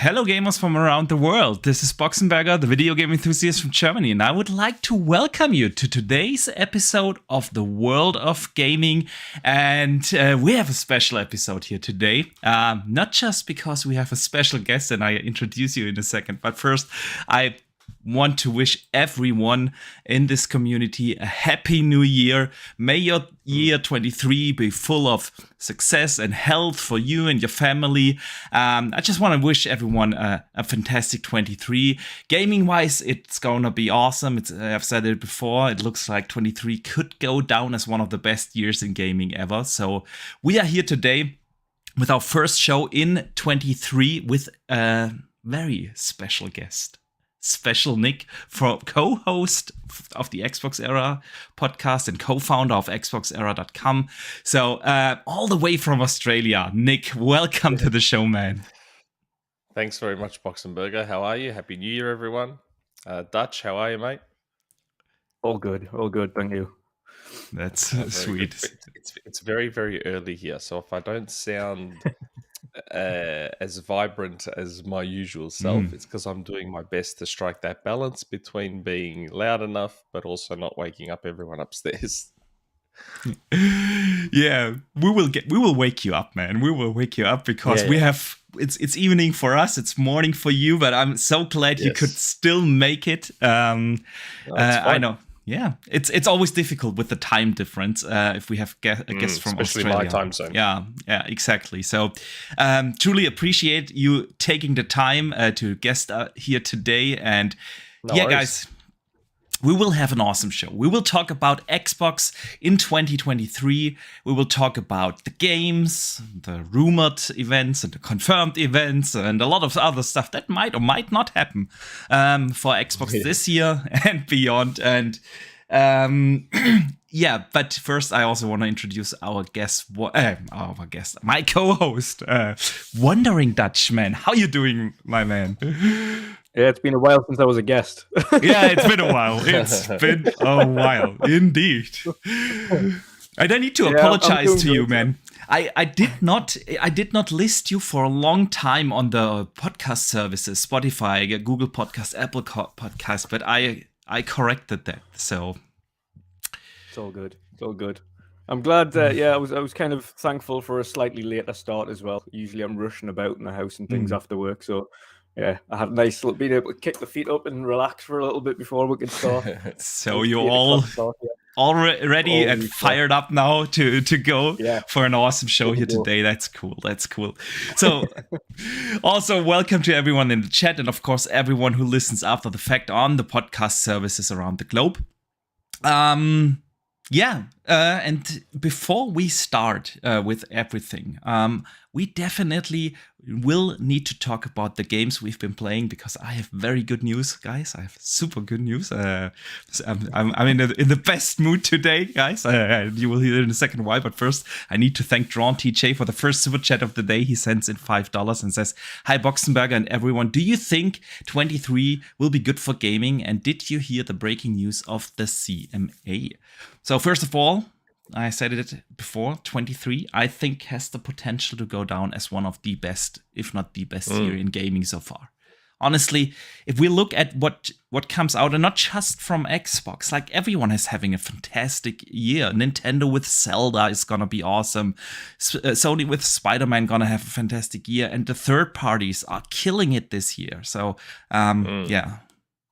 Hello gamers from around the world. This is Boxenberger, the video game enthusiast from Germany, and I would like to welcome you to today's episode of the World of Gaming. And we have a special episode here today, not just because we have a special guest and I introduce you in a second, but first I want to wish everyone in this community a happy new year. May your year 23 be full of success and health for you and your family. I just want to wish everyone a fantastic 23. Gaming wise, it's gonna be awesome. I've said it before, it looks like 23 could go down as one of the best years in gaming ever. So we are here today with our first show in 23 with a very special guest. Special Nick, co-host of the Xbox Era podcast and co-founder of XboxEra.com. So all the way from Australia, Nick, welcome to the show, man. Thanks very much, Boxenberger. How are you? Happy New Year, everyone. Dutch, how are you, mate? All good, thank you. That's sweet. It's very, very early here, so if I don't sound as vibrant as my usual self, it's because I'm doing my best to strike that balance between being loud enough but also not waking up everyone upstairs. Yeah, we will wake you up, man. We will wake you up because we have it's evening for us, it's morning for you, but I'm so glad you could still make it. I know. Yeah, it's always difficult with the time difference if we have a guest from especially Australia. my time zone. Yeah, exactly. So truly appreciate you taking the time to guest here today. And guys, we will have an awesome show. We will talk about Xbox in 2023. We will talk about the games, the rumored events and the confirmed events, and a lot of other stuff that might or might not happen for Xbox this year and beyond. And but first I also want to introduce our guest, my co-host, Wandering Dutchman. How you doing, my man? Yeah, it's been a while since I was a guest. Yeah, it's been a while. It's been a while, indeed. And I need to apologize to you, man. I did not list you for a long time on the podcast services, Spotify, Google Podcast, Apple Podcast, but I corrected that. So it's all good. It's all good. I'm glad. I was kind of thankful for a slightly later start as well. Usually I'm rushing about in the house and things after work, so. Yeah, I had a nice little being able to kick the feet up and relax for a little bit before we could start. So you're all ready and fired up now to go for an awesome show here today. That's cool. So also welcome to everyone in the chat and of course everyone who listens after the fact on the podcast services around the globe. And before we start with everything, we definitely will need to talk about the games we've been playing because I have very good news, guys. I have super good news. I'm in the best mood today, guys. You will hear in a second why, but first I need to thank Drawn TJ for the first super chat of the day. He sends in $5 and says, "Hi Boxenberger and everyone. Do you think 23 will be good for gaming? And did you hear the breaking news of the CMA?" So first of all, I said it before, 23, I think has the potential to go down as one of the best, if not the best year in gaming so far. Honestly, if we look at what comes out, and not just from Xbox, like everyone is having a fantastic year. Nintendo with Zelda is gonna be awesome. Sony with Spider-Man gonna have a fantastic year. And the third parties are killing it this year. So,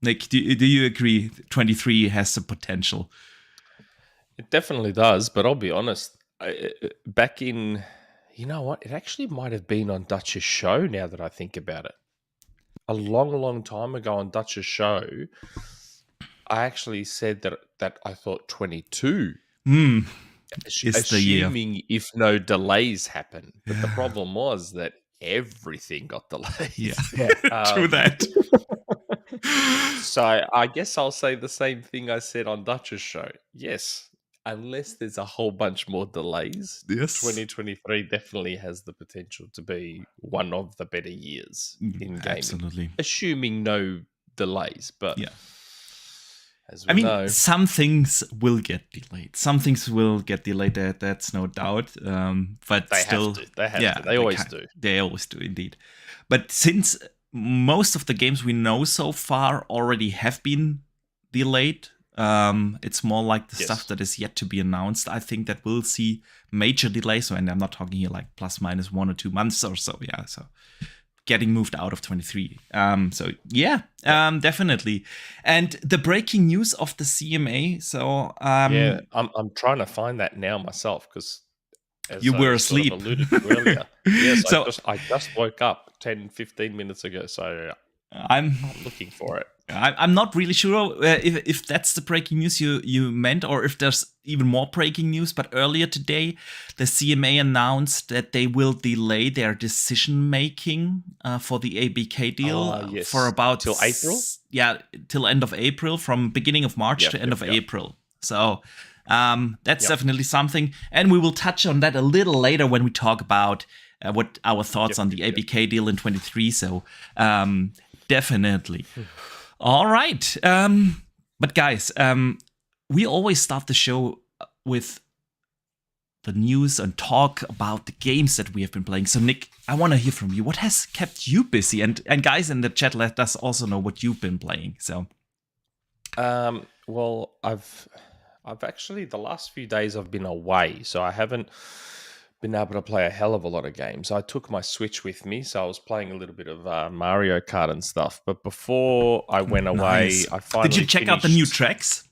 Nick, do you agree 23 has the potential? It definitely does, but I'll be honest. Back in, you know what? It actually might have been on Dutch's show now that I think about it. A long, long time ago on Dutch's show, I actually said that I thought 22 is the year. Assuming if no delays happen. But the problem was that everything got delayed. Yeah, true that. So I guess I'll say the same thing I said on Dutch's show. Yes. Unless there's a whole bunch more delays, 2023 definitely has the potential to be one of the better years in gaming. Absolutely. Assuming no delays, but as we I mean, know, some things will get delayed. Some things will get delayed. That's no doubt. But they still, have to. They have to. They always do. They always do, indeed. But since most of the games we know so far already have been delayed. It's more like the stuff that is yet to be announced. I think that we'll see major delays, and I'm not talking here like plus minus 1 or 2 months or so. Yeah, so getting moved out of 23. Definitely. And the breaking news of the CMA. So I'm trying to find that now myself because you were asleep. Sort of alluded to earlier. Yes, so I just woke up 10-15 minutes ago, so I'm looking for it. I'm not really sure if that's the breaking news you meant, or if there's even more breaking news. But earlier today, the CMA announced that they will delay their decision making for the ABK deal for about till April. Till end of April, from beginning of March to end of April. So that's definitely something, and we will touch on that a little later when we talk about what our thoughts on the ABK deal in 23. So definitely. All right. But guys, we always start the show with the news and talk about the games that we have been playing. So Nick, I want to hear from you. What has kept you busy? And guys in the chat, let us also know what you've been playing. So well, I've actually, the last few days I've been away, so I haven't been able to play a hell of a lot of games. I took my Switch with me, so I was playing a little bit of Mario Kart and stuff. But before I went away, I finally Did you check out the new tracks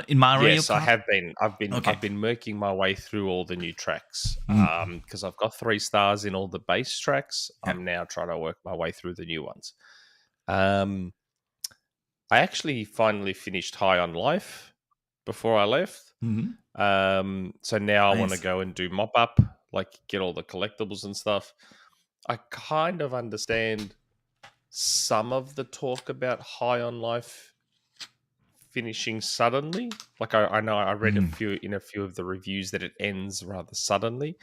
in Mario Kart? Yes, I have been. I've been working my way through all the new tracks because I've got 3 stars in all the base tracks. Yeah. I'm now trying to work my way through the new ones. I actually finally finished High on Life before I left. So now I want to go and do mop up, like get all the collectibles and stuff. I kind of understand some of the talk about High on Life finishing suddenly. Like I know I read a few of the reviews that it ends rather suddenly.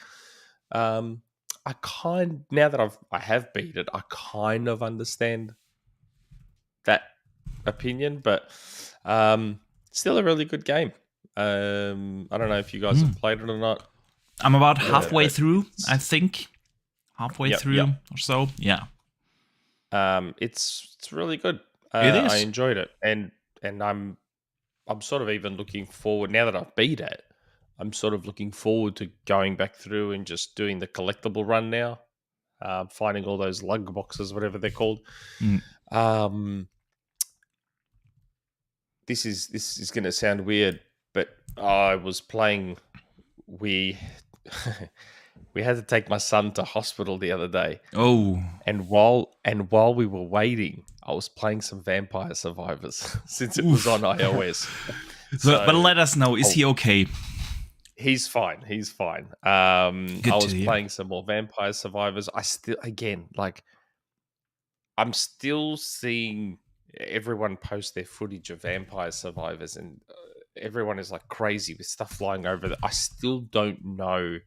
Now that I have beat it, I kind of understand that opinion, but still a really good game. I don't know if you guys have played it or not. I'm about halfway through, I think. Halfway through or so. Yeah. It's really good. It is. I enjoyed it. And I'm sort of even looking forward, now that I've beat it, I'm sort of looking forward to going back through and just doing the collectible run now. Finding all those lug boxes, whatever they're called. This is going to sound weird, but I was playing. We had to take my son to hospital the other day. Oh, and while we were waiting, I was playing some Vampire Survivors since it was on iOS. But let us know, is he okay? He's fine. I was playing some more Vampire Survivors. I'm still seeing everyone post their footage of Vampire Survivors, and everyone is like crazy with stuff flying over there. I still don't know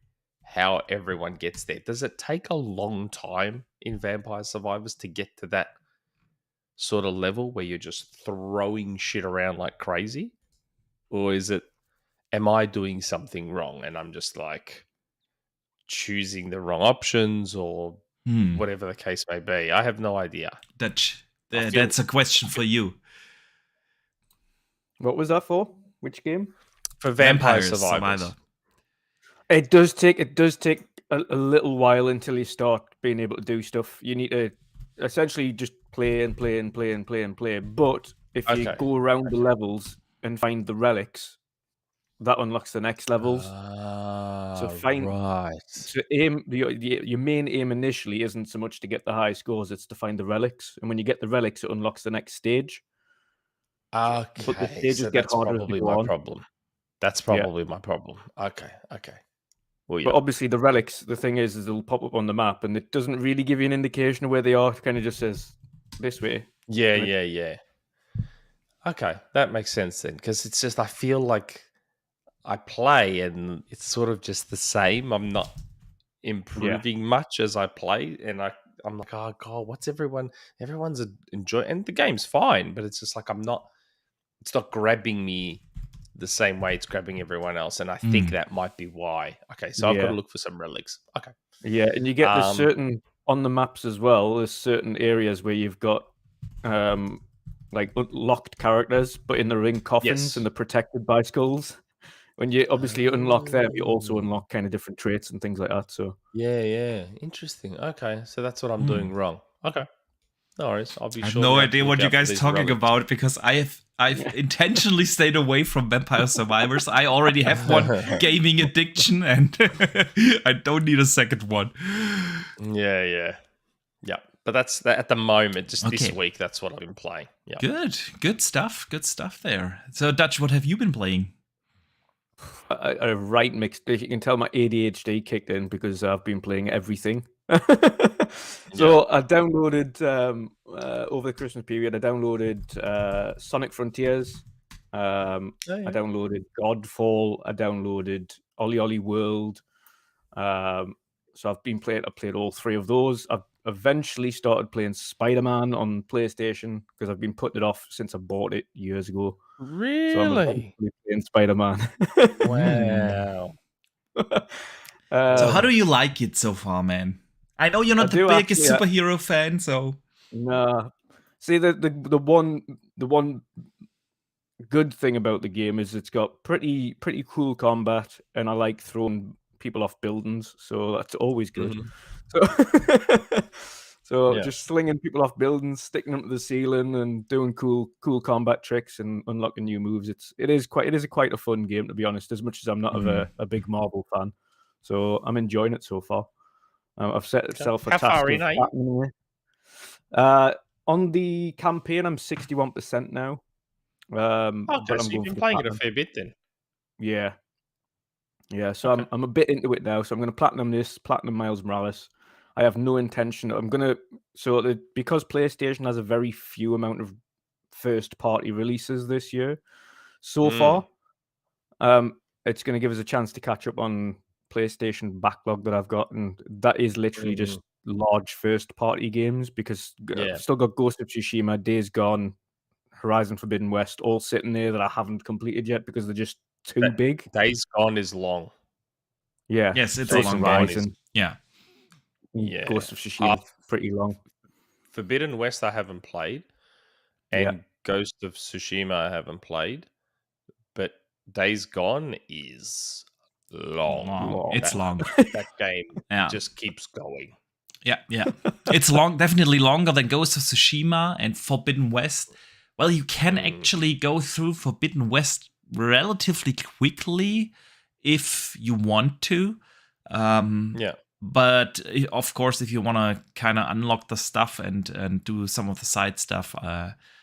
how everyone gets there. Does it take a long time in Vampire Survivors to get to that sort of level where you're just throwing shit around like crazy? Or am I doing something wrong and I'm just like choosing the wrong options or whatever the case may be? I have no idea. That's a question for you. What was that for? Which game? For Vampire Survivors. It does take a little while until you start being able to do stuff. You need to essentially just play and play and play and play and play. But if you go around the levels and find the relics, that unlocks the next levels. So your main aim initially isn't so much to get the high scores; it's to find the relics. And when you get the relics, it unlocks the next stage. Okay, but the stages get harder probably my problem. That's probably my problem. Okay. Well, But obviously the relics, the thing is they'll pop up on the map and it doesn't really give you an indication of where they are. It kind of just says this way. Yeah. Okay, that makes sense then, because it's just I feel like I play and it's sort of just the same. I'm not improving much as I play, and I'm like, oh god, what's everyone's enjoying, and the game's fine, but it's just like it's not grabbing me the same way it's grabbing everyone else, and I think that might be why. Okay, so I've got to look for some relics. Okay. Yeah, and you get the certain on the maps as well, there's certain areas where you've got like locked characters, but in the ring coffins Yes. and they're protected by skulls. When you obviously unlock them, you also Oh. unlock kind of different traits and things like that. So Yeah. Interesting. Okay, so that's what I'm doing wrong. Okay. No worries. I'll be I have sure no now to idea look what you out for guys these talking relics. about because I've intentionally stayed away from Vampire Survivors. I already have one gaming addiction, and I don't need a second one. Yeah. But that's that at the moment. Just this Okay. week, that's what I've been playing. Yeah. Good stuff there. So, Dutch, what have you been playing? a right mix. You can tell my ADHD kicked in because I've been playing everything. So I downloaded over the Christmas period. I downloaded Sonic Frontiers. I downloaded Godfall. I downloaded Ollie Ollie World. So I've been playing. I played all three of those. I've eventually started playing Spider-Man on PlayStation because I've been putting it off since I bought it years ago. So I'm Really? eventually playing Spider-Man. Wow. So, how do you like it so far, man? I know you're not the biggest superhero fan, so nah. See, the one good thing about the game is it's got pretty cool combat, and I like throwing people off buildings, so that's always good. So just slinging people off buildings, sticking them to the ceiling, and doing cool combat tricks and unlocking new moves. It is quite a fun game, to be honest. As much as I'm not a big Marvel fan, so I'm enjoying it so far. I've set itself a task far of in are you? on the campaign. I'm 61% now. Okay, so you've been playing it a fair bit then. Yeah. So Okay. I'm a bit into it now. So I'm going to platinum Miles Morales. I have no intention. Because PlayStation has a very few amount of first party releases this year so far. It's going to give us a chance to catch up on PlayStation backlog that I've got, and that is literally just large first party games because I've still got Ghost of Tsushima, Days Gone, Horizon Forbidden West, all sitting there that I haven't completed yet because they're just too big. Days Gone is long. Yeah. Yes, it's so a long Horizon. Yeah. Ghost of Tsushima is pretty long. Forbidden West I haven't played, and Ghost of Tsushima I haven't played, but Days Gone is long. It's long. That game just keeps going. Yeah. It's definitely longer than Ghost of Tsushima and Forbidden West. Well, you can actually go through Forbidden West relatively quickly if you want to. But of course, if you want to kind of unlock the stuff and do some of the side stuff,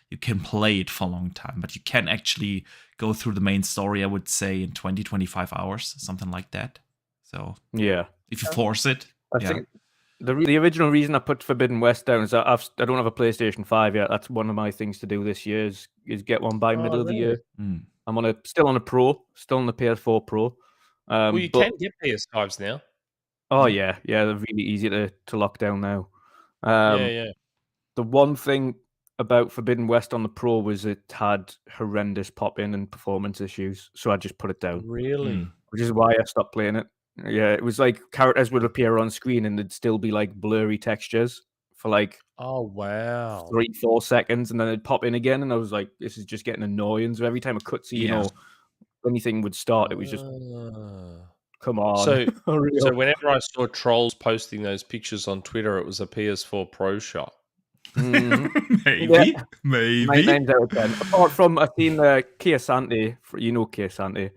you can play it for a long time. But you can actually go through the main story, I would say, in 20-25 hours, something like that. So if you force it. I think the original reason I put Forbidden West down is that I don't have a PlayStation 5 yet. That's one of my things to do this year is get one by middle of the year. I'm still on a Pro, still on the PS4 Pro. Well, you can get PS5s now. Oh yeah, they're really easy to lock down now. The one thing about Forbidden West on the Pro was it had horrendous pop-in and performance issues, so I just put it down. Really? Which is why I stopped playing it. Yeah, it was like characters would appear on screen and there'd still be like blurry textures for like 3-4 seconds, and then it'd pop in again, and I was like, this is just getting annoying. So every time a cutscene or anything would start, it was just come on. So whenever I saw trolls posting those pictures on Twitter, it was a PS4 Pro shot. Maybe. 9 out of 10. Apart from I've seen Kia Santi, Kia Santi.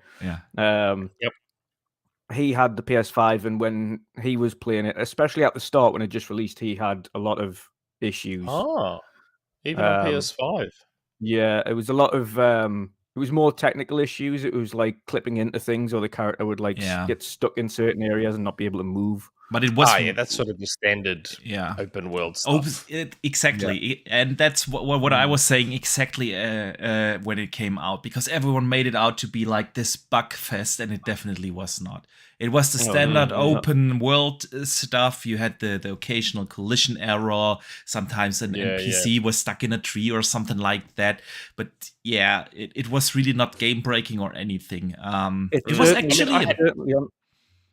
He had the PS5, and when he was playing it, especially at the start when it just released, he had a lot of issues. Even on PS5. Yeah, it was a lot of it was more technical issues. It was like clipping into things, or the character would like get stuck in certain areas and not be able to move. But it was that's sort of the standard open world stuff. Exactly. And that's what I was saying exactly when it came out, because everyone made it out to be like this bug fest, and it definitely was not. It was the standard open world stuff. You had the occasional collision error. Sometimes an NPC was stuck in a tree or something like that. But it was really not game breaking or anything. It was actually...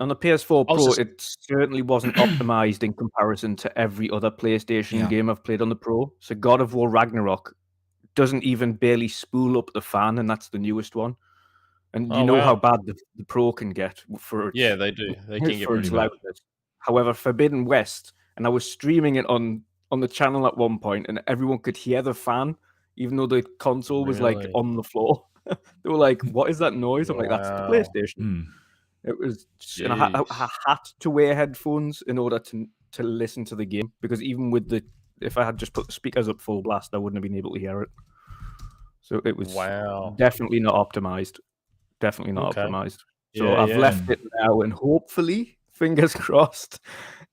On the PS4 I was Pro, just- it certainly wasn't optimized in comparison to every other PlayStation game I've played on the Pro. So God of War Ragnarok doesn't even barely spool up the fan, and that's the newest one. And you know how bad the Pro can get for its, Yeah, they do. They can get for pretty its bad. loudness. However, Forbidden West, and I was streaming it on the channel at one point, and everyone could hear the fan, even though the console was like Really? on the floor. They were like, "What is that noise?" I'm like, "That's the Wow. PlayStation." It was, and I had to wear headphones in order to listen to the game, because even with if I had just put the speakers up full blast, I wouldn't have been able to hear it. So it was definitely not optimized. Definitely not optimized. So I've left it now, and hopefully, fingers crossed,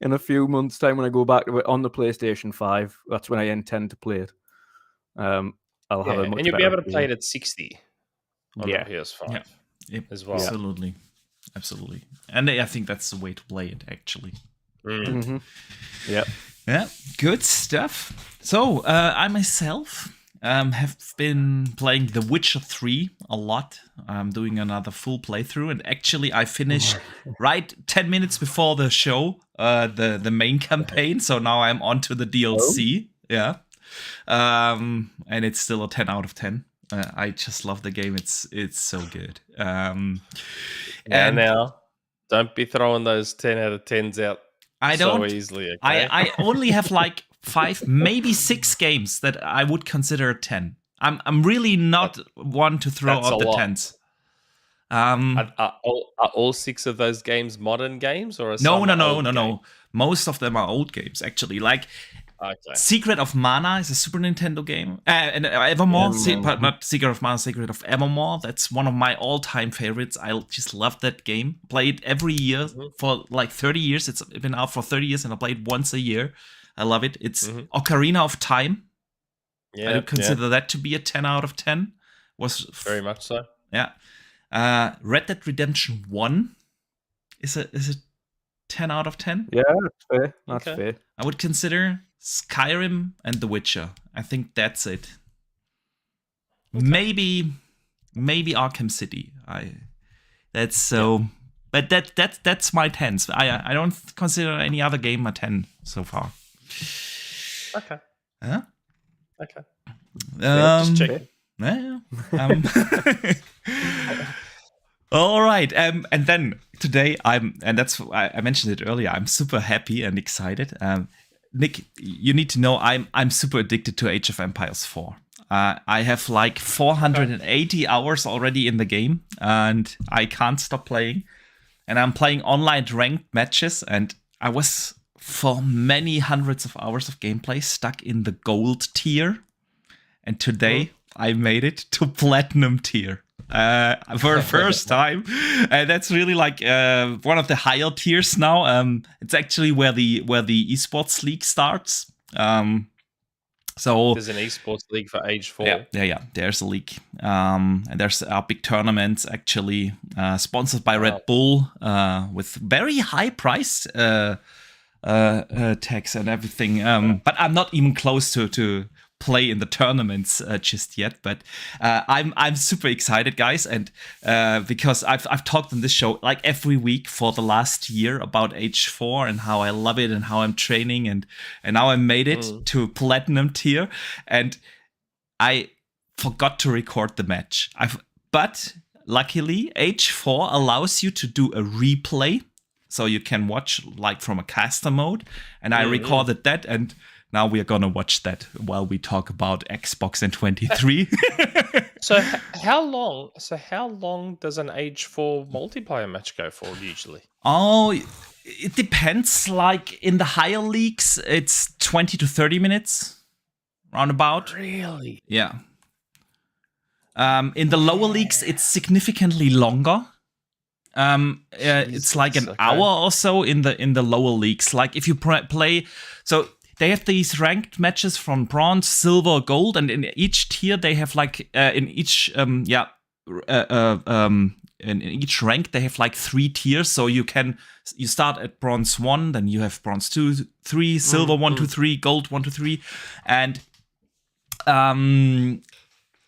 in a few months' time when I go back to it on the PlayStation 5, that's when I intend to play it. I'll have a much and you'll be better able to play it at 60 on the PS5 as well. Absolutely. And I think that's the way to play it, actually. Mm-hmm. Yeah, good stuff. So I myself have been playing The Witcher 3 a lot. I'm doing another full playthrough, and actually I finished right 10 minutes before the show, the main campaign. So now I'm on to the DLC. And it's still a 10 out of 10. I just love the game. It's so good. Now, don't be throwing those 10 out of 10s out so easily. Okay? I only have like 5, maybe 6 games that I would consider a 10. I'm really not one to throw out the 10s. Are all 6 of those games modern games, or no. Most of them are old games, actually. Like Secret of Mana is a Super Nintendo game, and Evermore, but not Secret of Mana, Secret of Evermore. That's one of my all-time favorites. I just love that game. Play it every year for like 30 years. It's been out for 30 years, and I play it once a year. I love it. It's Ocarina of Time. I would consider that to be a 10 out of 10. Was very much so. Yeah. Red Dead Redemption 1 is a 10 out of 10. Yeah, that's fair. That's fair. I would consider Skyrim and The Witcher. I think that's it. Maybe Arkham City. But that's my 10s. I don't consider any other game a 10 so far. Okay. Huh? Okay. Just checking. Yeah. All right, and then today I mentioned it earlier. I'm super happy and excited. Nick, you need to know I'm super addicted to Age of Empires 4. I have like 480 hours already in the game, and I can't stop playing. And I'm playing online ranked matches, and I was for many hundreds of hours of gameplay stuck in the gold tier, and today I made it to platinum tier. For the first time, and that's really like one of the higher tiers now. It's actually where the esports league starts. So there's an esports league for Age 4. Yeah. There's a league, and there's big tournaments actually sponsored by Red Bull with very high price tags and everything. But I'm not even close to play in the tournaments just yet, but I'm super excited, guys, and because I've talked on this show like every week for the last year about Age 4 and how I love it and how I'm training, and now I made it to platinum tier, and I forgot to record the match. But luckily Age 4 allows you to do a replay, so you can watch like from a caster mode, and I recorded that, and now we are gonna watch that while we talk about Xbox and 23. So how long does an Age 4 multiplayer match go for usually? Oh, it depends. Like in the higher leagues, it's 20 to 30 minutes, roundabout. Really? Yeah. In the lower leagues, it's significantly longer. It's like an hour or so in the lower leagues. Like if you play, so they have these ranked matches from bronze, silver, gold, and in each tier they have like in each rank they have like 3 tiers. So you start at bronze 1, then you have bronze 2, 3, silver 1, 2, 3, gold 1, 2, 3, and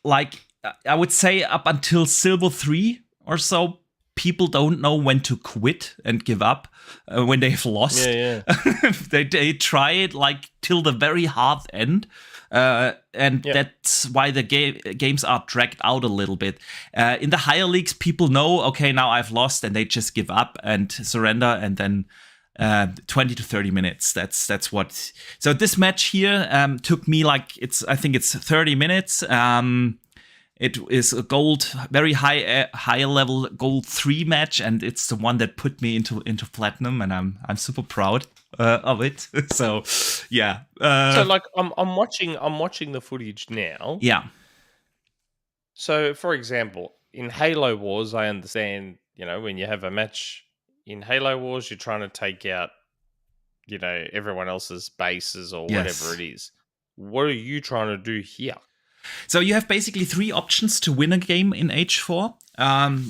like I would say up until silver 3 or so, people don't know when to quit and give up when they've lost. Yeah, they try it like till the very hard end. And that's why the games are dragged out a little bit. In the higher leagues, people know, okay, now I've lost, and they just give up and surrender, and then 20 to 30 minutes. That's what. So this match here took me like I think it's 30 minutes. It is a gold, very high level gold 3 match, and it's the one that put me into platinum, and I'm super proud of it. So yeah. So like I'm watching the footage now. Yeah. So for example, in Halo Wars, I understand, when you have a match in Halo Wars, you're trying to take out, everyone else's bases or whatever it is. What are you trying to do here? So you have basically 3 options to win a game in H4.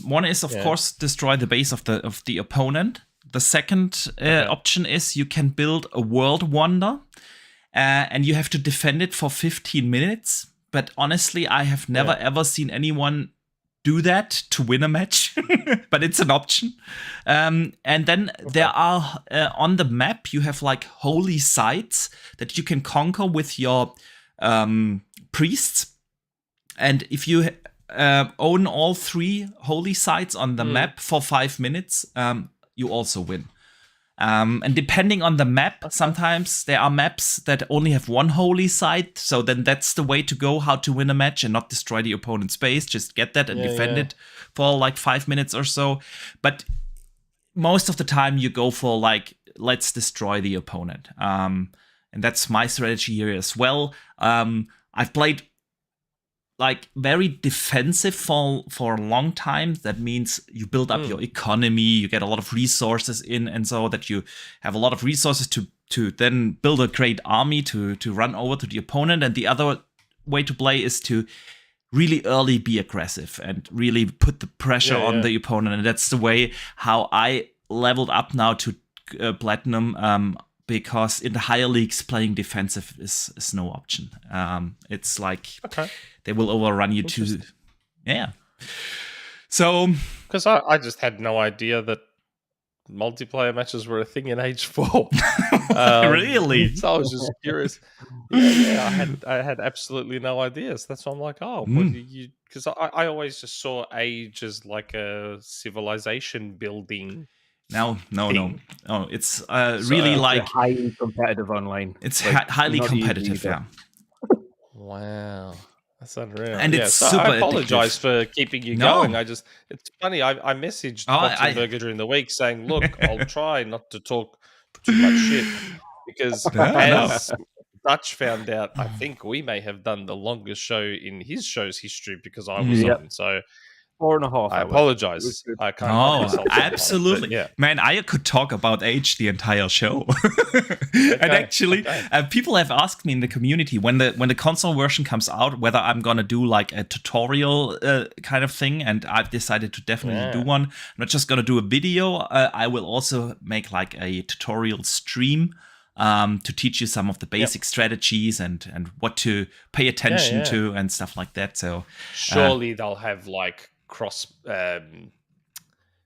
One is, of course, destroy the base of the opponent. The second option is you can build a world wonder, and you have to defend it for 15 minutes. But honestly, I have never ever seen anyone do that to win a match, but it's an option. And then there are on the map, you have like holy sites that you can conquer with your priests. And if you own all 3 holy sites on the map for 5 minutes, you also win. And depending on the map, sometimes there are maps that only have 1 holy site. So then that's the way to go, how to win a match and not destroy the opponent's base. Just get that and defend it for like 5 minutes or so. But most of the time you go for like, let's destroy the opponent. And that's my strategy here as well. I've played like very defensive for a long time. That means you build up your economy, you get a lot of resources in, and so that you have a lot of resources to then build a great army to run over to the opponent. And the other way to play is to really early be aggressive and really put the pressure on the opponent. And that's the way how I leveled up now to platinum. Because in the higher leagues, playing defensive is no option. It's like they will overrun you too. Yeah. So, because I just had no idea that multiplayer matches were a thing in H4. Really? So I was just curious. Yeah, I had absolutely no idea. So that's why I'm like, because I always just saw Age as like a civilization building. No. Oh, it's really like highly competitive online. It's like, highly competitive, yeah. Wow, that's unreal. And it's so super I apologize addictive. for keeping you going. It's funny. I messaged Boxenberger during the week saying, "Look, I'll try not to talk too much shit because as Dutch found out, I think we may have done the longest show in his show's history because I was on. So." 4.5 I apologize. I can't help myself absolutely. But, man, I could talk about Age the entire show. And actually, people have asked me in the community when the console version comes out whether I'm gonna do like a tutorial kind of thing, and I've decided to definitely do one. I'm not just gonna do a video. I will also make like a tutorial stream to teach you some of the basic strategies and what to pay attention to and stuff like that. So surely they'll have like cross.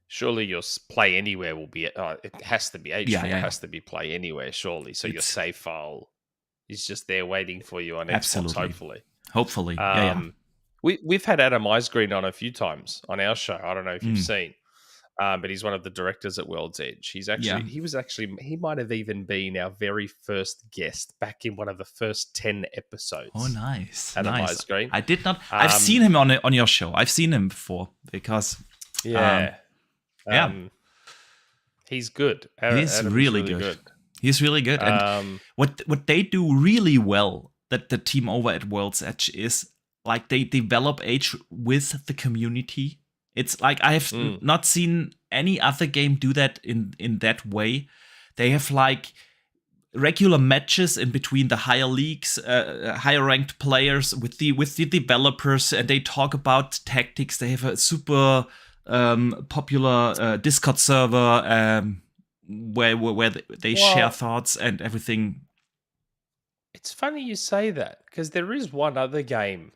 Surely your play anywhere will be. It has to be H4. It has to be play anywhere. Surely, so your save file is just there waiting for you on Xbox. Hopefully. We've had Adam Eisgreen on a few times on our show. I don't know if you've seen, but he's one of the directors at World's Edge. He might have even been our very first guest back in one of the first 10 episodes. Oh, nice. Adam Eisgreen. I did not. I've seen him on your show. I've seen him before because he's good. He's really good. He's really good. And what they do really well, that the team over at World's Edge, is like they develop Age with the community. It's like I have not seen any other game do that in that way. They have like regular matches in between the higher leagues, higher ranked players with the developers, and they talk about tactics. They have a super popular Discord server where they share thoughts and everything. It's funny you say that because there is one other game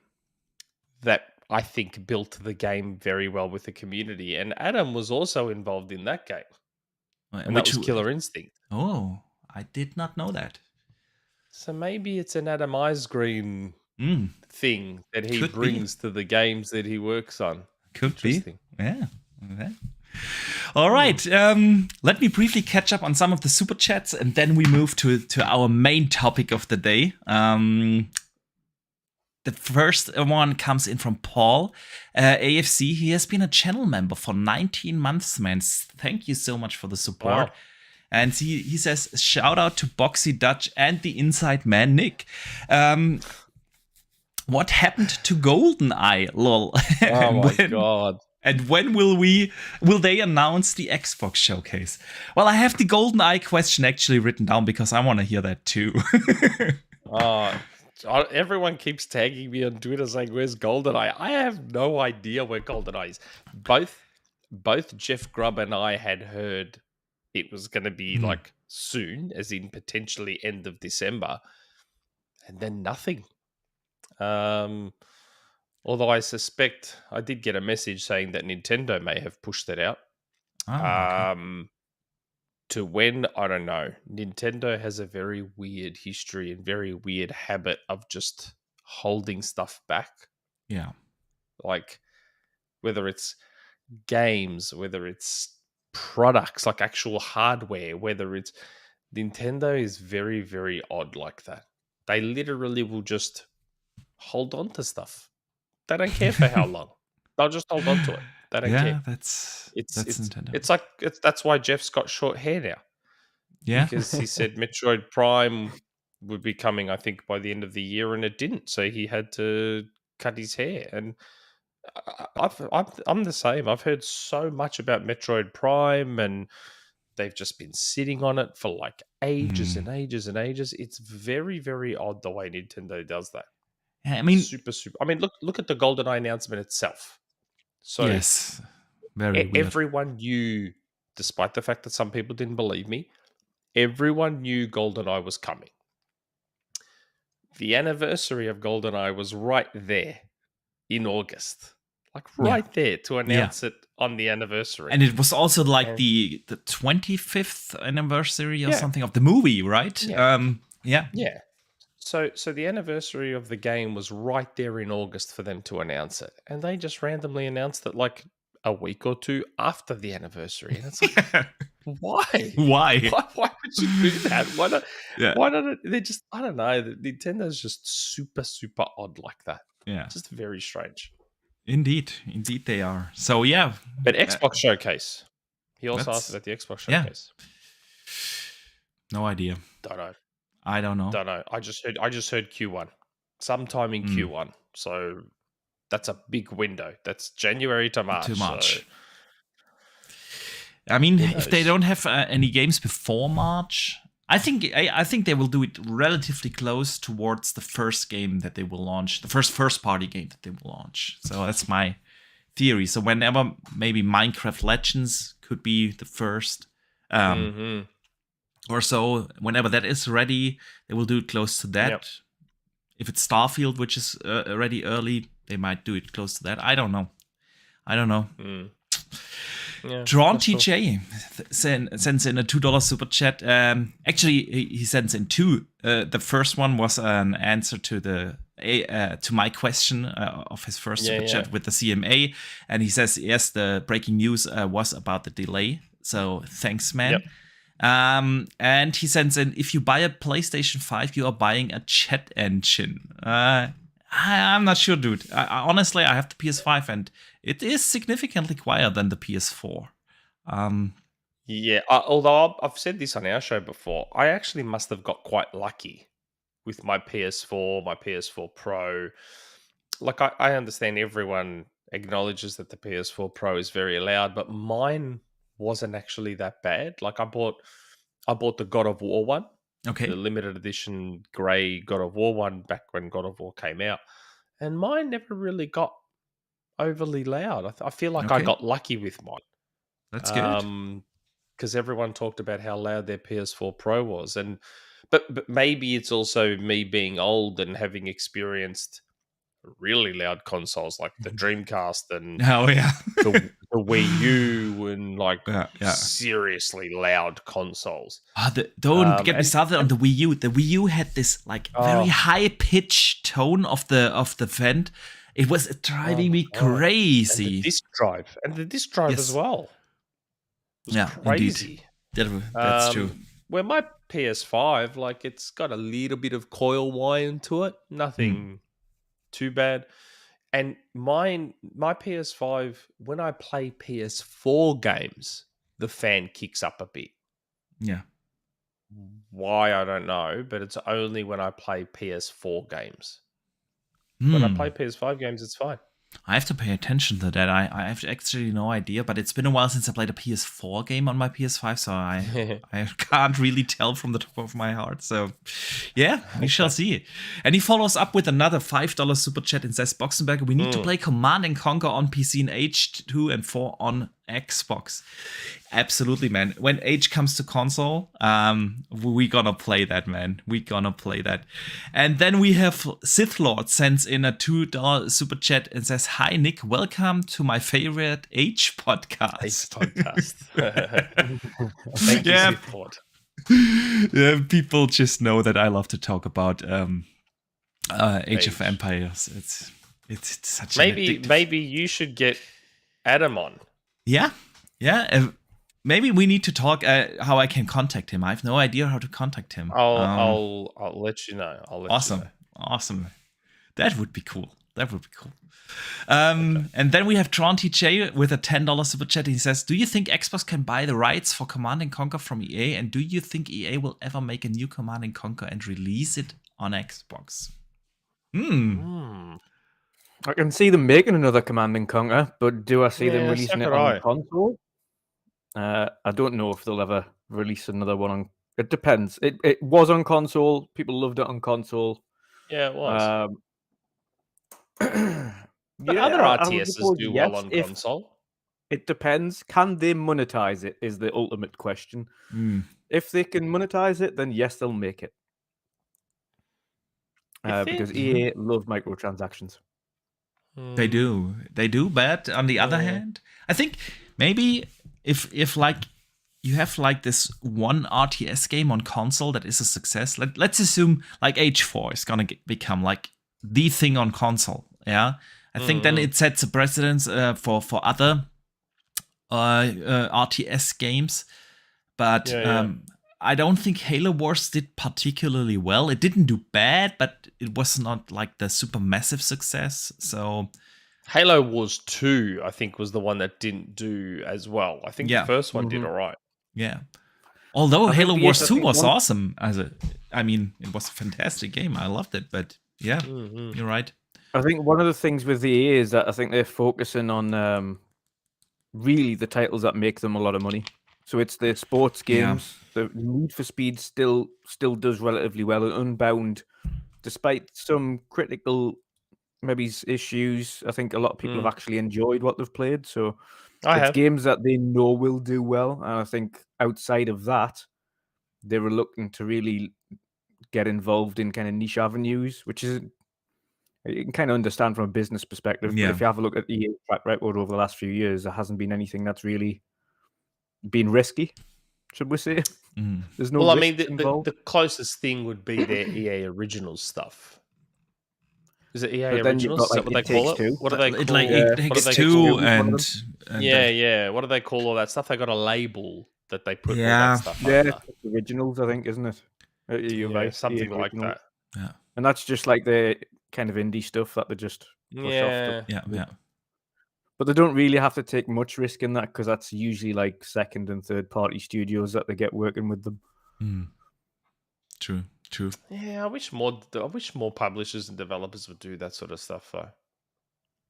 that I think, built the game very well with the community. And Adam was also involved in that game, and that Which, was Killer Instinct. oh, I did not know that. So maybe it's an Adam Icegreen Mm, thing that he could be. brings to the games that he works on. Could be. Interesting. Yeah. Okay. All right. Let me briefly catch up on some of the super chats, and then we move to our main topic of the day. The first one comes in from Paul, AFC. He has been a channel member for 19 months, man. Thank you so much for the support. Wow. And he says, shout out to Boxy Dutch and the Inside Man, Nick. What happened to GoldenEye, lol? Oh my God. And when will they announce the Xbox showcase? Well, I have the GoldenEye question actually written down because I want to hear that too. Everyone keeps tagging me on Twitter saying, "Where's GoldenEye?" I have no idea where GoldenEye is. Both Jeff Grubb and I had heard it was going to be like soon, as in potentially end of December, and then nothing. Although I suspect I did get a message saying that Nintendo may have pushed it out. Okay. To when, I don't know. Nintendo has a very weird history and very weird habit of just holding stuff back. Yeah. Like, whether it's games, whether it's products, like actual hardware, whether it's... Nintendo is very, very odd like that. They literally will just hold on to stuff. They don't care for how long. They'll just hold on to it. They don't care. That's Nintendo. That's why Jeff's got short hair now. Yeah. Because he said Metroid Prime would be coming, I think, by the end of the year, and it didn't. So he had to cut his hair. And I'm the same. I've heard so much about Metroid Prime, and they've just been sitting on it for like ages and ages and ages. It's very, very odd the way Nintendo does that. I mean, super. I mean, look at the GoldenEye announcement itself. So yes, very weird. Everyone knew, despite the fact that some people didn't believe me, everyone knew GoldenEye was coming. The anniversary of GoldenEye was right there in August. Like right there to announce it on the anniversary. And it was also like the 25th anniversary or something of the movie, right? Yeah. So the anniversary of the game was right there in August for them to announce it. And they just randomly announced it like a week or two after the anniversary. And it's like, why? Why would you do that? Why not? They're just, I don't know. Nintendo's just super, super odd like that. Yeah. Just very strange. Indeed they are. So yeah. But Xbox Showcase. He also asked about the Xbox Showcase. No idea. I don't know. Don't know. I just heard Q1. Sometime in Q1. So that's a big window. That's January to March. So I mean, if they don't have any games before March, I think they will do it relatively close towards the first game that they will launch, the first party game that they will launch. So that's my theory. So whenever maybe Minecraft Legends could be the first, or so, whenever that is ready, they will do it close to that. Yep. If it's Starfield, which is already early, they might do it close to that. I don't know. Yeah, Drawn TJ sends in a $2 super chat. Actually, he sends in two. The first one was an answer to my question of his first super chat with the CMA, and he says yes, the breaking news was about the delay. So thanks, man. Yep. And he sends in, if you buy a PlayStation 5, you are buying a chat engine. I'm not sure, dude. Honestly, I have the PS5 and it is significantly quieter than the PS4. Although I've said this on our show before, I actually must have got quite lucky with my PS4, my PS4 Pro. Like, I understand everyone acknowledges that the PS4 Pro is very loud, but mine wasn't actually that bad. Like, I bought the God of War one. Okay. The limited edition grey God of War one back when God of War came out. And mine never really got overly loud. I feel like I got lucky with mine. That's good. Because everyone talked about how loud their PS4 Pro was. But maybe it's also me being old and having experienced really loud consoles like the Dreamcast and Oh yeah. the Wii U and like Yeah. seriously loud consoles. Don't get me and- started on the Wii U. The Wii U had this like very high pitched tone of the vent. It was driving me God. crazy. And the disc drive as Yes. well. It was Yeah, crazy. indeed. That's true. Where my PS5, like it's got a little bit of coil whine to it, nothing too bad. And my PS5, when I play PS4 games, the fan kicks up a bit. Yeah. Why, I don't know, but it's only when I play PS4 games. When I play PS5 games, it's fine. I have to pay attention to that. I have actually no idea, but it's been a while since I played a PS4 game on my PS5, so I can't really tell from the top of my heart. So, yeah, we shall see. And he follows up with another $5 super chat and says, Boxenberger, we need to play Command and Conquer on PC and H2 and 4 on Xbox. Absolutely, man. When H comes to console, we gonna play that, man. We gonna play that. And then we have Sith Lord sends in a $2 super chat and says, "Hi Nick, welcome to my favorite H podcast." Thank you, Yeah. Sith Lord. Yeah, people just know that I love to talk about Age of Empires. It's such maybe you should get Adam on. Yeah. Maybe we need to talk how I can contact him. I have no idea how to contact him. I'll let you know. Awesome. That would be cool. And then we have Tron TJ with a $10 super chat. He says, "Do you think Xbox can buy the rights for Command and Conquer from EA? And do you think EA will ever make a new Command and Conquer and release it on Xbox?" I can see them making another Command and Conquer, but do I see them releasing it on console? I don't know if they'll ever release another one on. It depends. It was on console. People loved it on console. Yeah, it was. But Yeah, other I would RTSs suppose do yes, well on if- console. It depends. Can they monetize it? Is the ultimate question. If they can monetize it, then yes, they'll make it. Because EA love microtransactions. They do. But on the other hand, I think maybe if like you have like this one RTS game on console that is a success, let's assume like H4 is gonna become like the thing on console. Yeah, I think then it sets a precedence for other RTS games. But I don't think Halo Wars did particularly well. It didn't do bad, but it was not like the super massive success. So Halo Wars 2, I think, was the one that didn't do as well. I think the first one did all right. Yeah. Although Halo Wars 2 was one... awesome. It was a fantastic game. I loved it. But yeah, you're right. I think one of the things with the EA is that I think they're focusing on really the titles that make them a lot of money. So it's the sports games. Yeah. The Need for Speed still does relatively well. Unbound, despite some critical maybe issues, I think a lot of people have actually enjoyed what they've played. So it's games that they know will do well. And I think outside of that, they're reluctant to really get involved in kind of niche avenues, which is you can kind of understand from a business perspective. But if you have a look at EA's track record over the last few years, there hasn't been anything that's really been risky, should we say? There's no. Well, I mean, the closest thing would be their EA Originals stuff. Is it EA Originals? Is that what they call it? What do they call it? It Takes Two and What do they call all that stuff? They got a label that they put all that stuff under. Originals, I think, isn't it? You're right, something like that. Yeah, and that's just like the kind of indie stuff that they just push off. Yeah. But they don't really have to take much risk in that because that's usually like second and third party studios that they get working with them. True. Yeah, I wish more publishers and developers would do that sort of stuff though.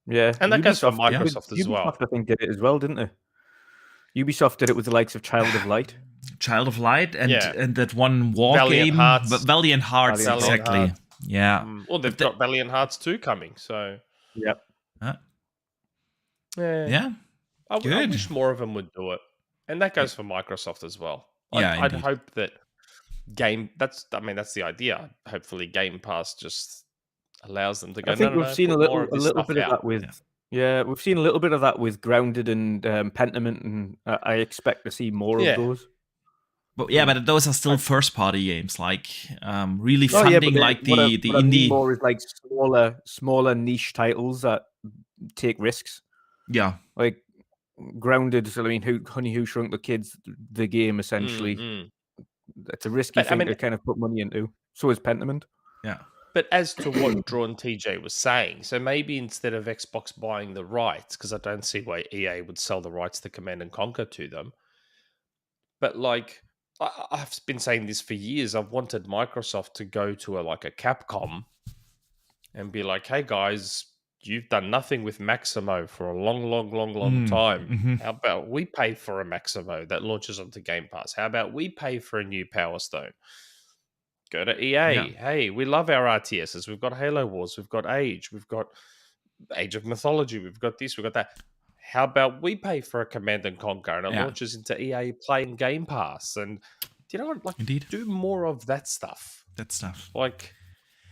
Yeah, and that goes for Microsoft as well. Ubisoft, I think, did it as well, didn't they? Ubisoft did it with the likes of Child of Light. And that one war Valiant game, Hearts. Valiant Hearts, exactly. Hearts. Yeah. Well, they've got Valiant Hearts 2 coming, so yep. Yeah. I wish more of them would do it, and that goes for Microsoft as well. I'd hope that that's the idea. Hopefully, Game Pass just allows them to go, I think no, we've seen put more of a this little stuff bit of out. that with we've seen a little bit of that with Grounded and Pentiment, and I expect to see more of Yeah. those. But yeah, but those are still first-party games, like really Oh yeah, funding but like what I the mean indie. more is like smaller niche titles that take risks. Yeah, Like Grounded. So I mean, Honey Who Shrunk the Kids, the game essentially. Mm. It's a risky But I thing mean, to kind of put money into. So is Pentiment. yeah, but as to what Drawn TJ was saying, so maybe instead of Xbox buying the rights, because I don't see why EA would sell the rights to Command and Conquer to them, but like I've been saying this for years, I've wanted Microsoft to go to a Capcom and be like, "Hey guys, you've done nothing with Maximo for a long time. mm-hmm. How about we pay for a Maximo that launches onto Game Pass? How about we pay for a new Power Stone? Go to EA. Yeah. Hey, we love our RTSs. We've got Halo Wars. We've got Age. We've got Age of Mythology. We've got this. We've got that. How about we pay for a Command and Conquer and it Yeah. launches into EA Play and Game Pass? And do you know what? Like, Indeed. do more of that stuff. That stuff. Like,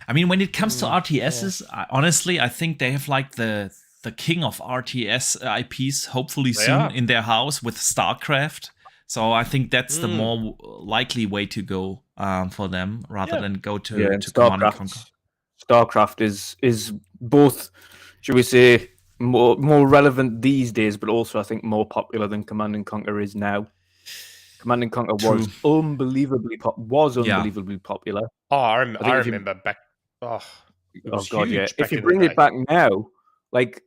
I mean, when it comes to RTSs, honestly, I think they have like the king of RTS IPs hopefully soon in their house with StarCraft. So I think that's the more likely way to go for them rather than go to Command and Conquer. StarCraft is both, should we say, more relevant these days, but also I think more popular than Command and Conquer is now. Command and Conquer was unbelievably popular. Oh, I remember back. Oh, it was God, yeah! huge If you in bring the it day. back now, like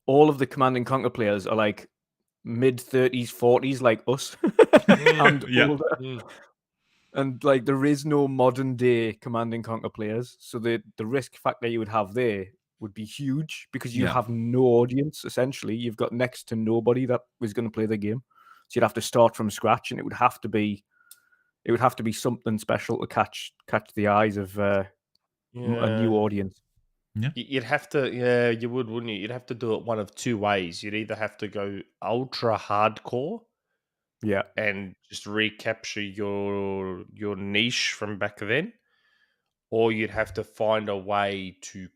all of the Command and Conquer players are like mid-30s, 40s, like us, and older. And like there is no modern day Command and Conquer players, so the risk factor you would have there would be huge because you have no audience. Essentially, you've got next to nobody that was going to play the game, so you'd have to start from scratch, and it would have to be something special to catch the eyes of a new audience. Yeah, you'd have to. Yeah, you would, wouldn't you? You'd have to do it one of two ways. You'd either have to go ultra hardcore. Yeah. And just recapture your niche from back then, or you'd have to find a way to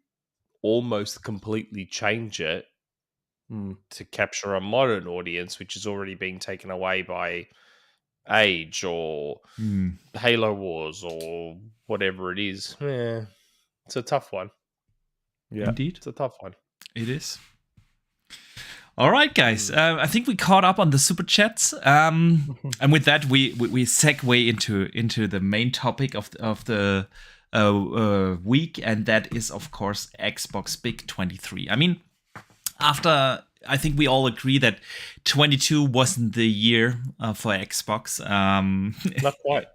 almost completely change it to capture a modern audience, which is already being taken away by Age or Halo Wars or whatever it is. Yeah, it's a tough one. Yeah, indeed, it's a tough one. It is. All right, guys. I think we caught up on the super chats, and with that, we segue into the main topic of the week, and that is, of course, Xbox Big 23. I mean, I think we all agree that 22 wasn't the year for Xbox. Not quite.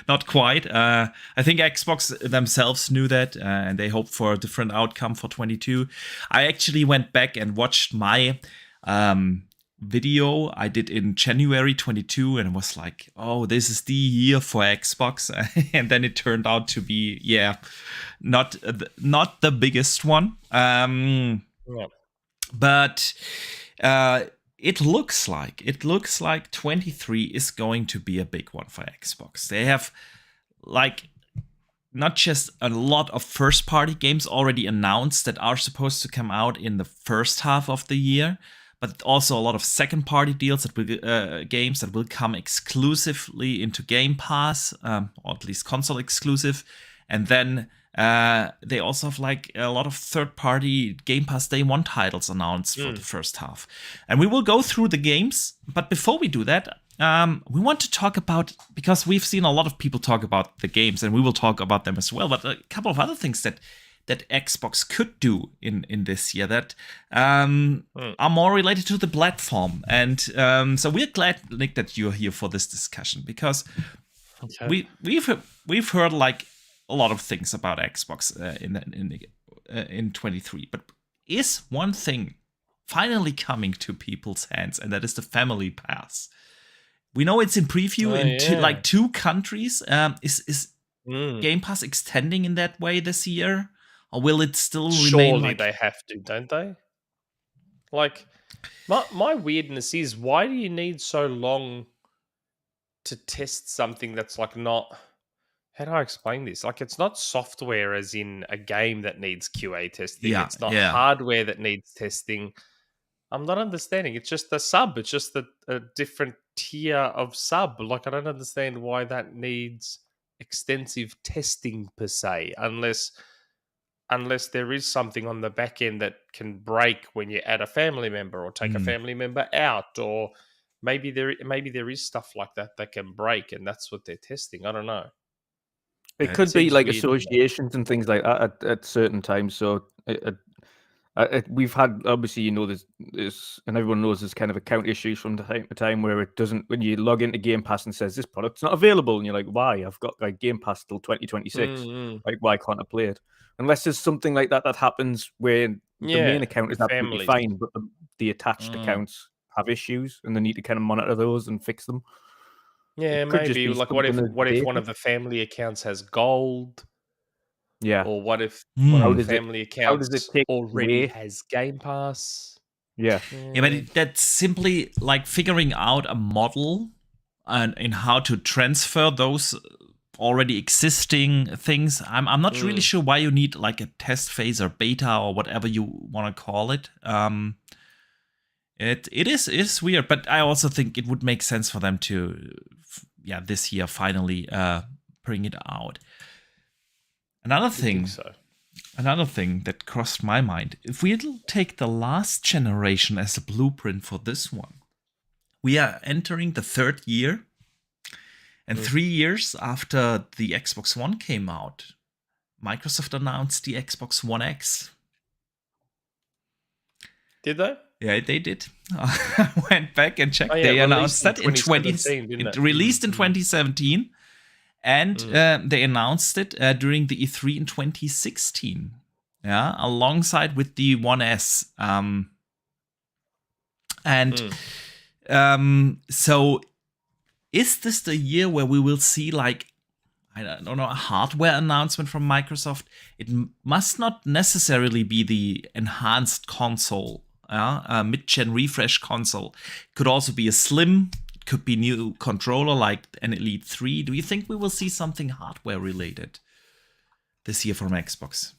Not quite. I think Xbox themselves knew that, and they hoped for a different outcome for 22. I actually went back and watched my video I did in January 22, and it was like, oh, this is the year for Xbox. And then it turned out to be, not the biggest one. But it looks like 23 is going to be a big one for Xbox. They have like not just a lot of first party games already announced that are supposed to come out in the first half of the year, but also a lot of second party deals that will games that will come exclusively into Game Pass, or at least console exclusive. And then they also have like a lot of third-party Game Pass Day 1 titles announced for the first half. And we will go through the games, but before we do that, we want to talk about, because we've seen a lot of people talk about the games, and we will talk about them as well, but a couple of other things that Xbox could do in this year that are more related to the platform. And so we're glad, Nick, that you're here for this discussion, because we've heard like a lot of things about Xbox in 23, but is one thing finally coming to people's hands, and that is the Family Pass. We know it's in preview in two countries. Is Game Pass extending in that way this year, or will it still remain? Surely they have to, don't they? Like, my weirdness is, why do you need so long to test something that's like not How do I explain this? Like, it's not software as in a game that needs QA testing. Yeah, It's not yeah. hardware that needs testing. I'm not understanding. It's just a sub. It's just a different tier of sub. Like, I don't understand why that needs extensive testing per se, unless there is something on the back end that can break when you add a family member or take a Mm. family member out, or maybe there is stuff like that that can break, and that's what they're testing. I don't know. It It could be Seems like weird to me. associations and things like that at certain times. So we've had, obviously, there's and everyone knows there's kind of account issues from time to time where it doesn't, when you log into Game Pass and says this product's not available, and you're like, why? I've got like Game Pass till 2026. Mm-hmm. Like, why can't I play it? Unless there's something like that that happens where the main Yeah, account is with absolutely families. fine, but the attached Mm. accounts have issues, and they need to kind of monitor those and fix them. Yeah, It could just maybe. be Like, what if something as one basic. of the family accounts has gold, Yeah. or what if one of How the Mm. does it? family How does it accounts take already away? has Game Pass? Yeah. Yeah, but Yeah. that's simply like figuring out a model and in how to transfer those already existing things. I'm not really Mm. sure why you need like a test phase or beta or whatever you want to call it. It is weird, but I also think it would make sense for them to, this year finally bring it out. Another You think thing so? Another thing that crossed my mind, if we take the last generation as a blueprint for this one, we are entering the third year. And 3 years after the Xbox One came out, Microsoft announced the Xbox One X. Did they? Yeah, they did. I went back and checked. Oh yeah, They it announced released in that in 2017, didn't it it? released in Mm. 2017, and they announced it during the E3 in 2016. Yeah, alongside with the One S. So is this the year where we will see, like, I don't know, a hardware announcement from Microsoft? It must not necessarily be the enhanced console, a mid-gen refresh console. It could also be a slim, it could be new controller like an Elite 3. Do you think we will see something hardware related this year from Xbox?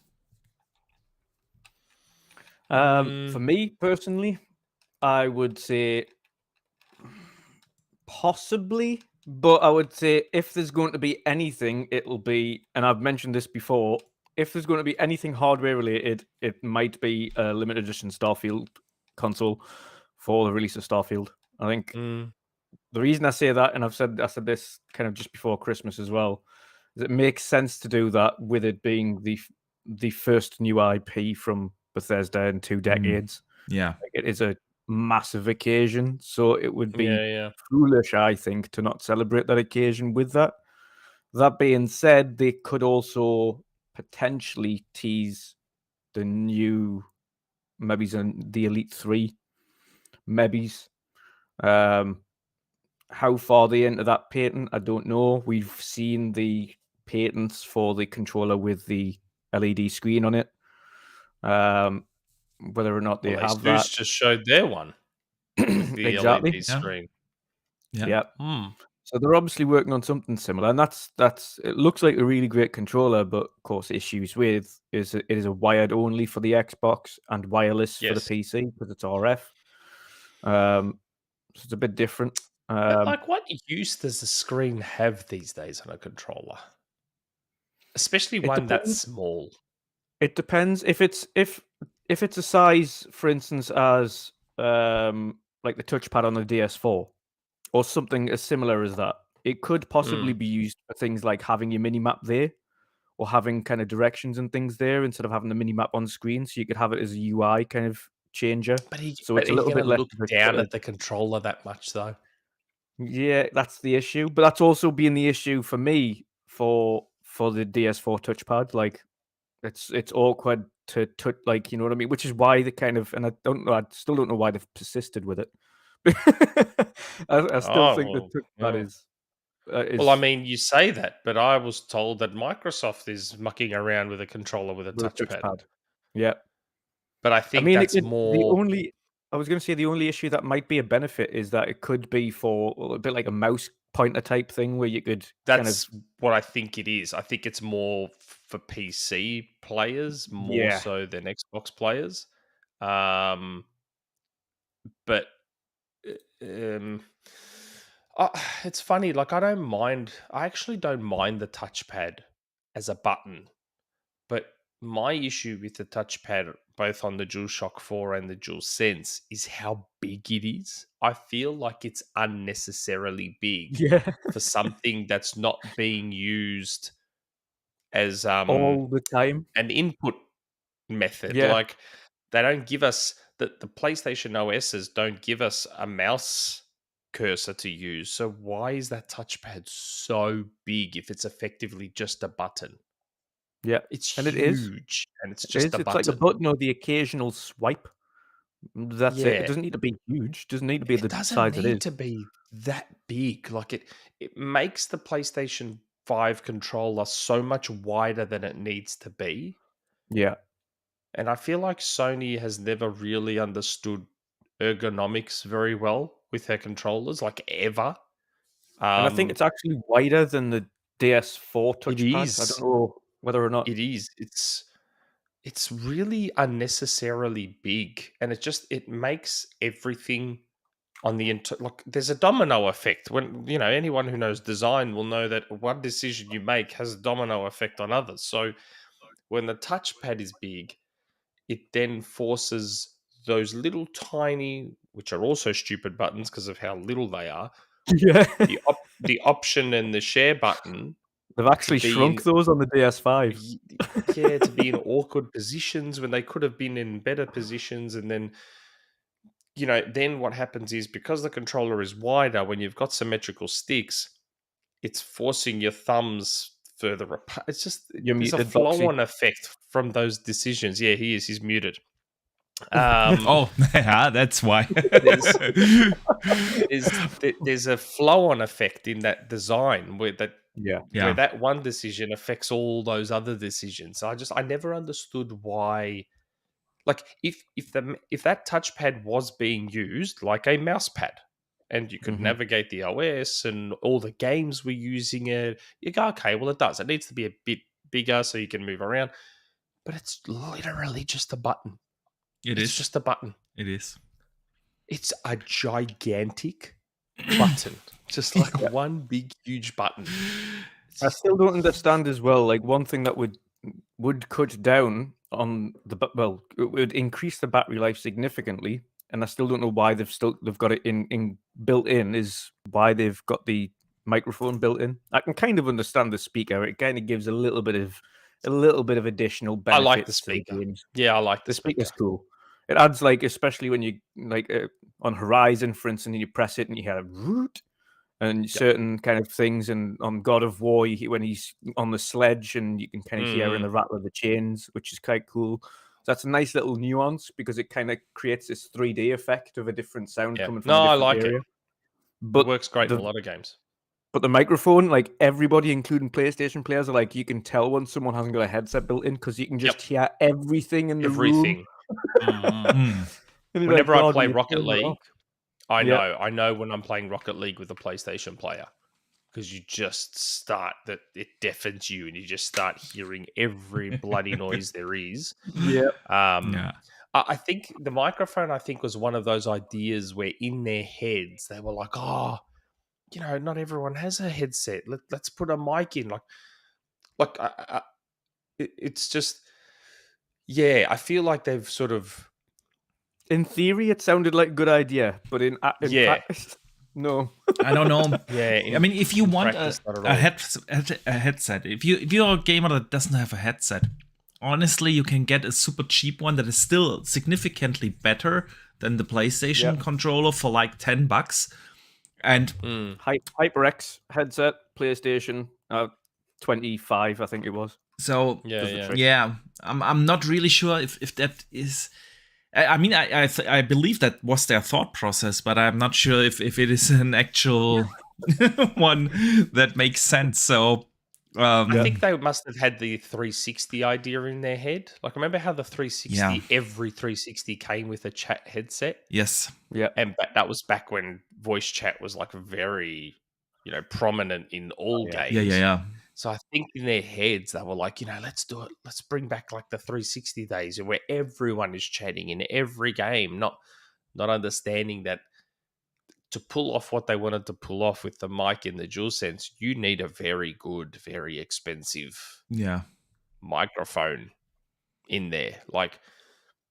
For me personally, I would say possibly, but I would say if there's going to be anything, it'll be, and I've mentioned this before, if there's going to be anything hardware related, it might be a limited edition Starfield console for the release of Starfield. I think the reason I say that, and I said this kind of just before Christmas as well, is it makes sense to do that with it being the first new IP from Bethesda in 2 decades. Yeah. Like, it is a massive occasion, so it would be Yeah. foolish, I think, to not celebrate that occasion with that. That being said, they could also potentially tease the new, maybe the Elite 3, maybe. How far they into that patent, I don't know. We've seen the patents for the controller with the LED screen on it. Whether or not they Well, have Asus that. just showed their one with the Exactly. LED screen. Yeah. So they're obviously working on something similar, and that's it looks like a really great controller, but of course issues with is it is a wired only for the Xbox and wireless for the Yes. PC because it's RF. So it's a bit different. But like, what use does the screen have these days on a controller? Especially It one that's depends. small. It depends if it's a size, for instance, as like the touchpad on the DS4 or something as similar as that. It could possibly be used for things like having your mini map there, or having kind of directions and things there instead of having the mini map on screen. So you could have it as a UI kind of changer. So But it's are a you little going to bit less look of a down clutter. at the controller that much, though? Yeah, that's the issue. But that's also been the issue for me for the DS4 touchpad. Like, it's awkward to touch, like, you know what I mean? Which is why they kind of, and I don't know, I still don't know why they've persisted with it. I still think the Oh, touchpad well. is Well, I mean, you say that, but I was told that Microsoft is mucking around with a controller with a with a touchpad. touchpad. Yeah. But I I think mean, that's more. I was going to say the only issue that might be a benefit is that it could be for a bit like a mouse pointer type thing where you could That's what I think it is. I think it's more for PC players more yeah. so than Xbox players. Um, but um, uh, it's funny. Like I don't mind. I actually don't mind the touchpad as a button. But my issue with the touchpad, both on the DualShock 4 and the DualSense, is how big it is. I feel like it's unnecessarily big Yeah. for something that's not being used as All the time. an input method. Yeah. Like they don't give us the PlayStation OSs don't give us a mouse cursor to use. So why is that touchpad so big if it's effectively just a button? Yeah. It's And it is. huge and it's It just is. a It's like a button. button or the occasional swipe. That's it. It Yeah. doesn't need to be huge. It doesn't need to be It the doesn't size it need is. to be that big. Like it makes the PlayStation 5 controller so much wider than it needs to be. Yeah. And I feel like Sony has never really understood ergonomics very well with their controllers, like ever. And I think Um, it's actually wider than the DS4 it touchpad. I don't is. know whether or not. It is. It's really unnecessarily big, and it makes everything on the like. There's a domino effect when anyone who knows design will know that one decision you make has a domino effect on others. So when the touchpad is big, it then forces those little tiny, which are also stupid buttons because of how little they are, Yeah. the option and the share button They've to actually be shrunk in those on the DS5. yeah, to be in awkward positions when they could have been in better positions. And then then what happens is, because the controller is wider, when you've got symmetrical sticks, it's forcing your thumbs further apart. It's just You're there's a muted, Boxy. flow-on effect from those decisions. Yeah, he's muted. Oh, yeah, that's why. there's there's a flow-on effect in that design where Yeah. Yeah. that one decision affects all those other decisions. I never understood why. Like if that touchpad was being used like a mouse pad, and you could Mhm. navigate the OS and all the games were using it, you go, okay, well it does. It needs to be a bit bigger so you can move around, but it's literally just a button. It's just a button. It is. It's a gigantic button, just like one big huge button. I still don't understand as well. Like, one thing that would cut down on it would increase the battery life significantly, and I still don't know why they've got it in built in. Is why they've got the microphone built in. I can kind of understand the speaker. It kind of gives a little bit of additional I benefits like the to speaker. the games. Yeah, I like the The speaker. speaker's cool. It adds, like, especially when you on Horizon, for instance, and you press it and you hear a root, and certain kind of things, and on God of War, when he's on the sledge and you can kind of hear in the rattle of the chains, which is quite cool. So that's a nice little nuance because it kind of creates this 3D effect of a different sound coming from a different I like area. it. But It works great in a lot of games. But the microphone, like, everybody, including PlayStation players, are like, you can tell when someone hasn't got a headset built in because you can just hear everything in the room. Everything. And Whenever like, I "God, play you Rocket turn that League, off." I know when I'm playing Rocket League with a PlayStation player, because you just start that it deafens you and you just start hearing every bloody noise there is. Yeah. Yeah. I think the microphone, was one of those ideas where in their heads they were like, oh, not everyone has a headset. Let's put a mic in. It's just, yeah, I feel like they've sort of, In theory, it sounded like a good idea, but in Yeah. practice, no. I don't know. yeah. I mean, if you in want practice, not at a all. headset, if you're a gamer that doesn't have a headset, honestly, you can get a super cheap one that is still significantly better than the PlayStation controller for like $10. And HyperX headset, PlayStation, 25, I think it was. so Yeah. I'm not really sure if that is. I mean, I believe that was their thought process, but I'm not sure if it is an actual one that makes sense. So I think they must have had the 360 idea in their head. Like, remember how the 360, every 360 came with a chat headset? Yes. Yeah. And that was back when voice chat was like very prominent in all yeah. games. Yeah. So I think in their heads they were like, let's do it. Let's bring back like the 360 days where everyone is chatting in every game, not understanding that to pull off what they wanted to pull off with the mic and the DualSense, you need a very good, very expensive Yeah. microphone in there. Like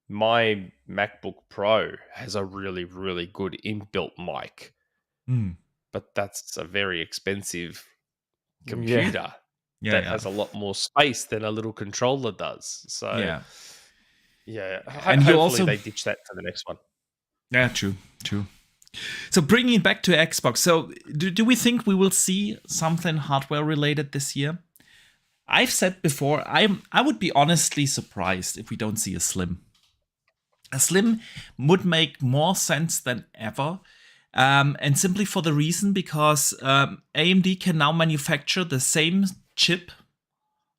my MacBook Pro has a really, really good inbuilt mic, Mm. but that's a very expensive Yeah. computer that Yeah. has a lot more space than a little controller does. So, Yeah. yeah, And you hopefully also, they ditch that for the next one. yeah, true. So bringing it back to Xbox. So do we think we will see something hardware related this year? I've said before, I would be honestly surprised if we don't see a Slim. A Slim would make more sense than ever. And simply for the reason because AMD can now manufacture the same chip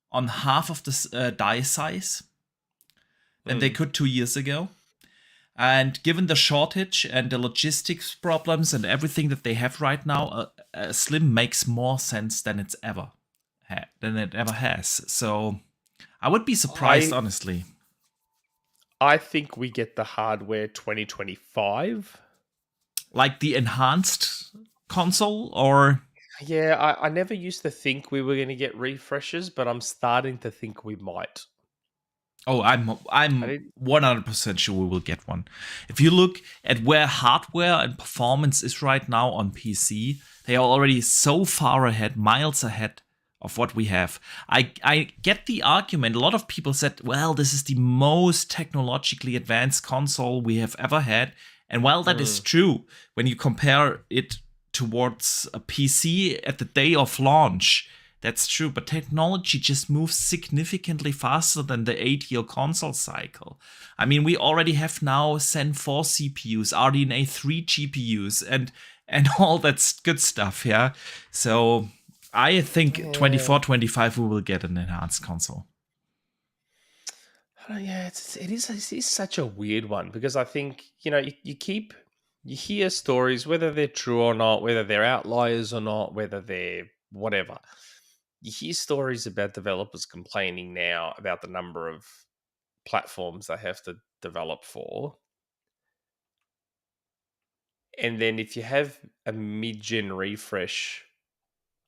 on half of the die size than they could 2 years ago. And given the shortage and the logistics problems and everything that they have right now, a Slim makes more sense than it ever has. So I would be surprised, honestly. I think we get the hardware 2025. Like the enhanced console, or Yeah, I never used to think we were going to get refreshes, but I'm starting to think we might. oh, I'm 100% sure we will get one. If you look at where hardware and performance is right now on PC, they are already so far ahead, miles ahead of what we have. I get the argument. A lot of people said, well, this is the most technologically advanced console we have ever had. And while that is true, when you compare it towards a PC at the day of launch, that's true. But technology just moves significantly faster than the 8-year console cycle. I mean, we already have now Zen 4 CPUs, RDNA 3 GPUs, and all that good stuff, yeah? So I think 24, 25 we will get an enhanced console. Yeah, it is such a weird one because I think, you hear stories, whether they're true or not, whether they're outliers or not, whether they're whatever. You hear stories about developers complaining now about the number of platforms they have to develop for. And then if you have a mid-gen refresh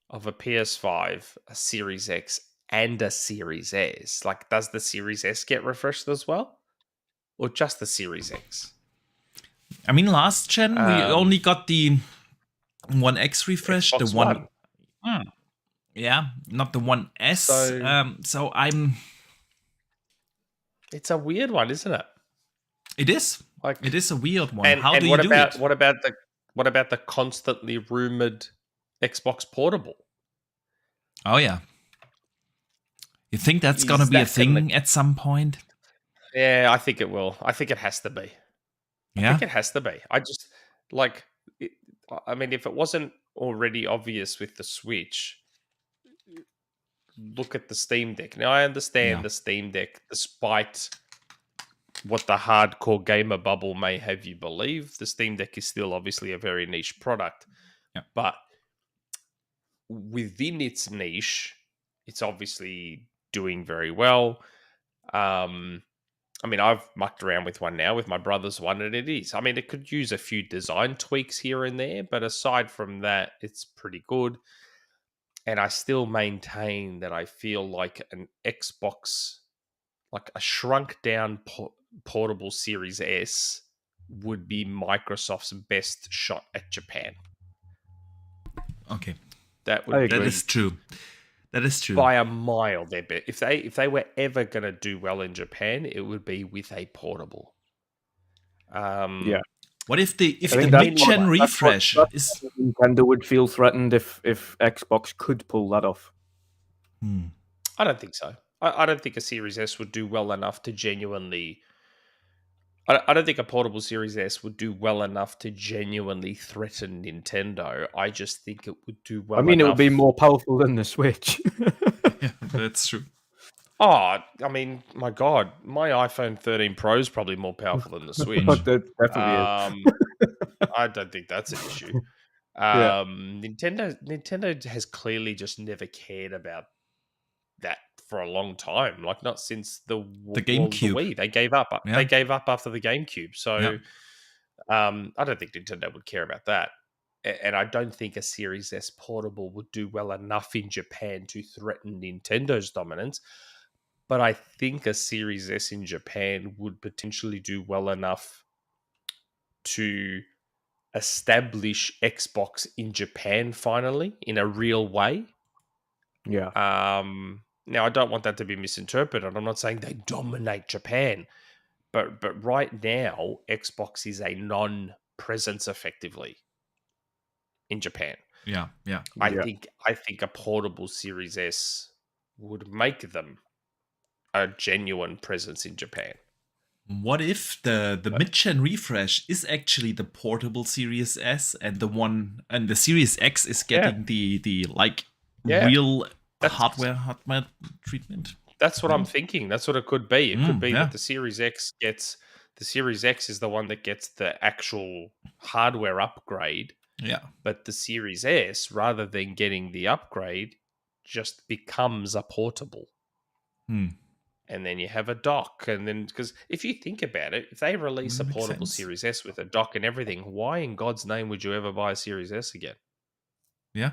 of a PS5, a Series X, and a Series S, like, does the Series S get refreshed as well? Or just the Series X? I mean, last gen, we only got the One X refresh, Xbox the one. One. Yeah, not the One S. So I'm. It's a weird one, isn't it? It is. Like, it is a weird one. And, How and do what you do about it? what about the constantly rumored Xbox Portable? Oh yeah. You think that's gonna be a thing at some point? Yeah, I think it will. I think it has to be. Yeah. I think it has to be. I just I mean, if it wasn't already obvious with the Switch, look at the Steam Deck. Now I understand the Steam Deck, despite what the hardcore gamer bubble may have you believe, the Steam Deck is still obviously a very niche product. Yeah. But within its niche, it's obviously doing very well. I mean, I've mucked around with one now with my brother's one, and it is. I mean, it could use a few design tweaks here and there, but aside from that, it's pretty good. And I still maintain that I feel like an Xbox, like a shrunk down portable Series S, would be Microsoft's best shot at Japan. Okay. That is true. That is true. By a mile, their bet. If they were ever going to do well in Japan, it would be with a portable. Yeah. What if the mid-gen refresh is Nintendo would feel threatened if Xbox could pull that off? I don't think so. I don't think a Series S would do well enough to genuinely. I don't think a portable Series S would do well enough to genuinely threaten Nintendo. I just think it would do well. I mean, it would be more powerful than the Switch. Yeah, that's true. Oh, I mean, my God, my iPhone 13 Pro is probably more powerful than the Switch. That definitely is. I don't think that's an issue. Nintendo has clearly just never cared about that for a long time. Like not since the GameCube. Wii. They gave up. Yeah. They gave up after the GameCube. So Yeah. I don't think Nintendo would care about that. And I don't think a Series S portable would do well enough in Japan to threaten Nintendo's dominance. But I think a Series S in Japan would potentially do well enough to establish Xbox in Japan finally in a real way. Yeah. Now, I don't want that to be misinterpreted. I'm not saying they dominate Japan, but right now, Xbox is a non-presence effectively in Japan. Yeah. Yeah. I think a portable Series S would make them a genuine presence in Japan. What if the mid-gen refresh is actually the portable Series S and the Series X is getting the real hardware treatment? That's what I'm thinking. That's what it could be. It could be yeah. that the Series X is the one that gets the actual hardware upgrade. Yeah. But the Series S, rather than getting the upgrade, just becomes a portable. And then you have a dock. And then, because if you think about it, if they release a portable Series S with a dock and everything, why in God's name would you ever buy a Series S again? Yeah.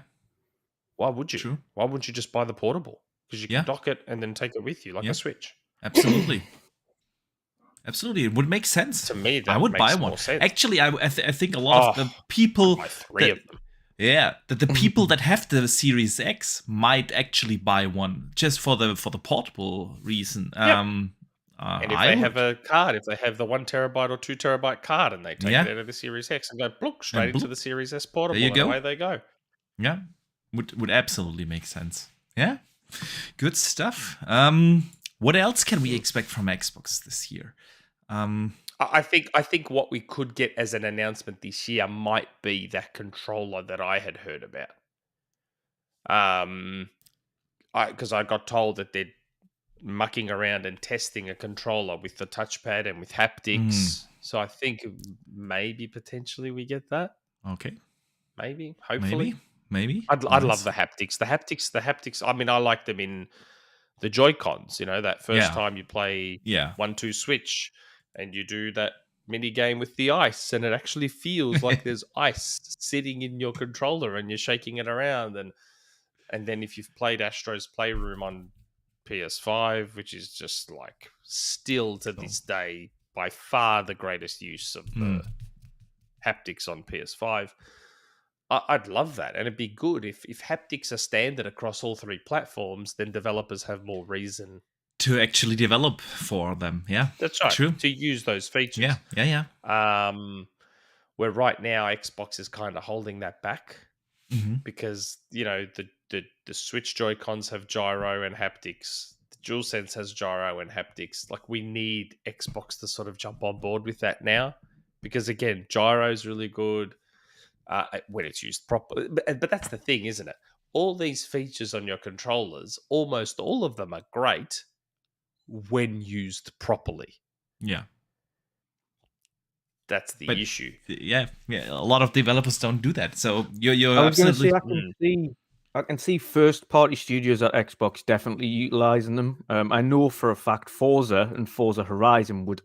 Why would you? True. Why wouldn't you just buy the portable? Because you can dock it and then take it with you like a Switch. Absolutely. Absolutely. It would make sense. To me, that I would makes buy more one. sense. Actually, I think a lot of the people... buy three of them. Yeah, the people that have the Series X might actually buy one just for the portable reason. And if they have a card, if they have the 1 terabyte or 2 terabyte card, and they take it out of the Series X and go straight into the Series S portable, there you go. Away they go. Yeah, would absolutely make sense. Yeah, good stuff. What else can we expect from Xbox this year? I think what we could get as an announcement this year might be that controller that I had heard about. Because I got told that they're mucking around and testing a controller with the touchpad and with haptics. So I think maybe potentially we get that. Okay. Maybe, hopefully. Maybe. I'd love the haptics. The haptics. I mean, I like them in the Joy-Cons. You know, that first time you play 1-2 switch. And you do that mini game with the ice, and it actually feels like there's ice sitting in your controller, and you're shaking it around. And then if you've played Astro's Playroom on PS5, which is just like still to this day by far the greatest use of the haptics on PS5, I'd love that, and it'd be good if haptics are standard across all 3 platforms. Then developers have more reason to actually develop for them. Yeah, that's right. True. To use those features. Yeah. Where right now Xbox is kind of holding that back because the Switch Joy-Cons have gyro and haptics. The DualSense has gyro and haptics. Like, we need Xbox to sort of jump on board with that now, because again, gyro is really good when it's used properly. But that's the thing, isn't it? All these features on your controllers, almost all of them are great when used properly. Yeah. That's the issue. Yeah. A lot of developers don't do that. So you're I was absolutely... going to say, I can see first-party studios at Xbox definitely utilizing them. I know for a fact Forza and Forza Horizon would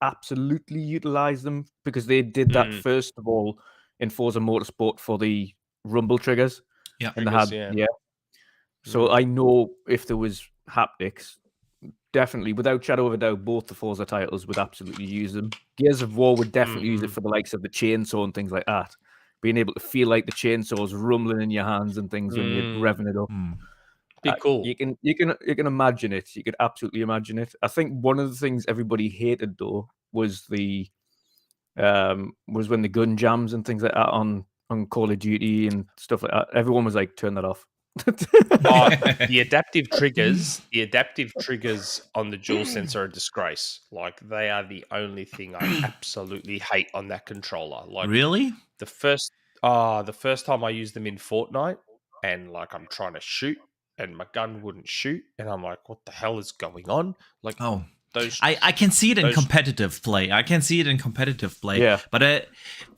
absolutely utilize them, because they did that first of all in Forza Motorsport for the rumble triggers. Yeah. And they had, So I know if there was haptics, definitely, without shadow of a doubt, both the Forza titles would absolutely use them. Gears of War would definitely use it for the likes of the chainsaw and things like that. Being able to feel like the chainsaw's rumbling in your hands and things when you're revving it up. Be cool. You can imagine it. You could absolutely imagine it. I think one of the things everybody hated though was when the gun jams and things like that on Call of Duty and stuff like that. Everyone was like, turn that off. The adaptive triggers on the DualSense are a disgrace. Like, they are the only thing I absolutely hate on that controller. Like, really, the first time I used them in Fortnite, and like I'm trying to shoot and my gun wouldn't shoot, and I'm like, what the hell is going on? Like, I can see it in competitive play. Yeah. But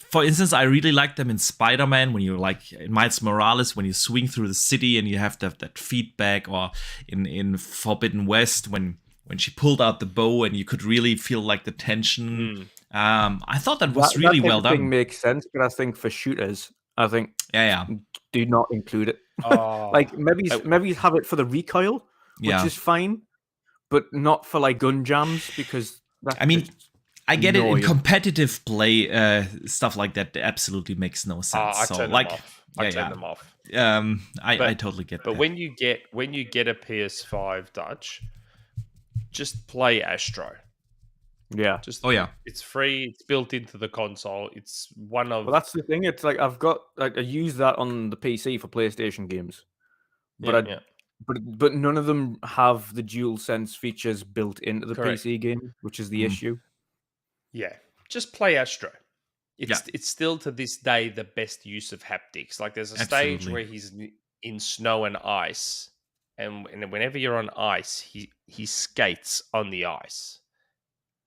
for instance, I really like them in Spider-Man when you like in Miles Morales when you swing through the city and you have that feedback, or in Forbidden West when she pulled out the bow and you could really feel like the tension. I thought that was really that well type of thing done. makes sense, but I think for shooters, I think Yeah. do not include it. Oh, Like maybe have it for the recoil, which Yeah. is fine, but not for like gun jams because that's I mean, just I get it in annoying. competitive play, stuff like that absolutely makes no sense. I so turn like, them off. I turn them off. I totally get that. But when you get a PS5, Dutch, just play Astro. Yeah. It's free. It's built into the console. It's one of. Well, that's the thing. It's like I use that on the PC for PlayStation games, but but none of them have the DualSense features built into the Correct. PC game, which is the issue. Yeah, just play Astro. It's still to this day the best use of haptics. Like there's a stage where he's in snow and ice, and whenever you're on ice, he skates on the ice,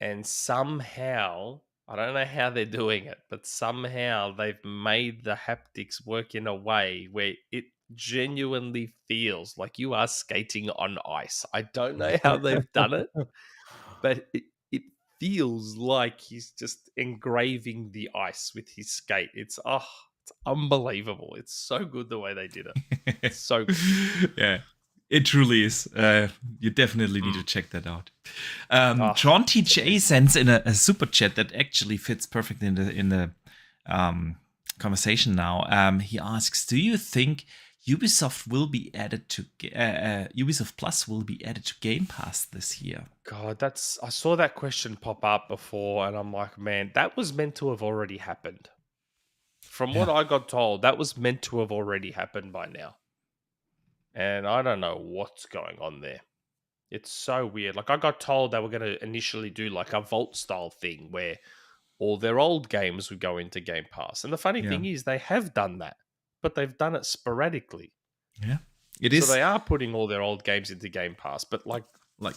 and somehow I don't know how they're doing it, but somehow they've made the haptics work in a way where it genuinely feels like you are skating on ice. I don't know how they've done it, but it feels like he's just engraving the ice with his skate. It's unbelievable. It's so good the way they did it. It's so good. Yeah, it truly is. You definitely need to check that out. John TJ sends in a super chat that actually fits perfectly in the conversation now. He asks, "Do you think Ubisoft will be added to Ubisoft Plus will be added to Game Pass this year?" God, I saw that question pop up before, and I'm like, man, that was meant to have already happened. From what I got told, that was meant to have already happened by now. And I don't know what's going on there. It's so weird. Like I got told they were going to initially do like a Vault style thing where all their old games would go into Game Pass. And the funny thing is they have done that, but they've done it sporadically. Yeah. It is. So they are putting all their old games into Game Pass, but like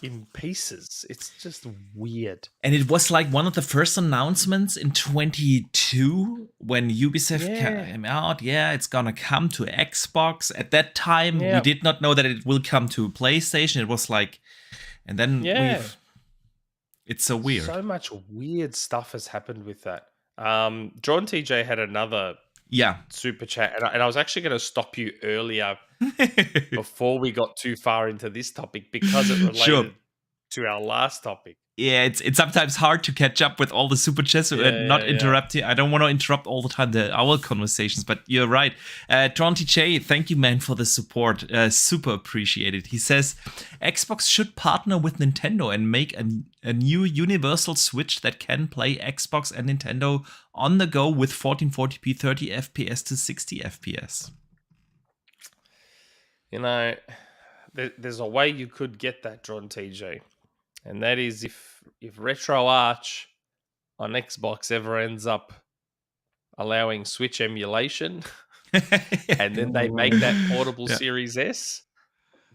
in pieces. It's just weird. And it was like one of the first announcements in 2022 when Ubisoft came out. Yeah, it's gonna come to Xbox. At that time, we did not know that it will come to PlayStation. It was like, and then it's so weird. So much weird stuff has happened with that. John TJ had another super chat, and I was actually going to stop you earlier before we got too far into this topic because it related to our last topic. Yeah, it's sometimes hard to catch up with all the super chats and not interrupt you. I don't want to interrupt all the time our conversations, but you're right. John TJ, thank you, man, for the support. Super appreciated. He says, Xbox should partner with Nintendo and make a new universal Switch that can play Xbox and Nintendo on the go with 1440p 30 FPS to 60 FPS. You know, there's a way you could get that, John TJ. And that is if RetroArch on Xbox ever ends up allowing Switch emulation and then they make that portable Series S,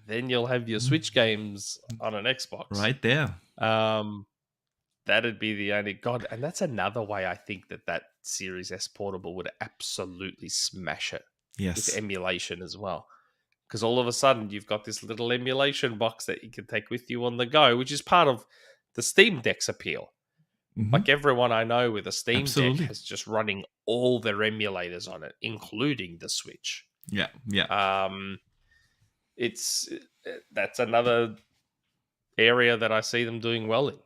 then you'll have your Switch games on an Xbox. Right there. That'd be the only... God, and that's another way I think that Series S portable would absolutely smash it. Yes. With emulation as well. Because all of a sudden, you've got this little emulation box that you can take with you on the go, which is part of the Steam Deck's appeal. Mm-hmm. Like everyone I know with a Steam Deck is just running all their emulators on it, including the Switch. Yeah. That's another area that I see them doing well in.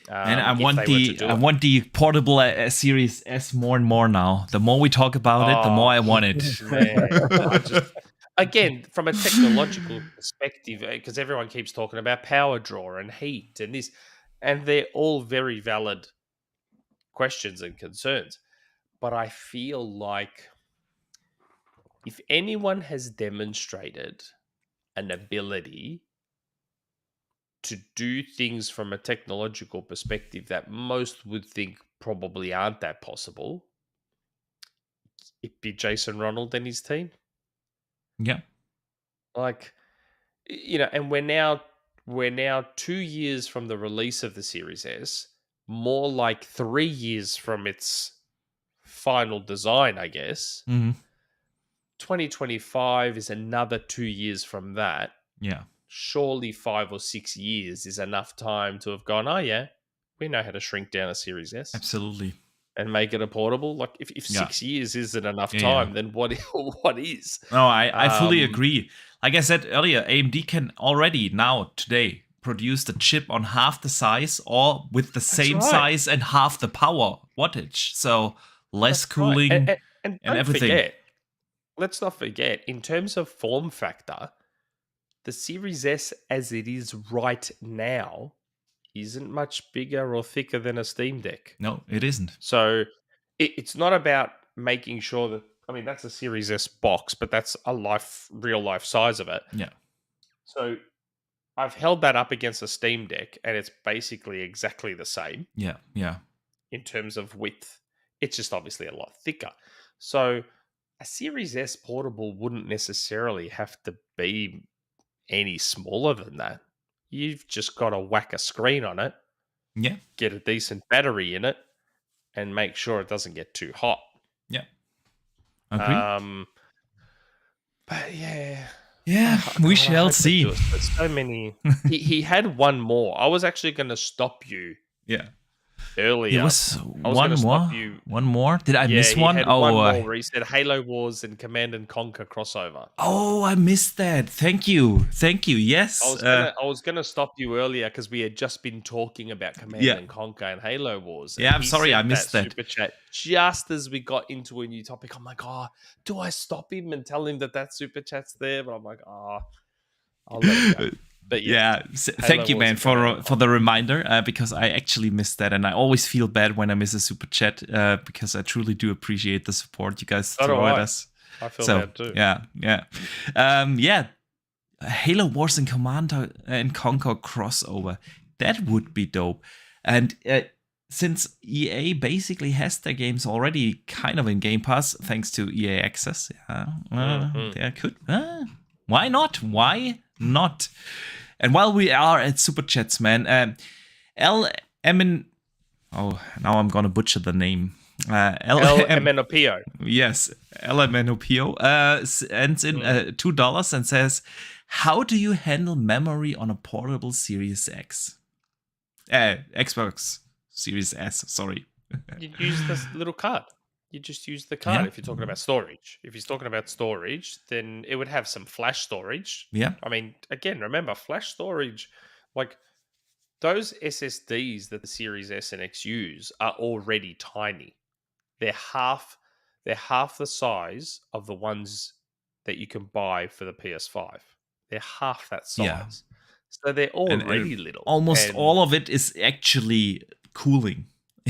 And I want the portable Series S more and more now. The more we talk about it, the more I want it. Man, again, from a technological perspective, because everyone keeps talking about power draw and heat and this, and they're all very valid questions and concerns. But I feel like if anyone has demonstrated an ability to do things from a technological perspective that most would think probably aren't that possible, it'd be Jason Ronald and his team. Yeah. Like, you know, and we're now we're now 2 years from the release of the Series S, more like 3 years from its final design, I guess. Mm-hmm. 2025 is another 2 years from that. Yeah. Surely 5 or 6 years is enough time to have gone, oh yeah, we know how to shrink down a Series S Absolutely. and make it a portable. Like if Yeah. 6 years isn't enough Yeah, time, yeah. then what is? No, I fully Um, agree. Like I said earlier, AMD can already now, today, produce the chip on half the size or with the same right. size and half the power wattage. So less That's cooling right. And don't everything. forget, let's not forget, in terms of form factor, the Series S as it is right now isn't much bigger or thicker than a Steam Deck. No, it isn't. So it's not about making sure that, I mean, that's a Series S box, but that's a real life size of it. Yeah. So I've held that up against a Steam Deck and it's basically exactly the same Yeah. Yeah. in terms of width. It's just obviously a lot thicker. So a Series S portable wouldn't necessarily have to be any smaller than that. You've just got to whack a screen on it, Yeah. get a decent battery in it, and make sure it doesn't get too hot. Yeah. Agree. But yeah. Yeah, Oh, we God, I shall hope they see. do it, but so many. He had one more. I was actually going to stop you Yeah. earlier. It was I was one gonna more. stop you. One more? Did I miss he one? had Oh, one more where he said Halo Wars and Command and Conquer crossover. oh, I missed that. Thank you. Thank you. Yes. I was gonna stop you earlier because we had just been talking about Command Yeah. and Conquer and Halo Wars. And Yeah, I'm he sorry, I sent missed that. super chat just as we got into a new topic. I'm like, oh, do I stop him and tell him that super chat's there? But I'm like, oh, I'll let it go. But yeah, thank you, man, for the reminder, because I actually missed that, and I always feel bad when I miss a super chat, because I truly do appreciate the support you guys throw at us. I feel bad too. Yeah. Halo Wars and Command and Conquer crossover, that would be dope. And since EA basically has their games already kind of in Game Pass, thanks to EA Access, there could. Why not? Why not? And while we are at Super Chats, man, L. Emin. Oh, now I'm gonna butcher the name. LMNOPO. Yes, LMNOPO sends in $2 and says, "How do you handle memory on a portable Series X? Xbox Series S. Sorry." You use this little card. You just use the card if you're talking about storage. If he's talking about storage, then it would have some flash storage. Yeah. I mean, again, remember, flash storage, like those SSDs that the Series S and X use are already tiny. They're half the size of the ones that you can buy for the PS5. They're half that size. Yeah. So they're already little. Almost all of it is actually cooling.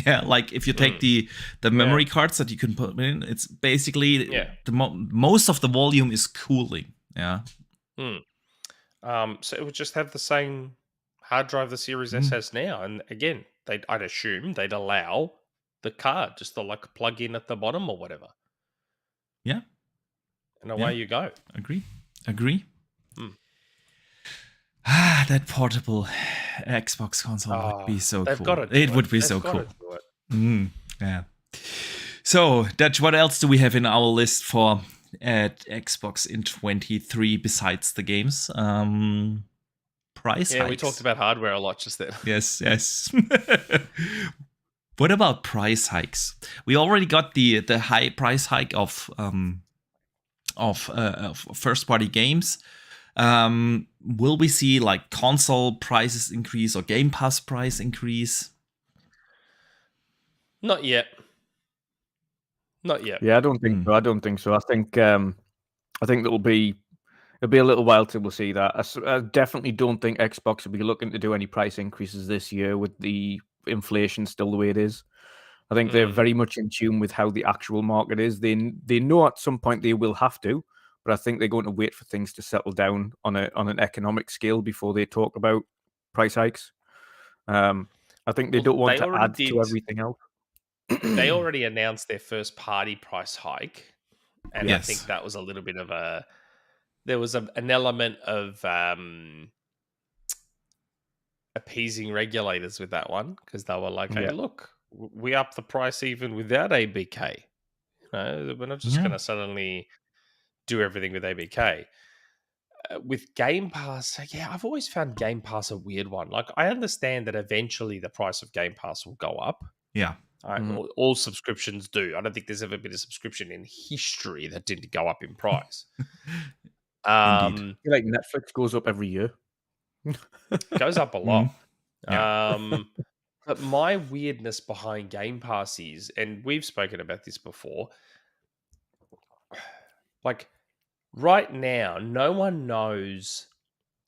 Yeah, like if you take the memory cards that you can put in, it's basically the most of the volume is cooling. Yeah. So it would just have the same hard drive the Series S has now, and again, I'd assume they'd allow the card just to like plug in at the bottom or whatever. Yeah. And away you go. Agree. That portable Xbox console would be so cool. It would be so cool. Yeah. So, Dutch, what else do we have in our list for Xbox in 23 besides the games? Price hikes. We talked about hardware a lot just then. Yes. What about price hikes? We already got the high price hike of first party games. Will we see like console prices increase or Game Pass price increase? Not yet. Yeah, I don't think so. I think it'll be a little while till we'll see that. I definitely don't think Xbox will be looking to do any price increases this year with the inflation still the way it is. I think they're very much in tune with how the actual market is. They know at some point they will have to, but I think they're going to wait for things to settle down on an economic scale before they talk about price hikes. I think they don't want to add to everything else. They already announced their first party price hike, and I think that was a little bit of there was an element of appeasing regulators with that one because they were like, "Hey, look, we upped the price even without ABK. We're not just going to suddenly do everything with ABK." With Game Pass, yeah, I've always found Game Pass a weird one. Like, I understand that eventually the price of Game Pass will go up. Yeah. All subscriptions do. I don't think there's ever been a subscription in history that didn't go up in price. Indeed. Like Netflix goes up every year. Goes up a lot. Yeah. But my weirdness behind Game Pass is, and we've spoken about this before, like right now, no one knows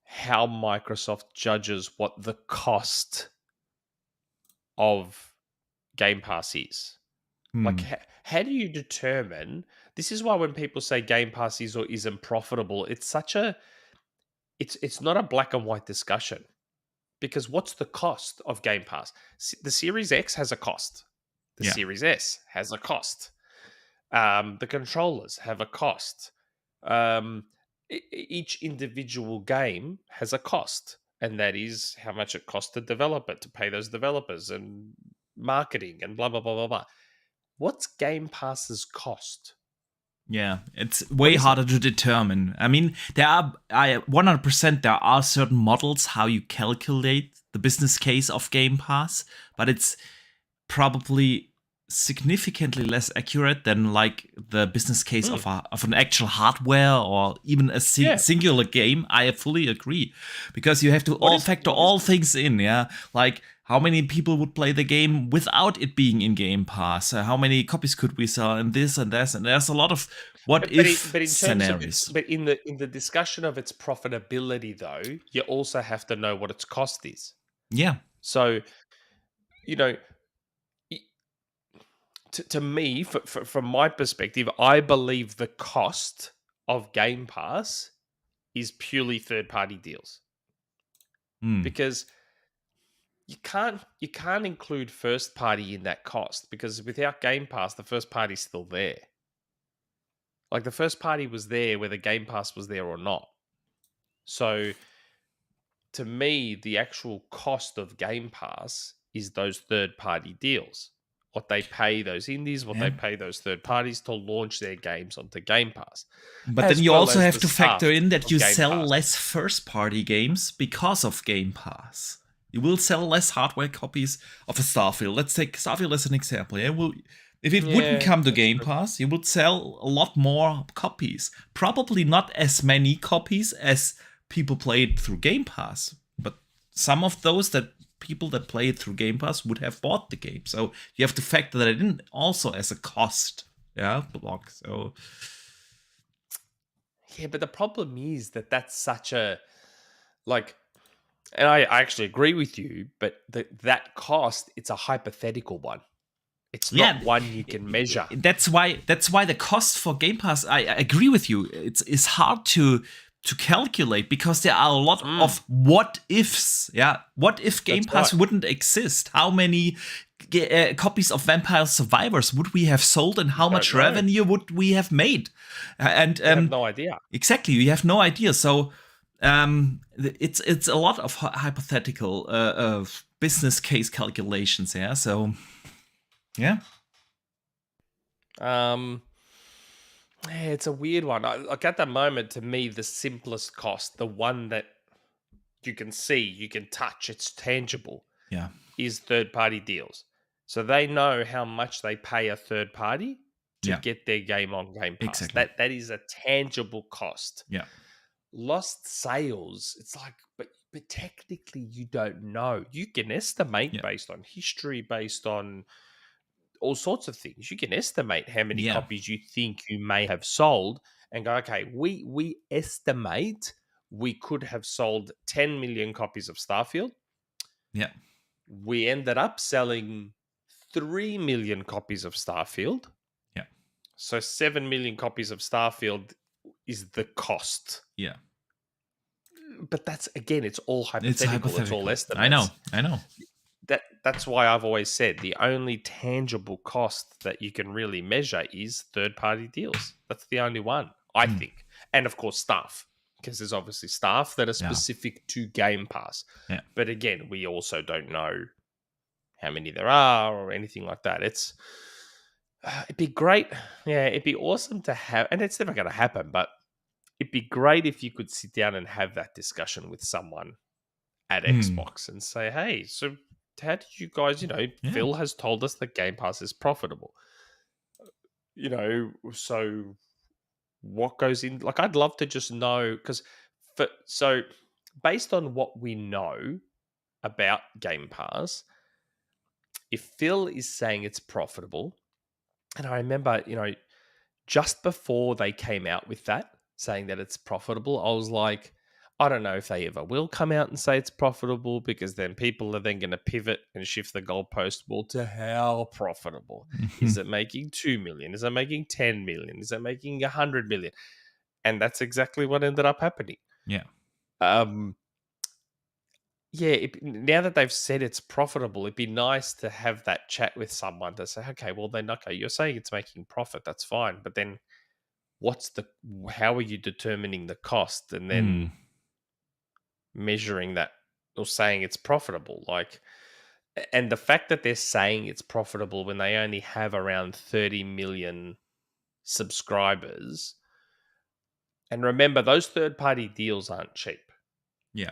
how Microsoft judges what the cost of Game Pass is. Like, how do you determine? This is why when people say Game Pass is or isn't profitable, it's such a it's not a black and white discussion. Because what's the cost of Game Pass? The Series X has a cost. The Series S has a cost. The controllers have a cost. Each individual game has a cost, and that is how much it costs to develop it, to pay those developers and marketing and blah, blah, blah, blah, blah. What's Game Pass's cost? Yeah, it's way harder to determine. I mean, 100% there are certain models how you calculate the business case of Game Pass, but it's probably significantly less accurate than like the business case of an actual hardware or even a singular game. I fully agree, because you have to factor all things in. Yeah, like how many people would play the game without it being in Game Pass? How many copies could we sell? And this and that, and there's a lot of scenarios. But in the discussion of its profitability, though, you also have to know what its cost is. Yeah. So, to me, from my perspective, I believe the cost of Game Pass is purely third-party deals, because you can't include first party in that cost, because without Game Pass, the first party's still there. Like, the first party was there whether Game Pass was there or not. So, to me, the actual cost of Game Pass is those third party deals. What they pay those indies, what they pay those third parties to launch their games onto Game Pass. But then you also have to factor in that you sell less first party games because of Game Pass. You will sell less hardware copies of a Starfield. Let's take Starfield as an example. If it wouldn't come to Game Pass, you would sell a lot more copies. Probably not as many copies as people played through Game Pass, but some of those people that play it through Game Pass would have bought the game. So you have to factor that in also as a cost. Block. So yeah, but the problem is that's such a and I actually agree with you, but that cost, it's a hypothetical one. It's not one you can measure. That's why the cost for Game Pass, I agree with you. It's hard to calculate, because there are a lot of what ifs. Yeah, what if Game Pass wouldn't exist? How many copies of Vampire Survivors would we have sold, and how much revenue would we have made? And you have no idea. Exactly, you have no idea. So it's a lot of hypothetical business case calculations. Yeah, so yeah. It's a weird one. Like, at the moment, to me, the simplest cost, the one that you can see, you can touch, it's tangible, is third-party deals. So they know how much they pay a third party to get their game on Game Pass. Exactly. That is a tangible cost. Yeah. Lost sales, it's like, but technically you don't know. You can estimate based on history, based on all sorts of things. You can estimate how many copies you think you may have sold and go, okay, we estimate we could have sold 10 million copies of Starfield. Yeah. We ended up selling 3 million copies of Starfield. Yeah. So 7 million copies of Starfield is the cost. Yeah. But that's, again, it's all hypothetical. It's all estimates. I know. That's why I've always said the only tangible cost that you can really measure is third-party deals. That's the only one, I think. And, of course, staff. because there's obviously stuff that are specific to Game Pass. Yeah. But again, we also don't know how many there are or anything like that. It'd be great. Yeah, it'd be awesome to have, and it's never going to happen, but it'd be great if you could sit down and have that discussion with someone at Xbox and say, hey, so how did you guys, Phil has told us that Game Pass is profitable. So what goes in? Like, I'd love to just know, because so based on what we know about Game Pass, if Phil is saying it's profitable, and I remember, just before they came out with that, saying that it's profitable, I was like, I don't know if they ever will come out and say it's profitable, because then people are then going to pivot and shift the goalpost. Well, to how profitable? Is it making 2 million? Is it making 10 million? Is it making 100 million? And that's exactly what ended up happening. Yeah. Now that they've said it's profitable, it'd be nice to have that chat with someone to say, okay, you're saying it's making profit. That's fine. But then how are you determining the cost and then measuring that or saying it's profitable? And the fact that they're saying it's profitable when they only have around 30 million subscribers. And remember, those third-party deals aren't cheap. Yeah.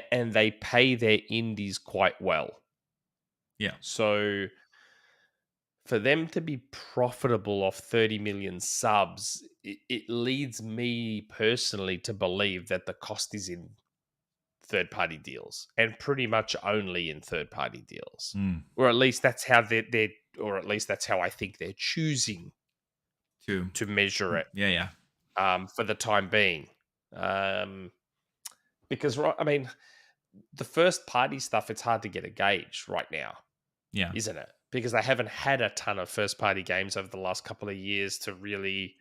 And they pay their indies quite well. Yeah. So for them to be profitable off 30 million subs, it leads me personally to believe that the cost is in third-party deals, and pretty much only in third-party deals. Or at least that's how that's how I think they're choosing to measure it. Yeah. For the time being. Because, I mean, the first-party stuff, it's hard to get a gauge right now. Yeah. Isn't it? Because they haven't had a ton of first-party games over the last couple of years to really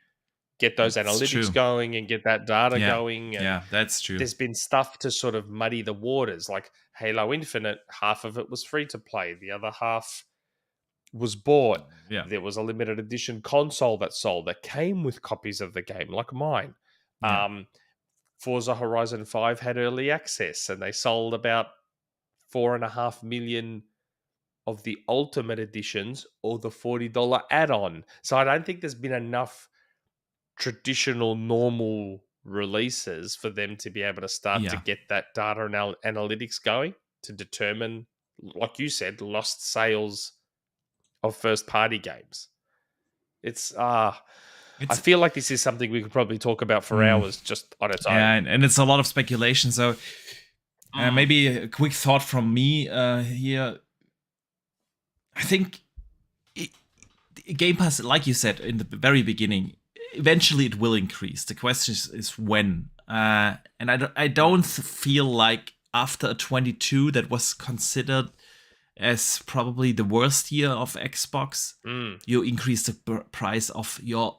get those analytics going and get that data going. And that's true. There's been stuff to sort of muddy the waters, like Halo Infinite. Half of it was free to play. The other half was bought. Yeah. There was a limited edition console that sold that came with copies of the game, like mine. Yeah. Forza Horizon 5 had early access, and they sold about 4.5 million of the Ultimate Editions or the $40 add-on. So I don't think there's been enough traditional normal releases for them to be able to start to get that data and analytics going to determine, like you said, lost sales of first-party games. I feel like this is something we could probably talk about for hours just on its own. Yeah, and it's a lot of speculation. So maybe a quick thought from me here. I think Game Pass, like you said in the very beginning, eventually it will increase. The question is when. And I don't feel like after 22 that was considered as probably the worst year of Xbox, you increase the price of your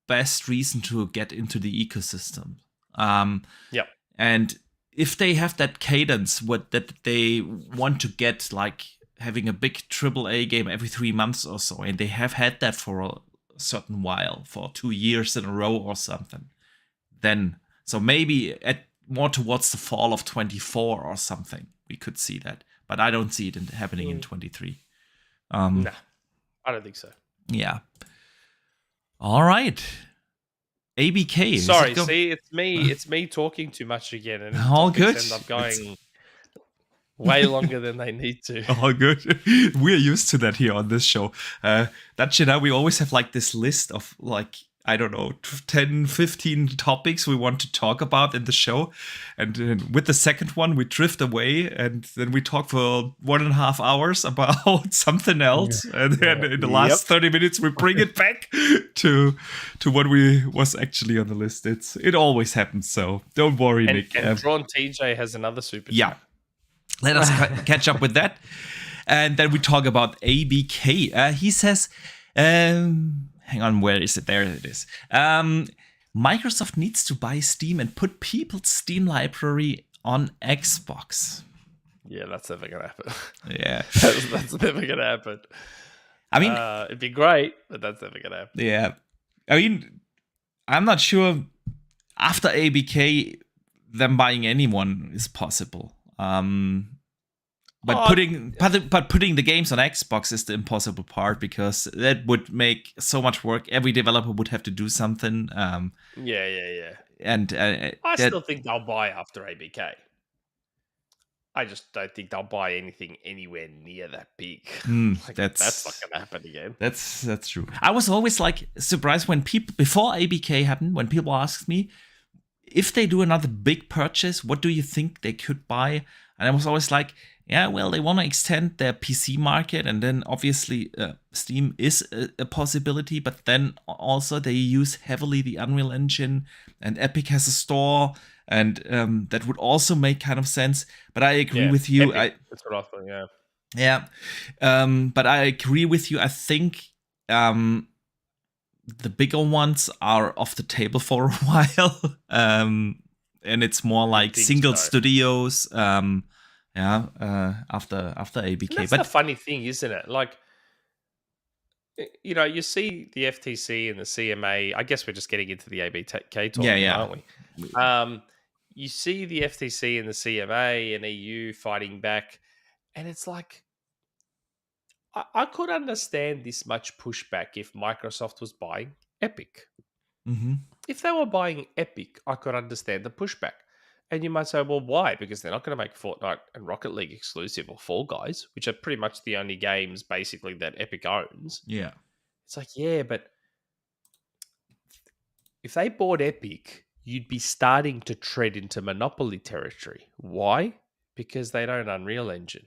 best reason to get into the ecosystem. And if they have that cadence, that they want to get, like having a big AAA game every 3 months or so, and they have had that for a certain while, for 2 years in a row or something, then so maybe more towards the fall of 24 or something, we could see that. But I don't see it happening in 23. No, I don't think so. Yeah. All right. ABK. Sorry, see, it's me talking too much again, and all good. End up going way longer than they need to. All good. We're used to that here on this show. We always have like this list of like, I don't know, 10, 15 topics we want to talk about in the show. And with the second one, we drift away and then we talk for 1.5 hours about something else. And then in the last 30 minutes, we bring it back to what was actually on the list. It always happens. So don't worry, Nick. And Drawn TJ has another super chat. Yeah. Let us catch up with that. And then we talk about ABK. He says, hang on, where is it? There it is. Microsoft needs to buy Steam and put people's Steam library on Xbox. Yeah, that's never going to happen. Yeah. that's never going to happen. I mean, it'd be great, but that's never going to happen. Yeah. I mean, I'm not sure. after ABK, them buying anyone is possible. But putting the games on Xbox is the impossible part, because that would make so much work. Every developer would have to do something. Yeah. And I still think they'll buy after ABK. I just don't think they'll buy anything anywhere near that big. That's not going to happen again. That's true. I was always like surprised when people, before ABK happened, when people asked me if they do another big purchase, what do you think they could buy? And I was always like, yeah, well, they want to extend their PC market, and then obviously Steam is a possibility, but then also they use heavily the Unreal Engine, and Epic has a store, and that would also make kind of sense. But I agree with you. That's what I thought, yeah. Yeah. But I agree with you. I think the bigger ones are off the table for a while. And it's more like single studios. After ABK. And that's the funny thing, isn't it? Like, you see the FTC and the CMA. I guess we're just getting into the ABK talk, aren't we? You see the FTC and the CMA and EU fighting back, and it's like, I could understand this much pushback if Microsoft was buying Epic. Mm-hmm. If they were buying Epic, I could understand the pushback. And you might say, well, why? Because they're not going to make Fortnite and Rocket League exclusive, or Fall Guys, which are pretty much the only games basically that Epic owns. Yeah. It's like, yeah, but if they bought Epic, you'd be starting to tread into monopoly territory. Why? Because they don't Unreal Engine.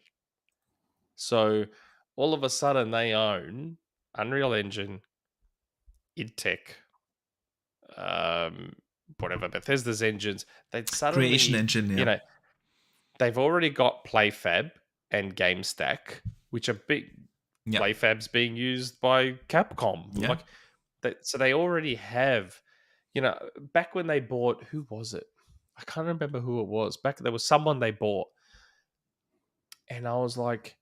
So all of a sudden they own Unreal Engine, id Tech, whatever, Bethesda's engines. They'd suddenly, Creation Engine, they've already got PlayFab and GameStack, which are big. Yeah. PlayFab's being used by Capcom. Yeah. So they already have, back when they bought, who was it? I can't remember who it was. There was someone they bought. And I was like,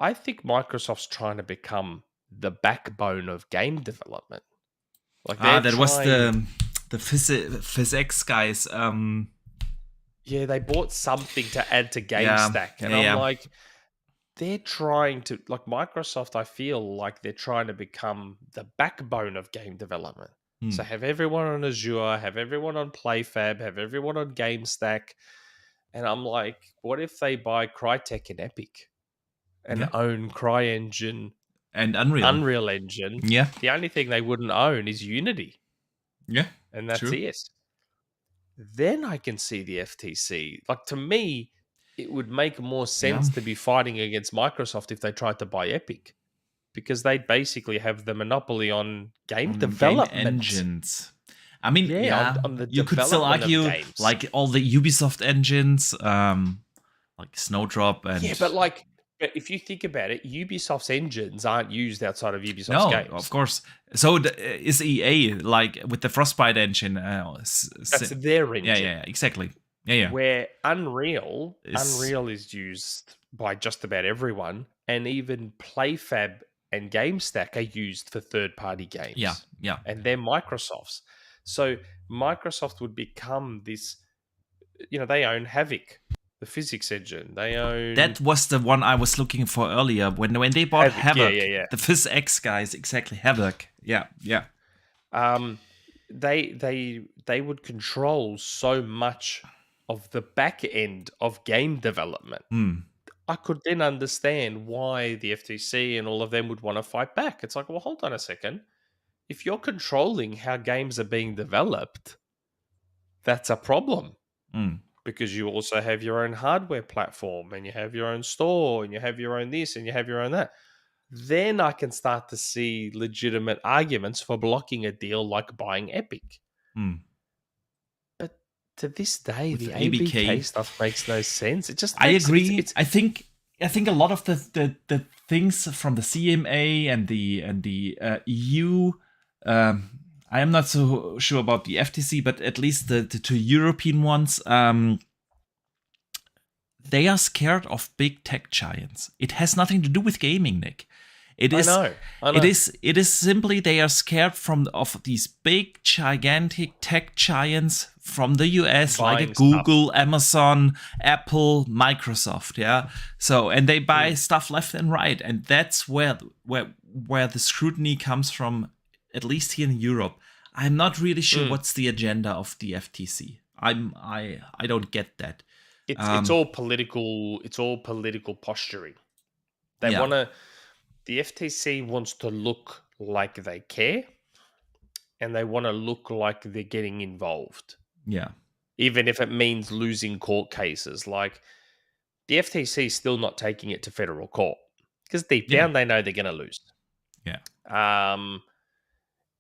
I think Microsoft's trying to become the backbone of game development. Like that was the physics guys. Yeah, they bought something to add to GameStack, and I'm like, they're trying to, like, Microsoft. I feel like they're trying to become the backbone of game development. So have everyone on Azure, have everyone on PlayFab, have everyone on GameStack, and I'm like, what if they buy Crytek and Epic and own CryEngine and Unreal Engine? Yeah. The only thing they wouldn't own is Unity. Yeah. And that's it. Then I can see the FTC. Like, to me, it would make more sense to be fighting against Microsoft if they tried to buy Epic, because they basically have the monopoly on game development. Game engines. I mean, on the you could still argue like all the Ubisoft engines, like Snowdrop and but if you think about it, Ubisoft's engines aren't used outside of Ubisoft's games. No, of course. So is EA, like with the Frostbite engine? That's their engine. Yeah, exactly. Yeah. Where Unreal is used by just about everyone, and even PlayFab and GameStack are used for third-party games. Yeah. And they're Microsoft's. So Microsoft would become this, they own Havok, the physics engine. They own... That was the one I was looking for earlier. When they bought Havok. The PhysX guys, exactly. Havok. Yeah. They would control so much of the back end of game development. I could then understand why the FTC and all of them would want to fight back. It's like, well, hold on a second. If you're controlling how games are being developed, that's a problem. Because you also have your own hardware platform, and you have your own store, and you have your own this, and you have your own that. Then I can start to see legitimate arguments for blocking a deal like buying Epic. But to this day, the ABK stuff makes no sense. It just I agree. I think a lot of the things from the CMA and the EU. I am not so sure about the FTC, but at least the two European ones, they are scared of big tech giants. It has nothing to do with gaming, Nick. It I is. know. It is simply they are scared of these big, gigantic tech giants from the US, like a Buying stuff. Google, Amazon, Apple, Microsoft. Yeah. So and they buy stuff left and right, and that's where the scrutiny comes from. At least here in Europe, I'm not really sure what's the agenda of the FTC. I don't get that. It's all political. It's all political posturing. They Yeah. want to. The FTC wants to look like they care, and they want to look like they're getting involved, Yeah. even if it means losing court cases. Like the FTC is still not taking it to federal court because deep down they know they're going to lose. Yeah. And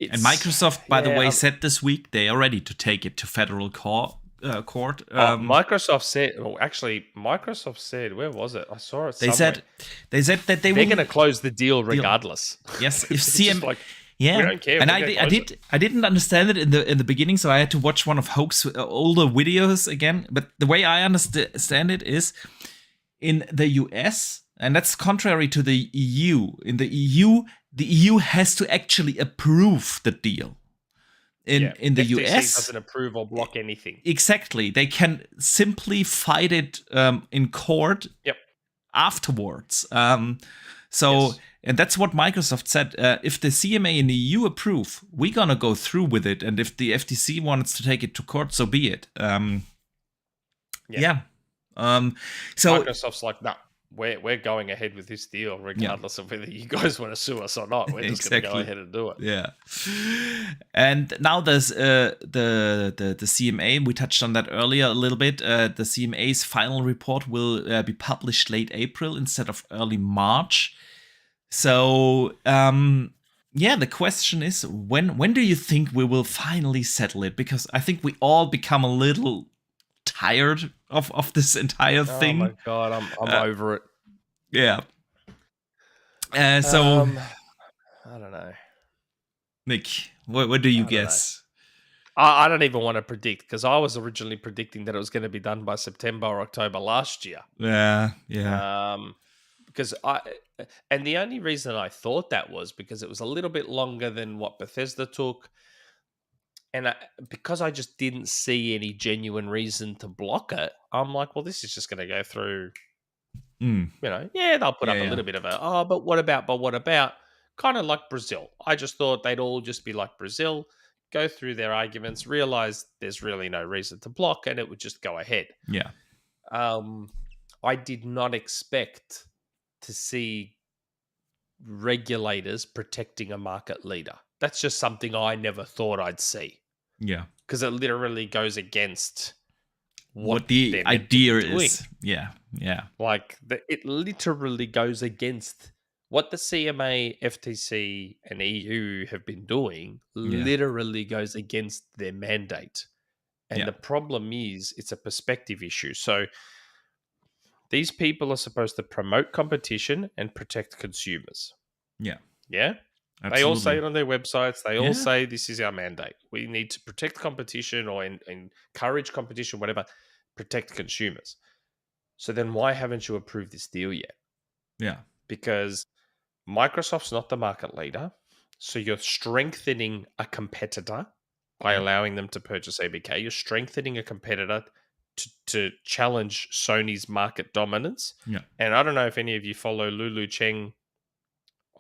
Microsoft, by the way, said this week they are ready to take it to federal court. Microsoft said. Well, actually, Microsoft said. Where was it? I saw it. Somewhere. They said that they're going to close the deal regardless. Yes, if CM. We don't care. And I didn't understand it in the beginning, so I had to watch one of Hoke's older videos again. But the way I understand it is in the US, and that's contrary to the EU. In the EU has to actually approve the deal. In the FTC US doesn't approve or block anything. Exactly. They can simply fight it in court afterwards. And that's what Microsoft said. If the CMA and the EU approve, we're going to go through with it. And if the FTC wants to take it to court, so be it. So Microsoft's like, no, we're going ahead with this deal regardless of whether you guys want to sue us or not. We're just going to go ahead and do it. Yeah. And now there's the CMA. We touched on that earlier a little bit. The CMA's final report will be published late April instead of early March. So the question is when do you think we will finally settle it? Because I think we all become a little tired of this entire thing. Oh my god, I'm over it. Yeah. I don't know. Nick, what do you guess? I don't even want to predict because I was originally predicting that it was going to be done by September or October last year. Yeah. Because and the only reason I thought that was because it was a little bit longer than what Bethesda took. And because I just didn't see any genuine reason to block it, I'm like, well, this is just going to go through, they'll put up a little bit of but what about, kind of like Brazil. I just thought they'd all just be like Brazil, go through their arguments, realize there's really no reason to block, and it would just go ahead. Yeah. I did not expect to see regulators protecting a market leader. That's just something I never thought I'd see. Yeah. Because it literally goes against what the idea is. Yeah. Like, it literally goes against what the CMA, FTC, and EU have been doing, literally goes against their mandate. And the problem is, it's a perspective issue. So these people are supposed to promote competition and protect consumers. Yeah. Yeah? Absolutely. They all say it on their websites. They all say this is our mandate. We need to protect competition or encourage competition, whatever, protect consumers. So then why haven't you approved this deal yet? Yeah. Because Microsoft's not the market leader. So you're strengthening a competitor by allowing them to purchase ABK. You're strengthening a competitor to challenge Sony's market dominance. Yeah. And I don't know if any of you follow Lulu Cheng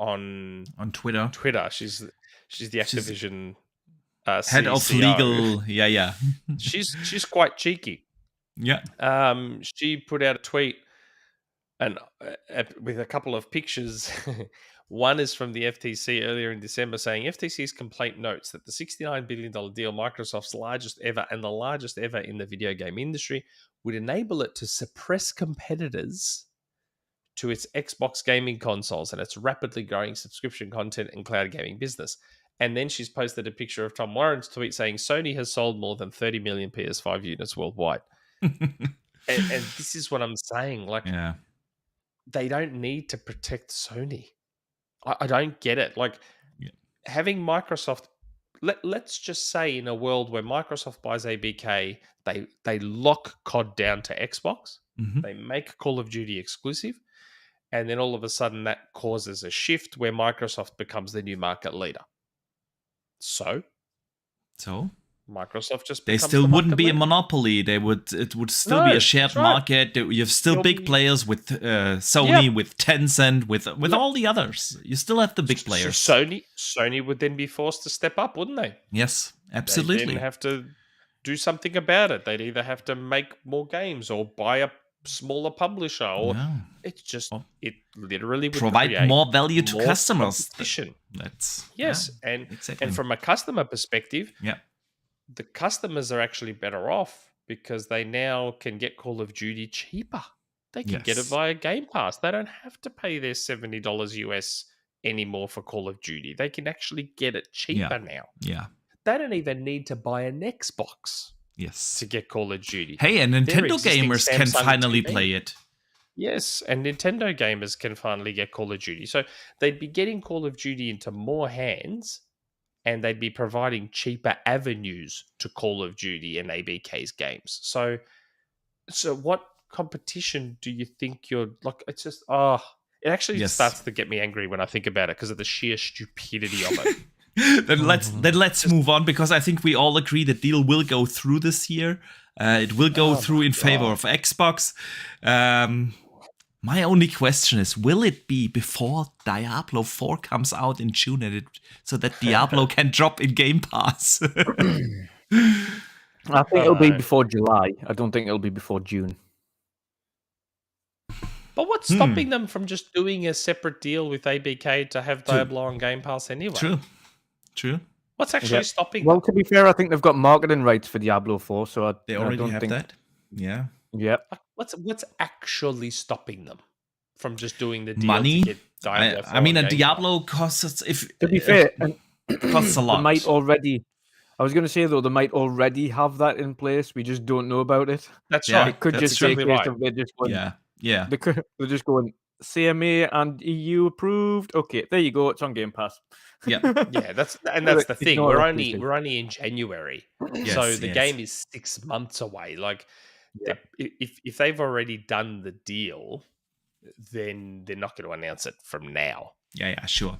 on Twitter. She's the Activision head CCO. of legal. Yeah. she's quite cheeky. Yeah. She put out a tweet and with a couple of pictures. One is from the FTC earlier in December saying FTC's complaint notes that the $69 billion deal, Microsoft's largest ever and the largest ever in the video game industry, would enable it to suppress competitors to its Xbox gaming consoles and its rapidly growing subscription content and cloud gaming business. And then she's posted a picture of Tom Warren's tweet saying Sony has sold more than 30 million PS5 units worldwide. and this is what I'm saying. Like, they don't need to protect Sony. I don't get it. Like, having Microsoft, let's just say in a world where Microsoft buys ABK, they lock COD down to Xbox. Mm-hmm. They make Call of Duty exclusive. And then all of a sudden that causes a shift where Microsoft becomes the new market leader. So Microsoft just they becomes still the wouldn't market be a leader. monopoly. It would still be No, a shared that's right. market. You have still There'll big be- players with Sony, with Tencent, with all the others. You still have the big So players. Sony would then be forced to step up, wouldn't they? Yes, They'd absolutely. then have to do something about it. They'd either have to make more games or buy a smaller publisher, or it's just it literally would provide create more value to more customers. competition. That's Exactly. And from a customer perspective, the customers are actually better off because they now can get Call of Duty cheaper. They can get it via Game Pass. They don't have to pay their $70 US anymore for Call of Duty. They can actually get it cheaper now. Yeah. They don't even need to buy an Xbox to get Call of Duty. Hey, and Their Nintendo existing gamers can Samsung finally TV. play it. Yes, and Nintendo gamers can finally get Call of Duty. So they'd be getting Call of Duty into more hands, and they'd be providing cheaper avenues to Call of Duty and ABK's games. So what competition do you think you're like? It's just it actually starts to get me angry when I think about it because of the sheer stupidity of it. Then let's move on, because I think we all agree the deal will go through this year. It will go through in favor of Xbox. My only question is, will it be before Diablo 4 comes out in June, so that Diablo can drop in Game Pass? I think it'll be before July. I don't think it'll be before June. But what's stopping them from just doing a separate deal with ABK to have Diablo on Game Pass anyway? True. What's actually stopping them? Well, to be fair, I think they've got marketing rights for Diablo 4, so they already have that. Yeah. Yep. What's actually stopping them from just doing the deal money? to get Diablo 4 I mean, on a Game Diablo costs to be fair, costs a lot. They might already. I was going to say though, they might already have that in place. We just don't know about it. That's right. It could That's just be a exactly case right. of they're just going, Yeah. They're just going CMA and EU approved. Okay, there you go. It's on Game Pass. Yeah. Yeah, that's the thing. Ignore We're only in January, so the game is 6 months away. Like, if they've already done the deal, then they're not going to announce it from now. Yeah, sure.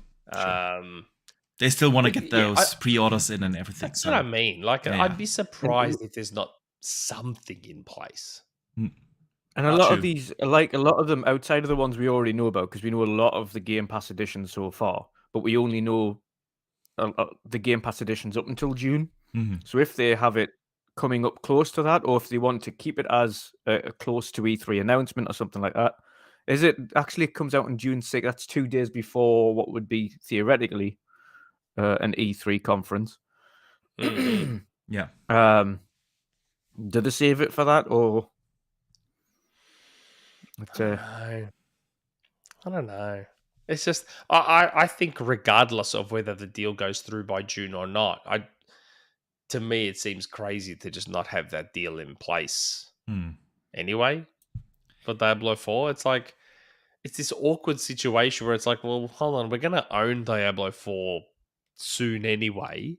They still want to get those pre-orders in and everything. That's what I mean. Like, I'd be surprised if there's not something in place. And a lot of these, like a lot of them outside of the ones we already know about, because we know a lot of the Game Pass editions so far, but we only know the Game Pass editions up until June. So if they have it coming up close to that, or if they want to keep it as a close to E3 announcement or something like that, is it actually comes out on June 6th? That's 2 days before what would be theoretically an E3 conference. Yeah. Did they save it for that, or? I don't know. It's just I think regardless of whether the deal goes through by June or not, to me it seems crazy to just not have that deal in place anyway for Diablo 4. It's like it's this awkward situation where it's like, well, hold on, we're gonna own Diablo 4 soon anyway.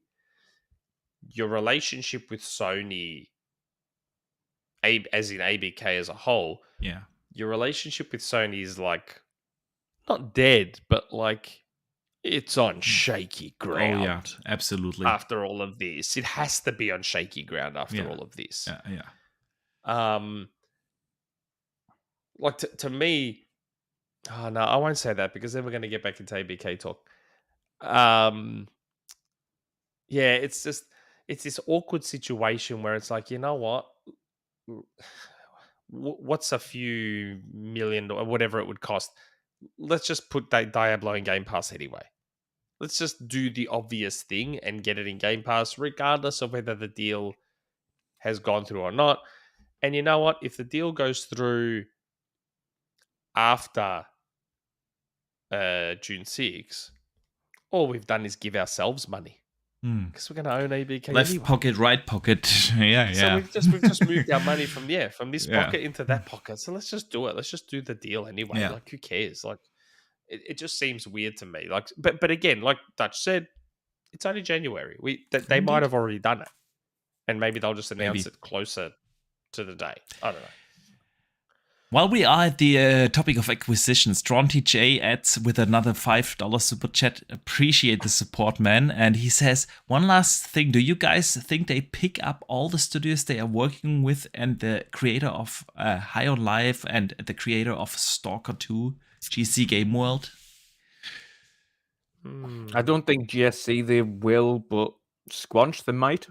Your relationship with Sony, as in ABK as a whole, your relationship with Sony is like not dead, but like it's on shaky ground. Oh yeah, absolutely. After all of this, it has to be on shaky ground after all of this. Yeah. Like to me, oh no, I won't say that because then we're going to get back into ABK talk. Yeah, it's this awkward situation where it's like, you know what? What's a few million or whatever it would cost? Let's just put Diablo in Game Pass anyway. Let's just do the obvious thing and get it in Game Pass, regardless of whether the deal has gone through or not. And you know what? If the deal goes through after June 6th, all we've done is give ourselves money. Because we're going to own ABK left anyway. Pocket, right pocket. Yeah. So we've just moved our money from this pocket into that pocket. So let's just do it. Let's just do the deal anyway. Yeah. Like, who cares? Like, it just seems weird to me. Like, but again, like Dutch said, it's only January. They might have already done it, and maybe they'll just announce it closer to the day. I don't know. While we are at the topic of acquisitions, TronTJ adds with another $5 super chat. Appreciate the support, man. And he says, one last thing. Do you guys think they pick up all the studios they are working with and the creator of High on Life and the creator of Stalker 2, GC Game World? I don't think GSC they will, but Squanch they might.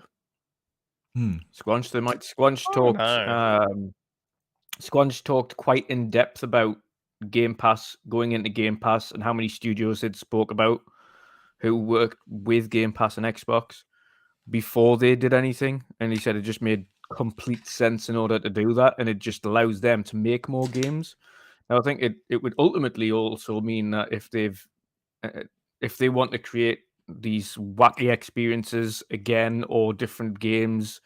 Squanch they might. Squanch talked quite in depth about Game Pass, going into Game Pass, and how many studios it spoke about who worked with Game Pass and Xbox before they did anything. And he said it just made complete sense in order to do that, and it just allows them to make more games. Now, I think it would ultimately also mean that if they want to create these wacky experiences again or different games,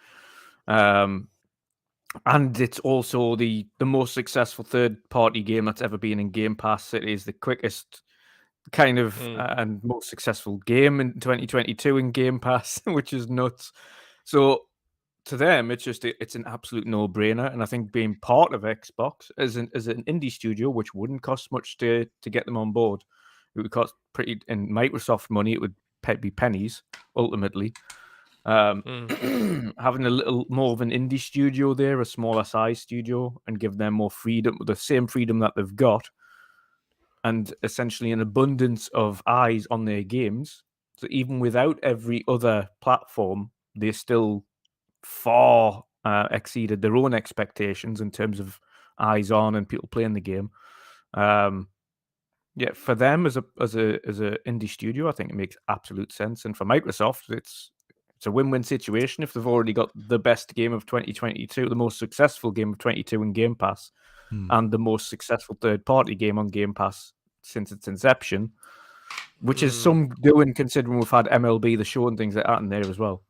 and it's also the most successful third-party game that's ever been in Game Pass. It is the quickest kind of and most successful game in 2022 in Game Pass, which is nuts. So to them, it's an absolute no-brainer. And I think being part of Xbox as an indie studio, which wouldn't cost much to get them on board, it would cost in Microsoft money, it would be pennies ultimately. Having a little more of an indie studio there, a smaller size studio, and give them more freedom, the same freedom that they've got, and essentially an abundance of eyes on their games. So even without every other platform, they still far exceeded their own expectations in terms of eyes on and people playing the game. Yeah, for them as a indie studio, I think it makes absolute sense, and for Microsoft, it's a win-win situation if they've already got the best game of 2022, the most successful game of 22 in Game Pass, and the most successful third-party game on Game Pass since its inception, which is some doing considering we've had MLB The Show and things like that in there as well.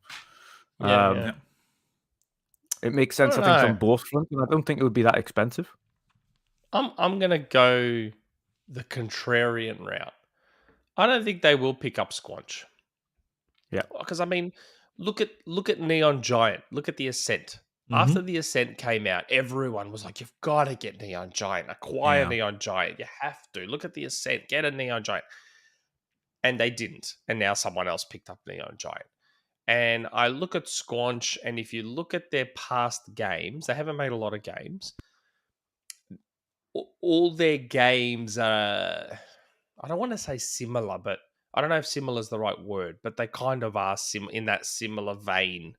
Yeah. It makes sense, I think, on both fronts, and I don't think it would be that expensive. I'm gonna go the contrarian route. I don't think they will pick up Squanch. Yeah, because I mean, look at Neon Giant. Look at the Ascent. After the Ascent came out, everyone was like, "You've got to get Neon Giant. Acquire Neon Giant. You have to look at the Ascent. Get a Neon Giant." And they didn't, and now someone else picked up Neon Giant. And I look at Squanch, and if you look at their past games, they haven't made a lot of games. All their games are, I don't want to say similar, but I don't know if similar is the right word, but they kind of are in that similar vein.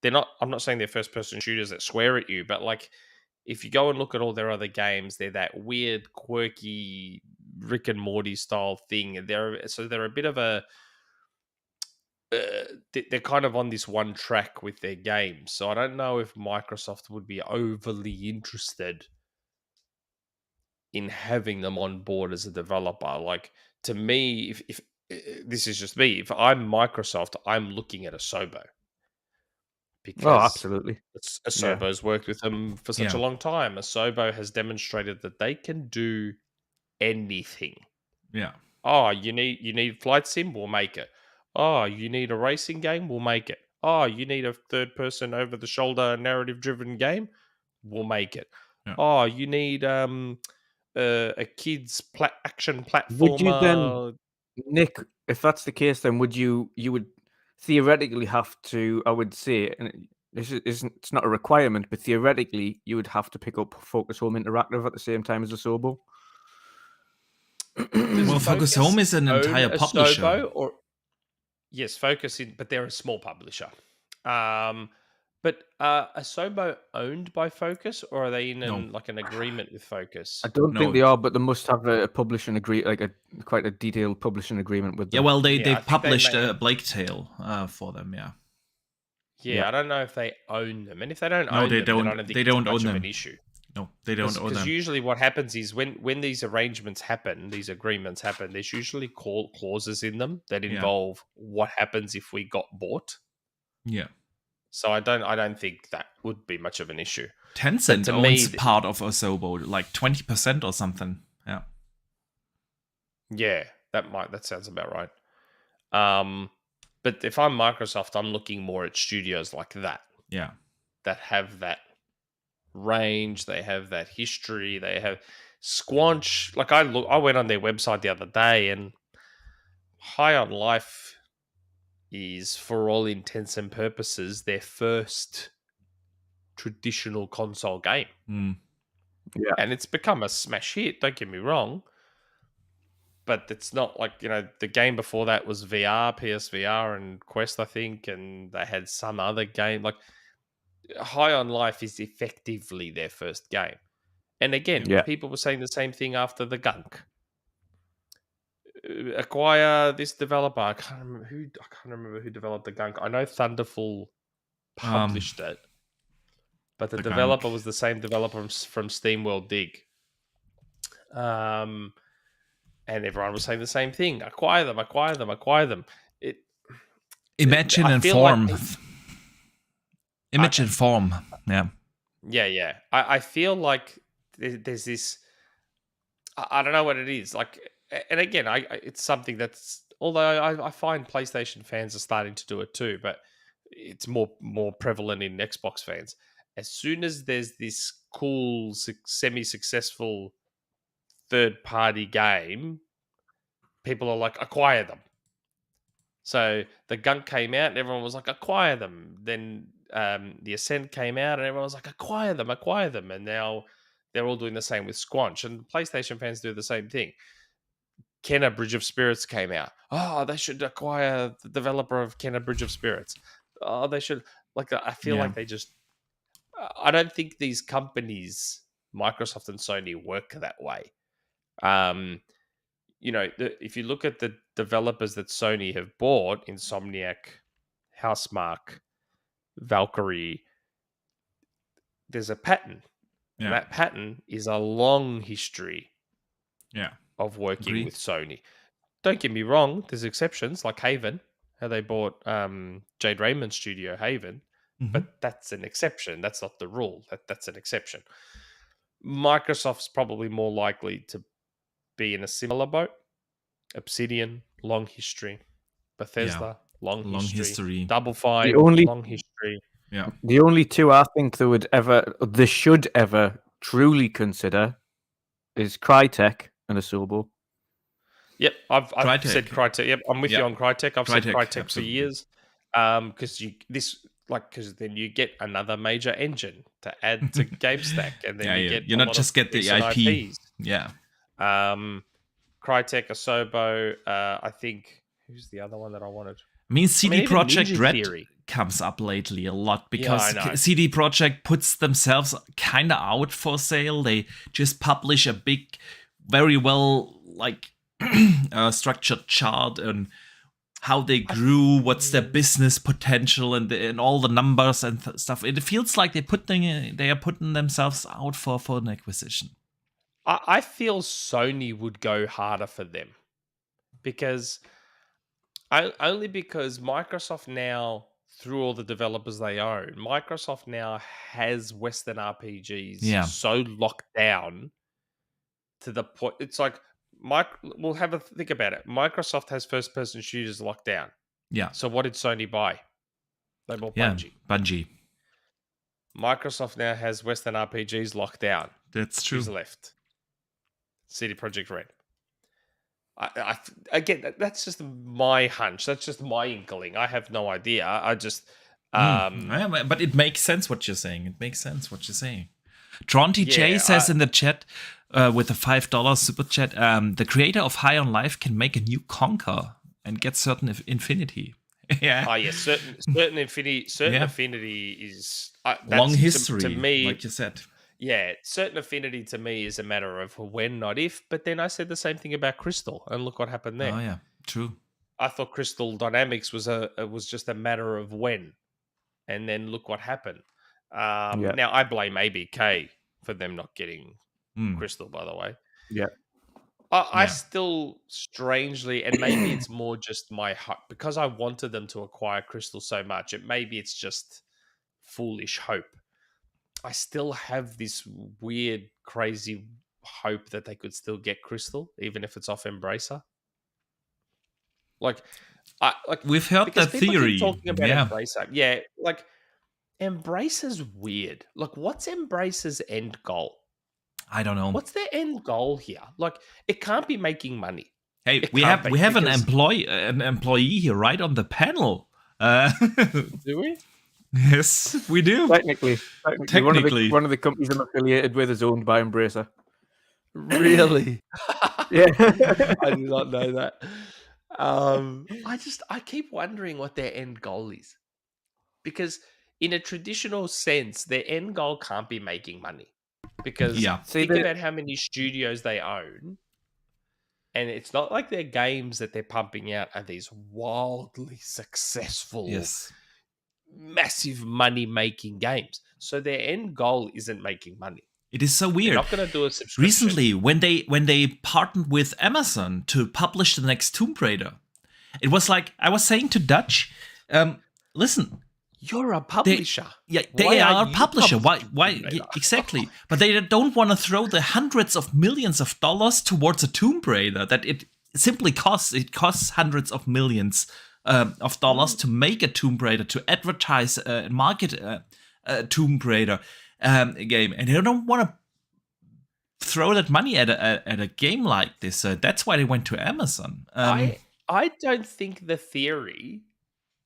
They're not, I'm not saying they're first person shooters that swear at you, but like if you go and look at all their other games, they're that weird, quirky Rick and Morty style thing. They're a bit of a, they're kind of on this one track with their games. So I don't know if Microsoft would be overly interested in having them on board as a developer. Like, to me, if this is just me, if I'm Microsoft, I'm looking at Asobo because absolutely. Asobo's worked with them for such a long time. Asobo has demonstrated that they can do anything. Yeah. Oh, you need flight sim, we'll make it. Oh, you need a racing game, we'll make it. Oh, you need a third person over the shoulder narrative driven game, we'll make it. Yeah. Oh, you need a kids action platformer. Would you then, Nick, if that's the case, then you would theoretically have to, I would say, and it's not a requirement, but theoretically you would have to pick up Focus Home Interactive at the same time as Asobo. Well, Focus Home is an entire publisher. Yes, Focus, but they're a small publisher. But Asobo owned by Focus, or are they in an agreement with Focus? I don't think they are, but they must have a publishing agreement, like quite a detailed publishing agreement with them. Yeah, well, they published a Blake Tale for them, yeah. Yeah, I don't know if they own them, and if they don't own them, then I don't think it's much of an issue. No, they don't own them. Because usually what happens is when these arrangements happen, these agreements happen, there's usually clauses in them that involve what happens if we got bought. Yeah. So I don't think that would be much of an issue. Tencent owns part of Asobo, like 20% or something. Yeah. Yeah, that sounds about right. But if I'm Microsoft, I'm looking more at studios like that. Yeah. That have that range, they have that history, they have Squanch. Like I went on their website the other day, and High on Life is, for all intents and purposes, their first traditional console game. Yeah. And it's become a smash hit, don't get me wrong. But it's not like, the game before that was VR, PSVR, and Quest, I think, and they had some other game. Like, High on Life is effectively their first game. And again, Yeah. people were saying the same thing after the Gunk. Acquire this developer. I can't remember who developed the Gunk. I know Thunderful published it, but the developer Gunk was the same developer from SteamWorld Dig. And everyone was saying the same thing. Acquire them. Imagine and form. Image and form. Yeah. Yeah. I feel like there's this. I don't know what it is. Like, and again, it's something that's. Although I find PlayStation fans are starting to do it too, but it's more prevalent in Xbox fans. As soon as there's this cool, semi-successful third-party game, people are like, acquire them. So the Gunk came out and everyone was like, acquire them. Then the Ascent came out and everyone was like, acquire them. And now they're all doing the same with Squanch. And PlayStation fans do the same thing. Kenna Bridge of Spirits came out. Oh, they should acquire the developer of Kenna Bridge of Spirits. Oh, they should. Like, I feel like they just... I don't think these companies, Microsoft and Sony, work that way. If you look at the developers that Sony have bought, Insomniac, Housemarque, Valkyrie, there's a pattern. Yeah. And that pattern is a long history of working with Sony. Don't get me wrong, there's exceptions like Haven, how they bought Jade Raymond's studio, Haven, but that's an exception. That's not the rule. That's an exception. Microsoft's probably more likely to be in a similar boat. Obsidian, long history. Bethesda, long history. Double Fine, long history. Yeah. The only two I think they should ever truly consider is Crytek and Asobo. Yep, I've said Crytek. Yep, I'm with you on Crytek. I've said Crytek for years. Because then you get another major engine to add to GameStack, and then you not just get the IP. IPs. Yeah. Crytek, Asobo. I think who's the other one that I wanted? I mean, CD Projekt Red comes up lately a lot because CD Projekt puts themselves kind of out for sale. They just publish a big, very well structured chart on how they grew, what's their business potential, and all the numbers and stuff. It feels like they are putting themselves out for an acquisition. I feel Sony would go harder for them because Microsoft now, through all the developers they own, Microsoft now has Western RPGs so locked down to the point. It's like we'll have a think about it. Microsoft has first-person shooters locked down. Yeah. So what did Sony buy? They bought Bungie. Bungie. Microsoft now has Western RPGs locked down. That's true. Who's left? CD Projekt Red. Again, that's just my hunch. That's just my inkling. I have no idea. I just... but it makes sense what you're saying. Tronty J says in the chat, with a $5 super chat, the creator of High on Life can make a new Conquer and get certain infinity. Yeah. Oh, yeah. Certain infinity. Affinity is... long history, to me, like you said. Yeah, certain affinity to me is a matter of when, not if. But then I said the same thing about Crystal, and look what happened there. Oh yeah, true. I thought Crystal Dynamics was just a matter of when, and then look what happened. Now I blame ABK for them not getting Crystal. By the way, I still strangely, and maybe it's more just my hope because I wanted them to acquire Crystal so much. Maybe it's just foolish hope. I still have this weird, crazy hope that they could still get Crystal, even if it's off Embracer. We've heard that theory. Talking about Embracer, Embracer's weird. Like, what's Embracer's end goal? I don't know. What's their end goal here? Like, it can't be making money. Hey, It we can't have be, an because- employee here right on the panel. Do we? Yes, we do. Technically. Technically. One of the companies I'm affiliated with is owned by Embracer. Really? Yeah. I did not know that. I keep wondering what their end goal is, because in a traditional sense, their end goal can't be making money, because Yeah. See, think about how many studios they own, and it's not like their games that they're pumping out are these wildly successful, Yes. massive money making games. So their end goal isn't making money. It is so They're weird. not going to do a subscription. Recently, when they partnered with Amazon to publish the next Tomb Raider, it was like I was saying to Dutch, listen, You're a publisher. they Why are a you publisher. Why? publishing Tomb Raider? Exactly. But they don't want to throw the hundreds of millions of dollars towards a Tomb Raider that it simply costs. It costs hundreds of millions of dollars to make a Tomb Raider, to advertise and market a Tomb Raider game, and they don't want to throw that money at a game like this. So that's why they went to Amazon. I don't think the theory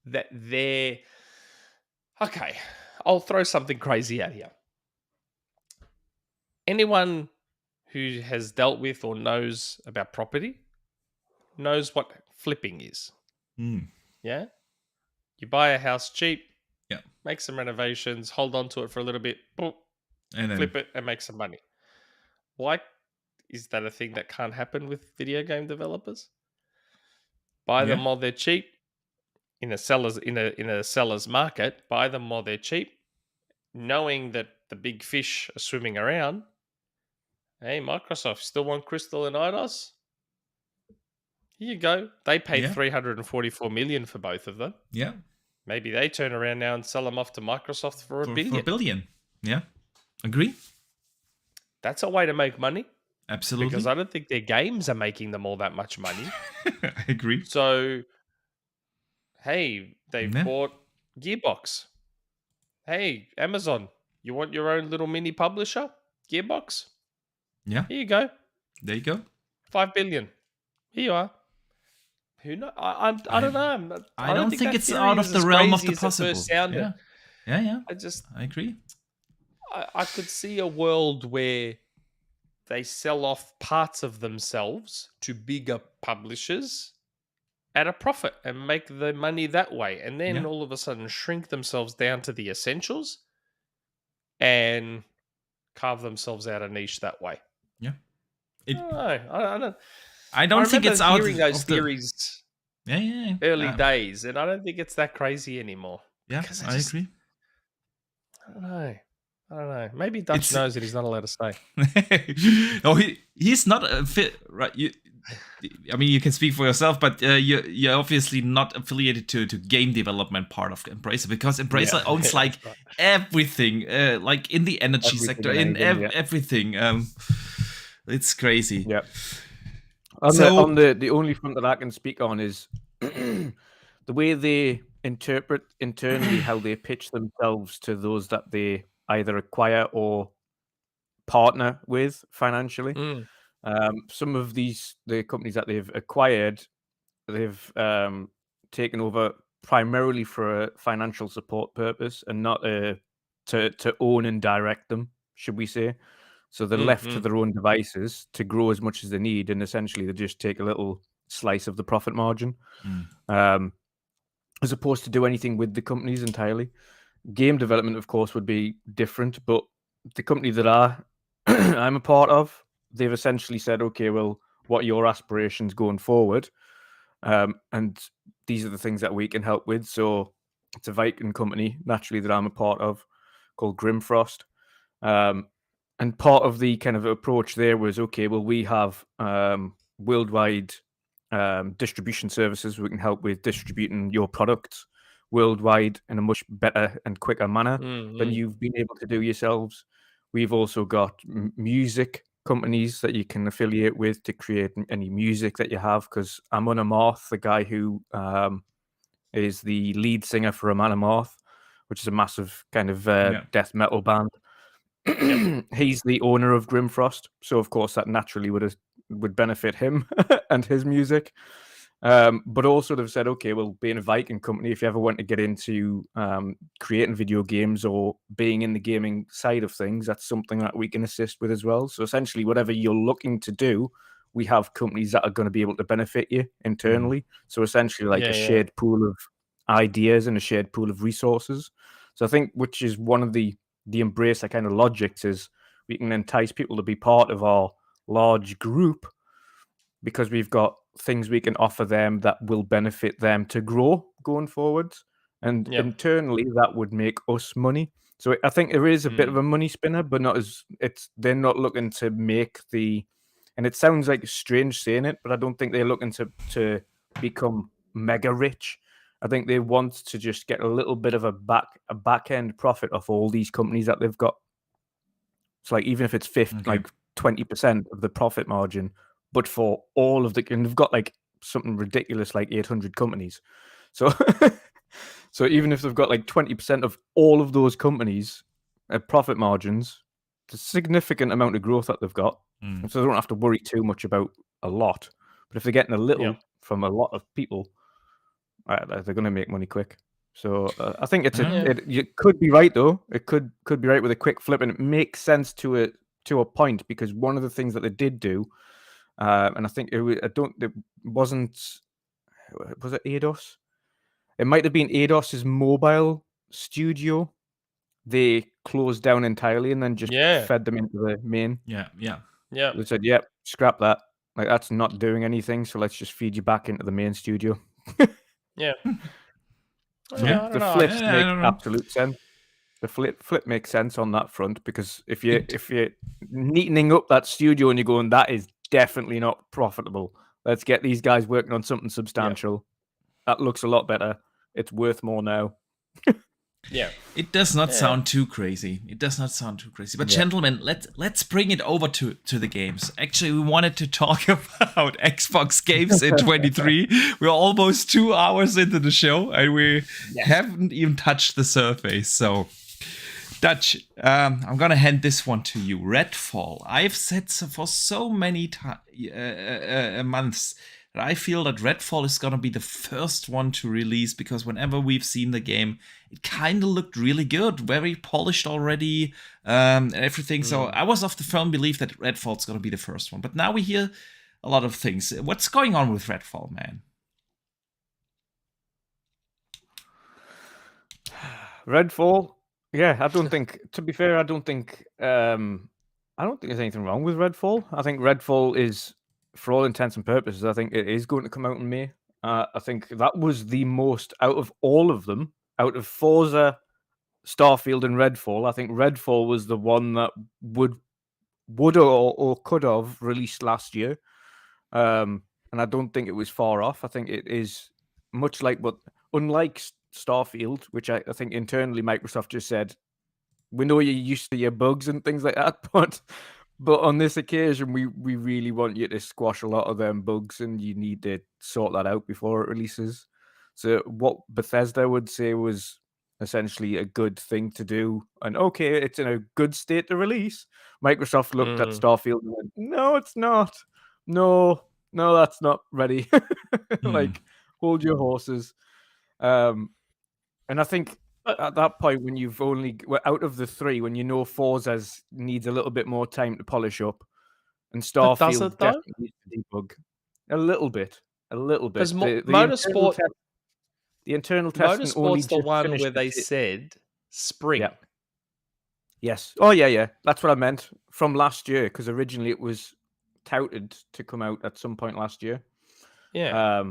that they're okay. I'll throw something crazy at you. Anyone who has dealt with or knows about property knows what flipping is. Yeah, you buy a house cheap. Yeah. Make some renovations, hold on to it for a little bit, boop, And then, flip it, and make some money. Why is that a thing that can't happen with video game developers? Buy them while they're cheap in a seller's market. Buy them while they're cheap, knowing that the big fish are swimming around. Hey, Microsoft, still want Crystal and Eidos? Here you go. They paid $344 million for both of them. Yeah. Maybe they turn around now and sell them off to Microsoft for $1 billion. For $1 billion. Yeah. Agree. That's a way to make money. Absolutely. Because I don't think their games are making them all that much money. I agree. So, hey, they've bought Gearbox. Hey, Amazon, you want your own little mini publisher? Gearbox? Yeah. Here you go. There you go. $5 billion. Here you are. Who know? I don't know. I don't think that it's theory out is of the as realm of crazy the as it first possible. sounded. Yeah. I agree. I could see a world where they sell off parts of themselves to bigger publishers at a profit and make the money that way. And then all of a sudden shrink themselves down to the essentials and carve themselves out a niche that way. Yeah. I don't think it's out hearing those of the theories early days, and I don't think it's that crazy anymore. Yeah, I agree. I don't know. Maybe Dutch knows that he's not allowed to say. No, he's not right. I mean, you can speak for yourself, but you're obviously not affiliated to game development part of Embracer, because Embracer owns like everything, like in the energy sector, in everything. It's crazy. Yeah. On the only front that I can speak on is the way they interpret internally how they pitch themselves to those that they either acquire or partner with financially. Some of the companies that they've acquired, they've taken over primarily for a financial support purpose and not to own and direct them, should we say. So they're left to their own devices to grow as much as they need, and essentially they just take a little slice of the profit margin, as opposed to do anything with the companies entirely. Game development, of course, would be different, but the company that I'm a part of, they've essentially said, okay, well, what are your aspirations going forward? And these are the things that we can help with. So it's a Viking company, naturally, that I'm a part of, called Grimfrost. And part of the kind of approach there was, okay, well, we have worldwide distribution services. We can help with distributing your products worldwide in a much better and quicker manner than you've been able to do yourselves. We've also got music companies that you can affiliate with to create any music that you have, because Amon Amarth, the guy who is the lead singer for Amon Amarth, which is a massive kind of Yeah. death metal band. He's the owner of Grimfrost, so of course that naturally would benefit him and his music. But also they've said, okay, well, being a Viking company, if you ever want to get into creating video games or being in the gaming side of things, that's something that we can assist with as well. So essentially, whatever you're looking to do, we have companies that are going to be able to benefit you internally. So essentially, like a shared pool of ideas and a shared pool of resources. So I think, which is one of the embrace that kind of logics, is we can entice people to be part of our large group because we've got things we can offer them that will benefit them to grow going forwards. And internally, that would make us money. So I think there is a bit of a money spinner, but not as they're not looking to make and it sounds like strange saying it, but I don't think they're looking to become mega rich. I think they want to just get a little bit of a back end profit off all these companies that they've got. So like even if it's 20% of the profit margin, but for all of and they've got like something ridiculous like 800 companies. So so even if they've got like 20% of all of those companies at profit margins, it's a significant amount of growth that they've got. So they don't have to worry too much about a lot. But if they're getting a little from a lot of people, they're going to make money quick. So I think you could be right though. It could be right with a quick flip, and it makes sense to a point, because one of the things that they did do, and I think it wasn't, was it Eidos? It might have been Eidos's mobile studio. They closed down entirely and then just fed them into the main. Yeah. They said, "Yep, scrap that. Like that's not doing anything. So let's just feed you back into the main studio." Yeah. The flips make absolute sense. The flip makes sense on that front, because if you're neatening up that studio and you're going, that is definitely not profitable. Let's get these guys working on something substantial. That looks a lot better. It's worth more now. It does not sound too crazy. But gentlemen, let's bring it over to the games. Actually, we wanted to talk about Xbox games in 23. We're almost 2 hours into the show and we haven't even touched the surface. So, Dutch, I'm gonna hand this one to you. Redfall. I've said for so many months that I feel that Redfall is gonna be the first one to release, because whenever we've seen the game, it kind of looked really good, very polished already, and everything. So I was of the firm belief that Redfall's gonna be the first one. But now we hear a lot of things. What's going on with Redfall, man? Redfall. Yeah, I don't think. To be fair, I don't think there's anything wrong with Redfall. I think Redfall is, for all intents and purposes, I think it is going to come out in May. I think that was the most out of all of them, out of Forza, Starfield, and Redfall. I think Redfall was the one that would or could have released last year, and I don't think it was far off. I think it is much like unlike Starfield, which I think internally Microsoft just said, we know you're used to your bugs and things like that, but on this occasion, we really want you to squash a lot of them bugs, and you need to sort that out before it releases. So what Bethesda would say was essentially a good thing to do, and okay, it's in a good state to release. Microsoft looked at Starfield and went, "No, it's not. No, that's not ready." Like, hold your horses. And I think at that point, when you've only out of the three, when you know Forza needs a little bit more time to polish up, and Starfield definitely needs to debug a little bit. Because The internal testing only Motorsport's the just one finished where they said spring. Yeah. Yes. Oh yeah. That's what I meant from last year, because originally it was touted to come out at some point last year. Yeah.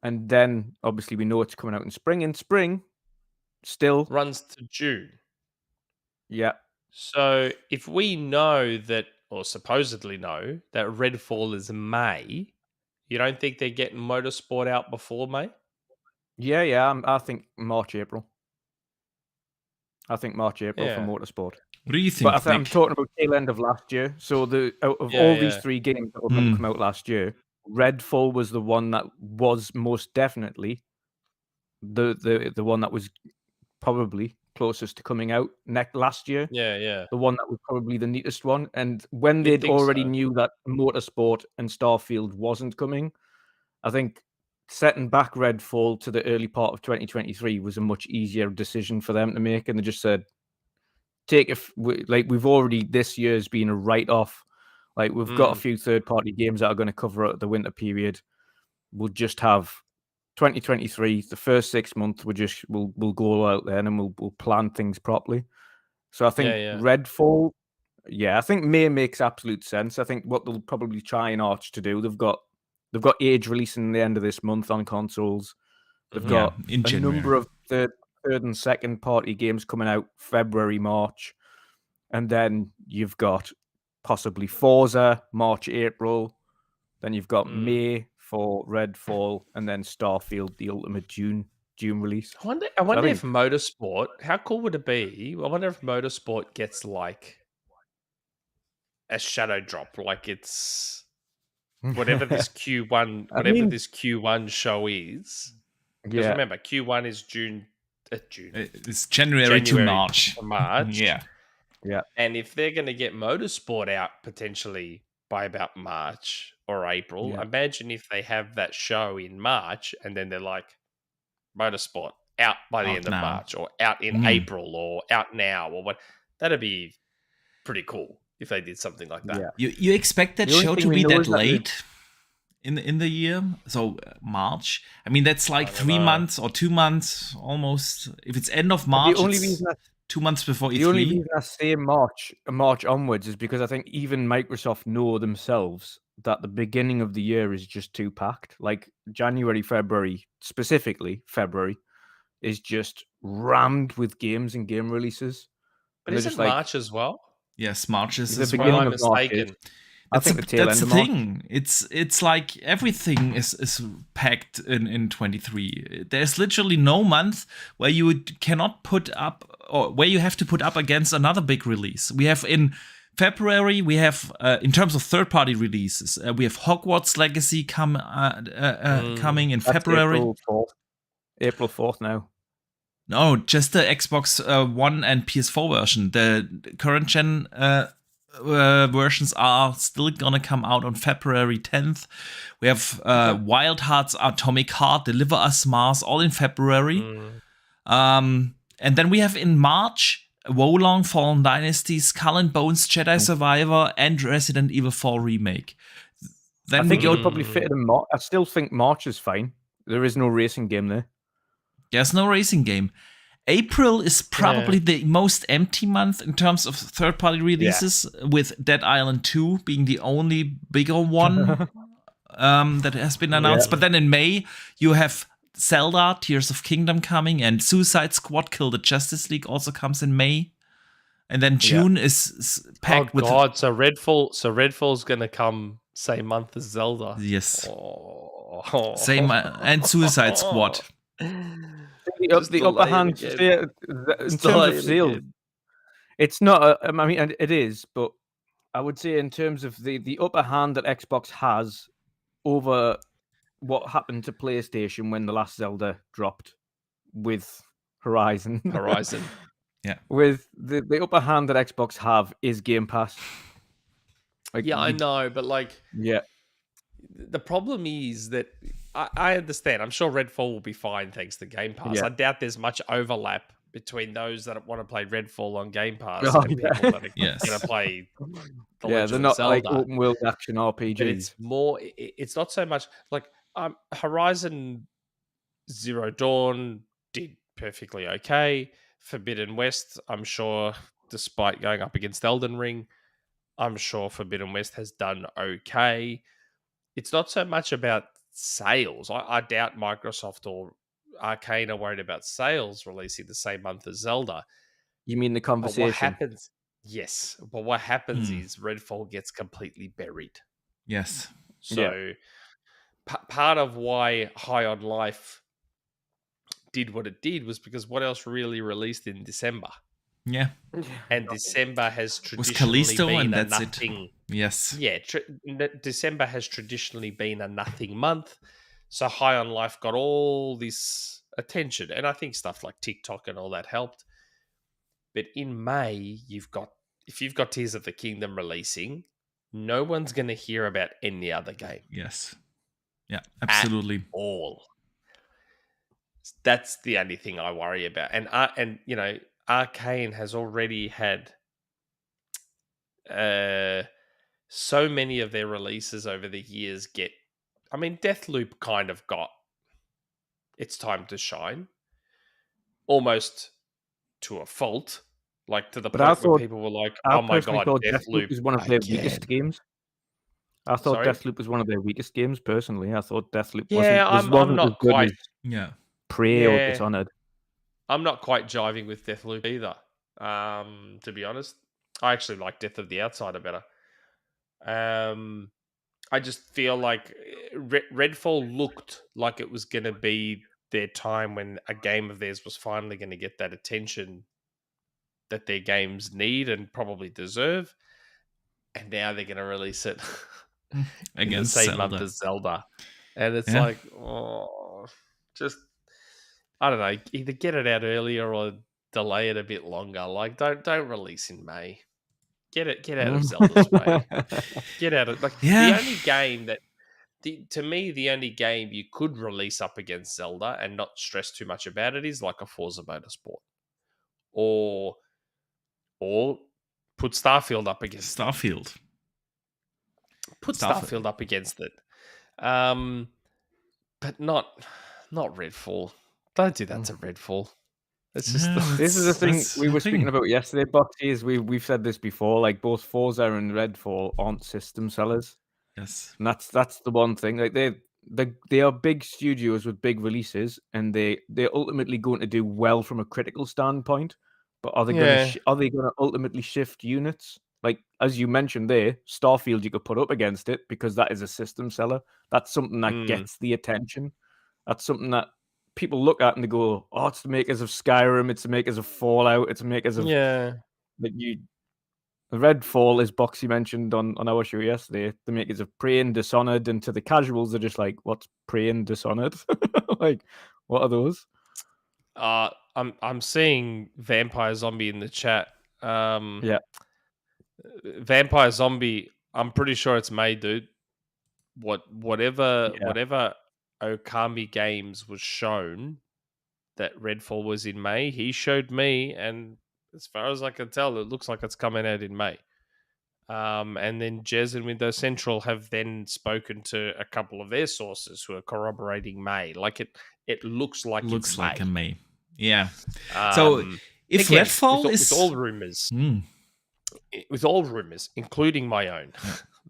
And then obviously we know it's coming out in spring. In spring, still runs to June. Yeah. So if we know that, or supposedly know, that Redfall is May, you don't think they're getting Motorsport out before May? Yeah. I think March, April. For Motorsport. What do you think? But I'm talking about tail end of last year. So all these three games that were meant to come out last year, Redfall was the one that was most definitely the one that was probably closest to coming out last year. Yeah. The one that was probably the neatest one. And when You'd they'd think already so. knew that Motorsport and Starfield wasn't coming, I think setting back Redfall to the early part of 2023 was a much easier decision for them to make. And they just said, we've already, this year's been a write-off. Like, we've got a few third-party games that are going to cover out the winter period. We'll just have 2023, the first 6 months, we'll go out there and we'll plan things properly. So I think Redfall, I think May makes absolute sense. I think what they'll probably try and arch to do, they've got Age releasing the end of this month on consoles. They've got in a January. number of third and second party games coming out February, March, and then you've got possibly Forza March, April. Then you've got May for Redfall, and then Starfield, the ultimate June release. I wonder if Motorsport, how cool would it be? I wonder if Motorsport gets like a shadow drop, like it's whatever this Q1, this Q1 show is. Because remember, Q1 is June. It's January to March. Yeah. And if they're going to get Motorsport out potentially by about March or April, imagine if they have that show in March and then they're like, Motorsport out by the end of March or out in April or out now or what. That'd be pretty cool if they did something like that. You expect that show to be that late in the year? So March? I mean, that's like 3 months or 2 months almost. If it's end of March, the only reason 2 months before E3. The only reason I say March onwards is because I think even Microsoft know themselves that the beginning of the year is just too packed. Like January, February, specifically February, is just rammed with games and game releases. But isn't March as well? Yes, March is the beginning of March. That's the thing. It's like everything is packed in 23. There's literally no month where you cannot put up or where you have to put up against another big release. We have in February, we have in terms of third-party releases, we have Hogwarts Legacy coming in February. April 4th now. No, just the Xbox One and PS4 version. The current gen versions are still gonna come out on February 10th. We have Wild Hearts, Atomic Heart, Deliver Us Mars, all in February. And then we have in March Wolong, Fallen Dynasty, Skull and Bones, Jedi Survivor, and Resident Evil 4 Remake. Then I think it would probably fit in March. I still think March is fine. There is no racing game there. There's no racing game. April is probably the most empty month in terms of third-party releases, with Dead Island 2 being the only bigger one that has been announced. But then in May, you have Zelda, Tears of Kingdom coming, and Suicide Squad, Kill the Justice League also comes in May. And then June is packed with... Oh god, so Redfall's going to come same month as Zelda. Yes. Same, and Suicide Squad. The upper hand in terms of sales, it's not. I mean, it is, but I would say in terms of the upper hand that Xbox has over what happened to PlayStation when the last Zelda dropped with Horizon. With the upper hand that Xbox have is Game Pass. I know, but the problem is that I understand. I'm sure Redfall will be fine thanks to Game Pass. I doubt there's much overlap between those that want to play Redfall on Game Pass and people that are going to play the Legend of they're not Zelda. like open world action RPGs. But it's more. It's not so much like Horizon Zero Dawn did perfectly okay. Forbidden West, I'm sure, despite going up against Elden Ring, I'm sure Forbidden West has done okay. It's not so much about sales. I doubt Microsoft or Arcane are worried about sales releasing the same month as Zelda. You mean the conversation? But what happens? Yes, but what happens is Redfall gets completely buried. Yes. So part of why High on Life did what it did was because what else really released in December? Yeah. And December has traditionally been a nothing. Yes. Yeah, December has traditionally been a nothing month. So High on Life got all this attention. And I think stuff like TikTok and all that helped. But in May, if you've got Tears of the Kingdom releasing, no one's going to hear about any other game. Yes. Yeah, absolutely. At all. That's the only thing I worry about. And you know, Arcane has already had so many of their releases over the years Deathloop kind of got its time to shine, almost to a fault, like to the point where people were like, "Oh my god, Deathloop is one of their weakest games." I thought Sorry? Deathloop was one of their weakest games. Personally, I thought Deathloop I'm wasn't not as good quite. as Prey or Dishonored. I'm not quite jiving with Deathloop either. To be honest, I actually like Death of the Outsider better. I just feel like Redfall looked like it was going to be their time when a game of theirs was finally going to get that attention that their games need and probably deserve. And now they're going to release it in the same month as Zelda. And it's like, just, I don't know, either get it out earlier or delay it a bit longer. Like, don't release in May. Get out of Zelda's way. Get out of the only game that, to me, the only game you could release up against Zelda and not stress too much about it is like a Forza Motorsport, or put Starfield up against Starfield. Put Starfield up against it, but not Redfall. Don't do that to Redfall. It's just this is the thing we were speaking about yesterday, Boxy. We've said this before. Like both Forza and Redfall aren't system sellers. Yes, and that's the one thing. Like they are big studios with big releases, and they're ultimately going to do well from a critical standpoint. But are they going to ultimately shift units? Like as you mentioned there, Starfield you could put up against it because that is a system seller. That's something that gets the attention. That's something that people look at and they go, "Oh, it's the makers of Skyrim, it's the makers of Fallout, it's the makers of The Redfall, as Boxy mentioned on our show yesterday, the makers of Prey and Dishonored, and to the casuals, they're just like, "What's Prey and Dishonored? Like, what are those?" I'm seeing Vampire Zombie in the chat. Vampire Zombie, I'm pretty sure it's May, dude. Whatever Okami Games was shown that Redfall was in May, he showed me, and as far as I can tell, it looks like it's coming out in May. And then Jez and Windows Central have then spoken to a couple of their sources who are corroborating May. Like it looks like it's May. Like a May. Yeah. So if again, Redfall is with all rumors. With all rumors, including my own,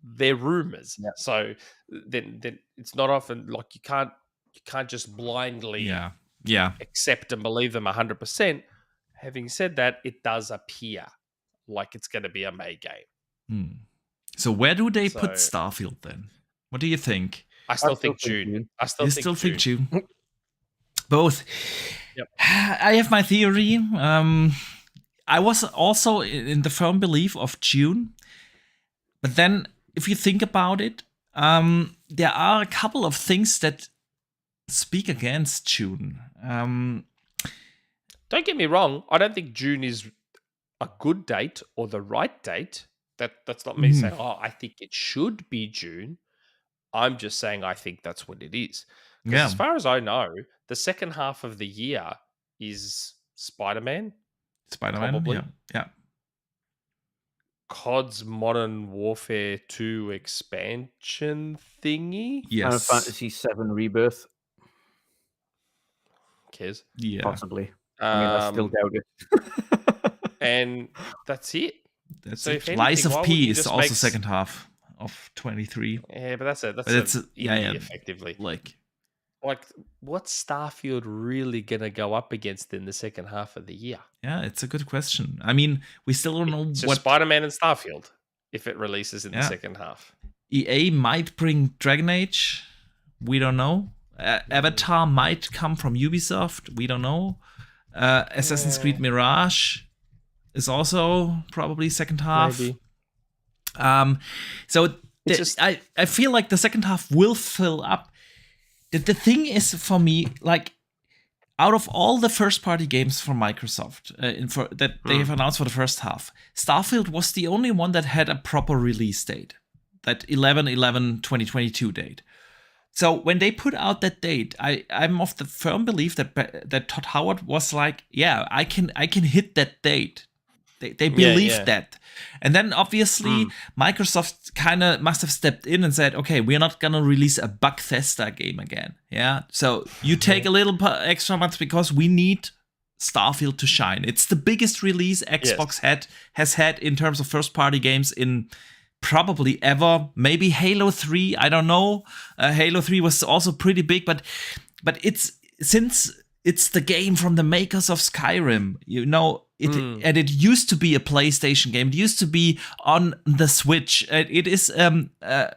they're rumors. Yeah. So then it's not often like you can't just blindly accept and believe them 100%. Having said that, it does appear like it's going to be a May game. So where do they put Starfield then? What do you think? I still think June. I still think June. Both. Yep. I have my theory. I was also in the firm belief of June. But then, if you think about it, there are a couple of things that speak against June. Don't get me wrong. I don't think June is a good date or the right date. That's not me saying, "Oh, I think it should be June." I'm just saying I think that's what it is. Because as far as I know, the second half of the year is Spider-Man. Probably. Yeah. COD's Modern Warfare 2 expansion thingy. Final Fantasy 7 Rebirth. Cares? Yeah. Possibly. I still doubt it. And that's it. That's so it. Lies of P is also second half of 23. Yeah, but that's indie effectively. Like, what's Starfield really going to go up against in the second half of the year? Yeah, it's a good question. I mean, we still don't know what Spider-Man and Starfield if it releases in the second half. EA might bring Dragon Age. We don't know. Avatar might come from Ubisoft. We don't know. Assassin's Creed Mirage is also probably second half. Maybe. So I feel like the second half will fill up. The thing is, for me, like, out of all the first-party games from Microsoft that they have announced for the first half, Starfield was the only one that had a proper release date, that 11/11/2022 date. So when they put out that date, I'm of the firm belief that Todd Howard was like, yeah, I can hit that date. They believed that. And then obviously Microsoft kind of must have stepped in and said, okay, we're not going to release a Bethesda game again. Yeah. So you take a little extra months because we need Starfield to shine. It's the biggest release Xbox has had in terms of first party games in probably ever. Maybe Halo 3, I don't know. Halo 3 was also pretty big, but since it's the game from the makers of Skyrim, and it used to be a PlayStation game. It used to be on the Switch. It is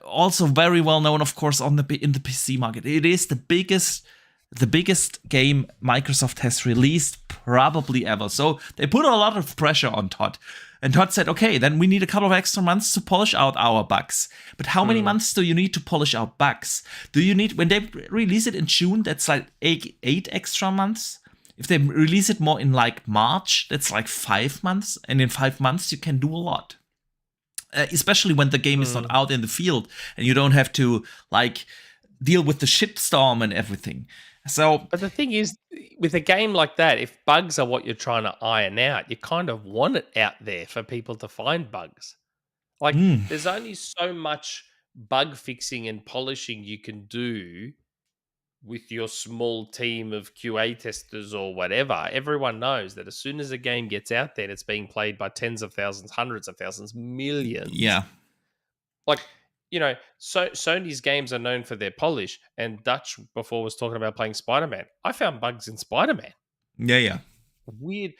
also very well known, of course, in the PC market. It is the biggest game Microsoft has released probably ever. So they put a lot of pressure on Todd. And Todd said, okay, then we need a couple of extra months to polish out our bugs. But how many months do you need to polish out bugs? Do you need, when they release it in June, that's like eight extra months? If they release it more in like March, that's like 5 months. And in 5 months, you can do a lot. Especially when the game is not out in the field and you don't have to like deal with the shitstorm and everything. So, but the thing is, with a game like that, if bugs are what you're trying to iron out, you kind of want it out there for people to find bugs. Like, there's only so much bug fixing and polishing you can do with your small team of QA testers or whatever. Everyone knows that as soon as a game gets out there, it's being played by tens of thousands, hundreds of thousands, millions. Yeah. Like, so Sony's games are known for their polish, and Dutch before was talking about playing Spider-Man. I found bugs in Spider-Man. Yeah. Weird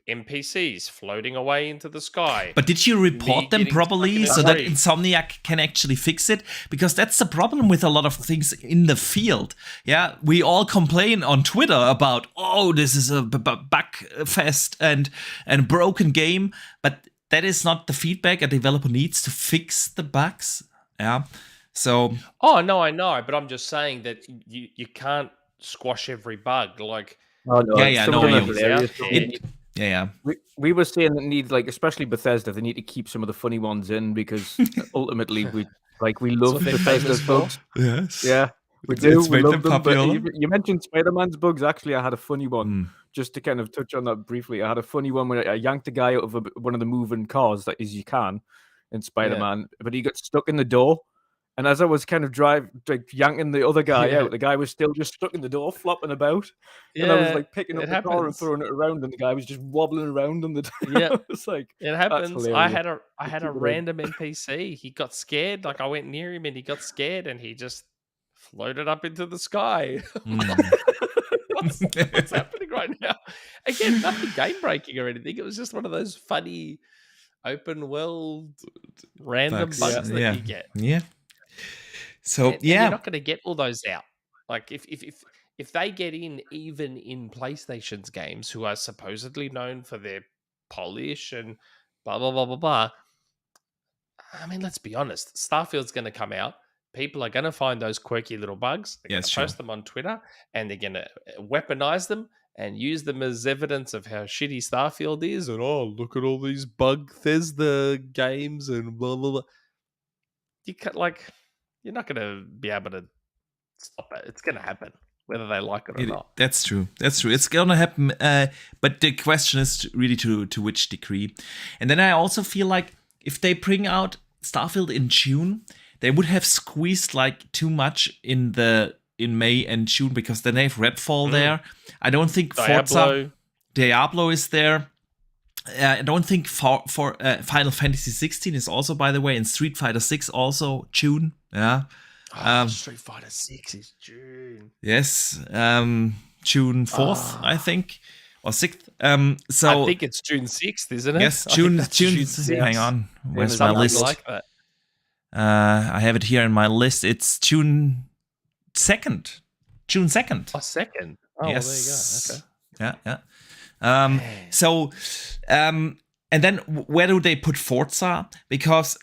NPCs floating away into the sky. But did you report them properly so that Insomniac can actually fix it? Because that's the problem with a lot of things in the field. Yeah, we all complain on Twitter about, this is a bug fest and broken game, but that is not the feedback a developer needs to fix the bugs. Yeah. So. Oh no, I know, but I'm just saying that you can't squash every bug. Like. Oh no. Yeah. We were saying that need, like, especially Bethesda, they need to keep some of the funny ones in because ultimately we love Bethesda's bugs. Yes. Yeah. We do. We love them. But you mentioned Spider-Man's bugs. Actually, I had a funny one. Just to kind of touch on that briefly, I had a funny one where I yanked a guy out of one of the moving cars, that is, you can in Spider-Man, but he got stuck in the door. And as I was kind of yanking the other guy out, the guy was still just stuck in the door, flopping about. And I was like picking up the car and throwing it around, and the guy was just wobbling around on the door. Yeah, it's like, it happens. I had a random NPC. He got scared. Like, I went near him and he got scared, and he just floated up into the sky. What's happening right now? Again, nothing game breaking or anything. It was just one of those funny open world random bugs that you get. Yeah. So and you're not going to get all those out. Like if they get in, even in PlayStation's games, who are supposedly known for their polish and blah blah blah blah blah. I mean, let's be honest. Starfield's going to come out. People are going to find those quirky little bugs. They're going to post them on Twitter, and they're going to weaponize them and use them as evidence of how shitty Starfield is. And look at all these Bethesda games and blah blah blah. You're not going to be able to stop it. It's going to happen, whether they like it or not. That's true. It's going to happen. But the question is really to which degree. And then I also feel like if they bring out Starfield in June, they would have squeezed like too much in May and June, because then they have Redfall there. I don't think Diablo is there. I don't think for Final Fantasy 16 is also, by the way, and Street Fighter 6 also June. Yeah. Street Fighter 6 is June. Yes. June 4th, I think. Or 6th. So I think it's June 6th, isn't it? Yes, June 6th. Hang on. Where's my list? Like that. I have it here in my list. It's June 2nd. June 2nd. Oh, 2nd. Oh, yes. Well, there you go. Okay. Yeah. So, and then where do they put Forza? Because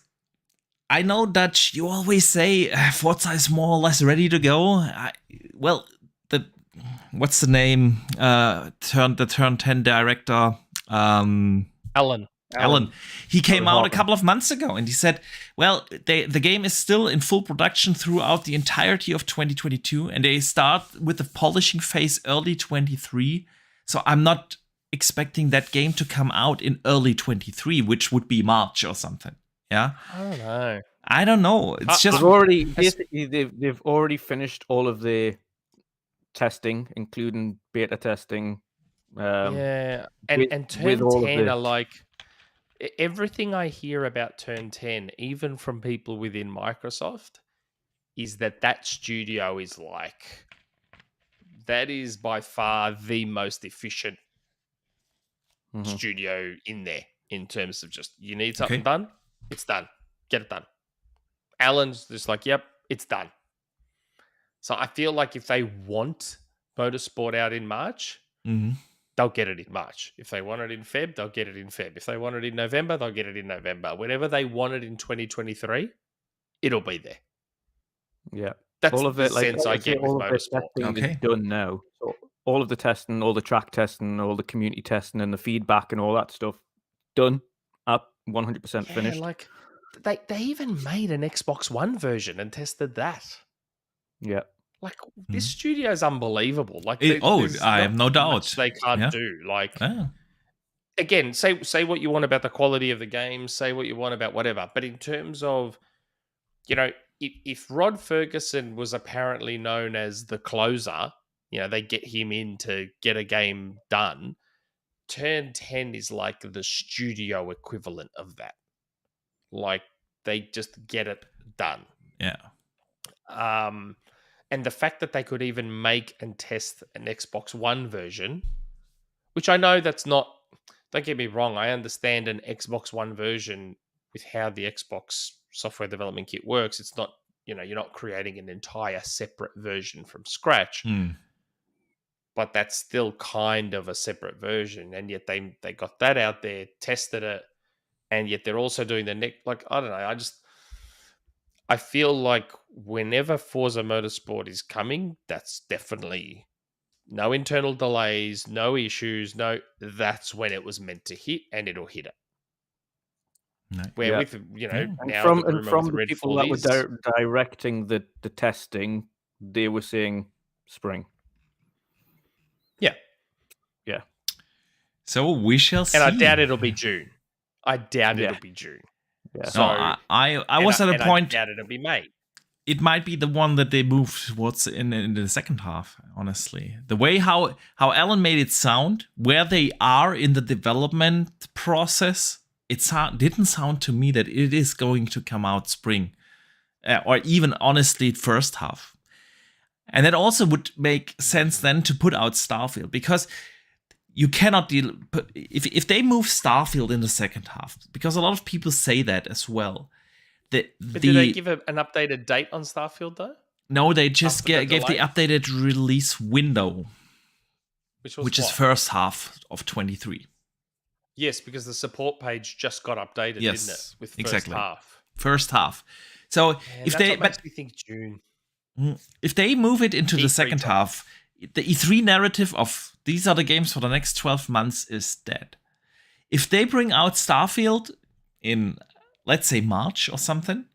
I know that you always say Forza is more or less ready to go. what's the name? The Turn 10 director. Alan. He came out a couple of months ago and he said, well, the game is still in full production throughout the entirety of 2022, and they start with the polishing phase early 23. So I'm not expecting that game to come out in early 23, which would be March or something. Yeah. I don't know. It's just they've already finished all of the testing, including beta testing. And Turn with all 10 of are like everything I hear about Turn 10, even from people within Microsoft, is that studio is like, that is by far the most efficient studio in there in terms of just, you need something done, it's done. Get it done. Alan's just like, yep, it's done. So I feel like if they want Motorsport out in March, they'll get it in March. If they want it in Feb, they'll get it in Feb. If they want it in November, they'll get it in November. Whenever they want it in 2023, it'll be there. Yeah. That's all of the it, sense I get with all of the testing is done now. So all of the testing, all the track testing, all the community testing and the feedback and all that stuff done, up 100% finished. Like they even made an Xbox One version and tested that. Yeah. Like this studio is unbelievable. Like I have no doubt they can't do. Like again, say what you want about the quality of the game, say what you want about whatever. But in terms of, you know, if Rod Ferguson was apparently known as the closer, you know, they get him in to get a game done. Turn 10 is like the studio equivalent of that. Like they just get it done. Yeah. And the fact that they could even make and test an Xbox One version, which I know that's not, don't get me wrong, I understand an Xbox One version with how the Xbox software development kit works. It's not, you know, you're not creating an entire separate version from scratch. But that's still kind of a separate version. And yet they got that out there, tested it, and yet they're also doing the next, like, I don't know, I feel like whenever Forza Motorsport is coming, that's definitely no internal delays, no issues, that's when it was meant to hit, and it'll hit it. With, you know, now from the the people that were directing the testing, they were saying spring. Yeah. So we shall see. And I doubt it'll be June. It'll be June. Yeah. So I was at a point. I doubt it'll be May. It might be the one that they moved towards in the second half. Honestly, the way how Alan made it sound, where they are in the development process, it didn't sound to me that it is going to come out spring, or even honestly first half. And that also would make sense then to put out Starfield, because you cannot deal if they move Starfield in the second half, because a lot of people say that as well. But did they give an updated date on Starfield though? No, they just gave the updated release window, which is first half of 23. Yes, because the support page just got updated, didn't it? With first half. So if they makes me think June. If they move it into the second half, the E3 narrative of these are the games for the next 12 months is dead. If they bring out Starfield in, let's say, March or something,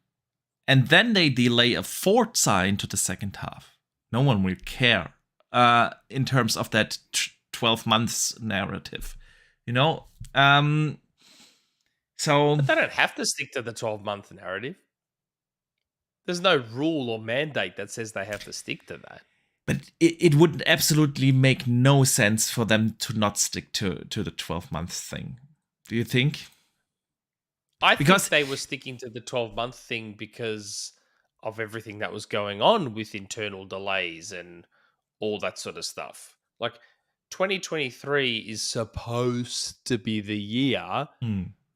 and then they delay a Forza into the second half, no one will care in terms of that 12 months narrative. You know? So but they don't have to stick to the 12-month narrative. There's no rule or mandate that says they have to stick to that. But it would absolutely make no sense for them to not stick to the 12-month thing. Do you think? I think they were sticking to the 12-month thing because of everything that was going on with internal delays and all that sort of stuff. Like 2023 is supposed to be the year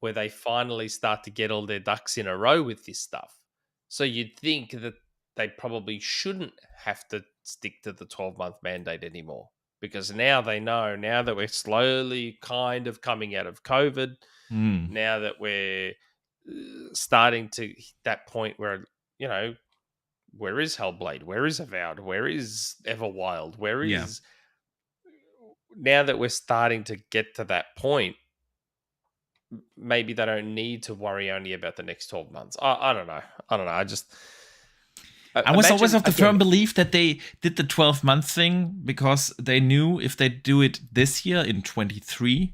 where they finally start to get all their ducks in a row with this stuff. So you'd think that they probably shouldn't have to stick to the 12-month mandate anymore, because now they know, now that we're slowly kind of coming out of COVID, now that we're starting to hit that point where, you know, where is Hellblade? Where is Avowed? Where is Everwild? Where is now that we're starting to get to that point, maybe they don't need to worry only about the next 12 months. I don't know. I just I was always imagine, of the again, firm belief that they did the 12-month thing because they knew if they do it this year in 23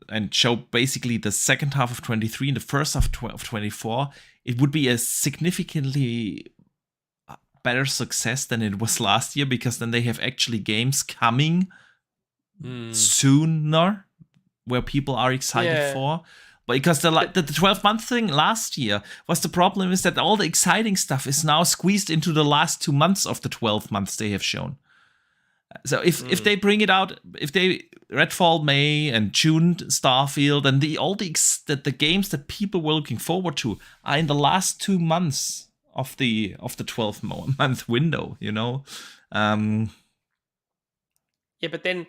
and show basically the second half of 23 and the first half of 24, it would be a significantly better success than it was last year, because then they have actually games coming sooner where people are excited for. But because the 12-month thing last year was, the problem is that all the exciting stuff is now squeezed into the last 2 months of the 12 months they have shown. So if they bring it out, if they Redfall May and June Starfield and the games that people were looking forward to are in the last 2 months of the 12-month window, you know. Yeah, but then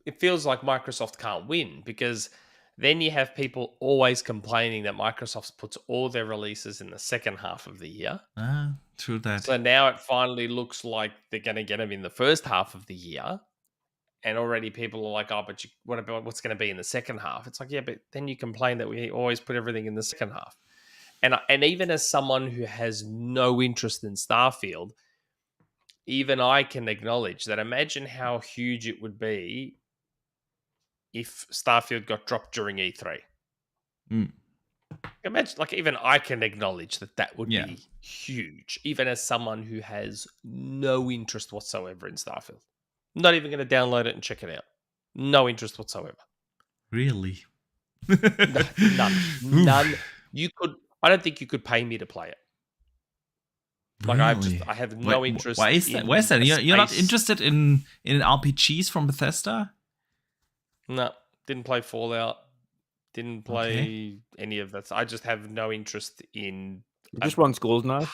it feels like Microsoft can't win, because then you have people always complaining that Microsoft puts all their releases in the second half of the year. True that. So now it finally looks like they're going to get them in the first half of the year. And already people are like, oh, but what about what's going to be in the second half? It's like, yeah, but then you complain that we always put everything in the second half. And even as someone who has no interest in Starfield, even I can acknowledge that. Imagine how huge it would be if Starfield got dropped during E3. Imagine, like, even I can acknowledge that would be huge, even as someone who has no interest whatsoever in Starfield. Not even going to download it and check it out. No interest whatsoever. Really? None. I don't think you could pay me to play it. Like, really? I have no interest. Why is that? Why is that? You're not interested in RPGs from Bethesda? No, didn't play Fallout. Didn't play any of that. I just have no interest in. You just wants GoldenEye.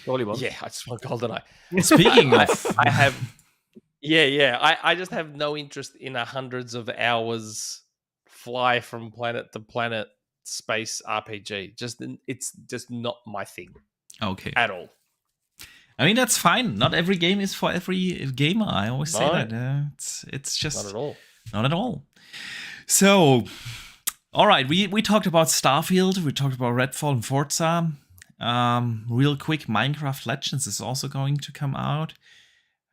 All he wants. Yeah, I just want GoldenEye. Speaking of, I have. Yeah. I just have no interest in hundreds of hours fly from planet to planet space RPG. It's just not my thing. Okay. At all. I mean, that's fine. Not every game is for every gamer. I always say that. It's just not at all. Not at all. So, all right, we talked about Starfield. We talked about Redfall and Forza. Real quick, Minecraft Legends is also going to come out.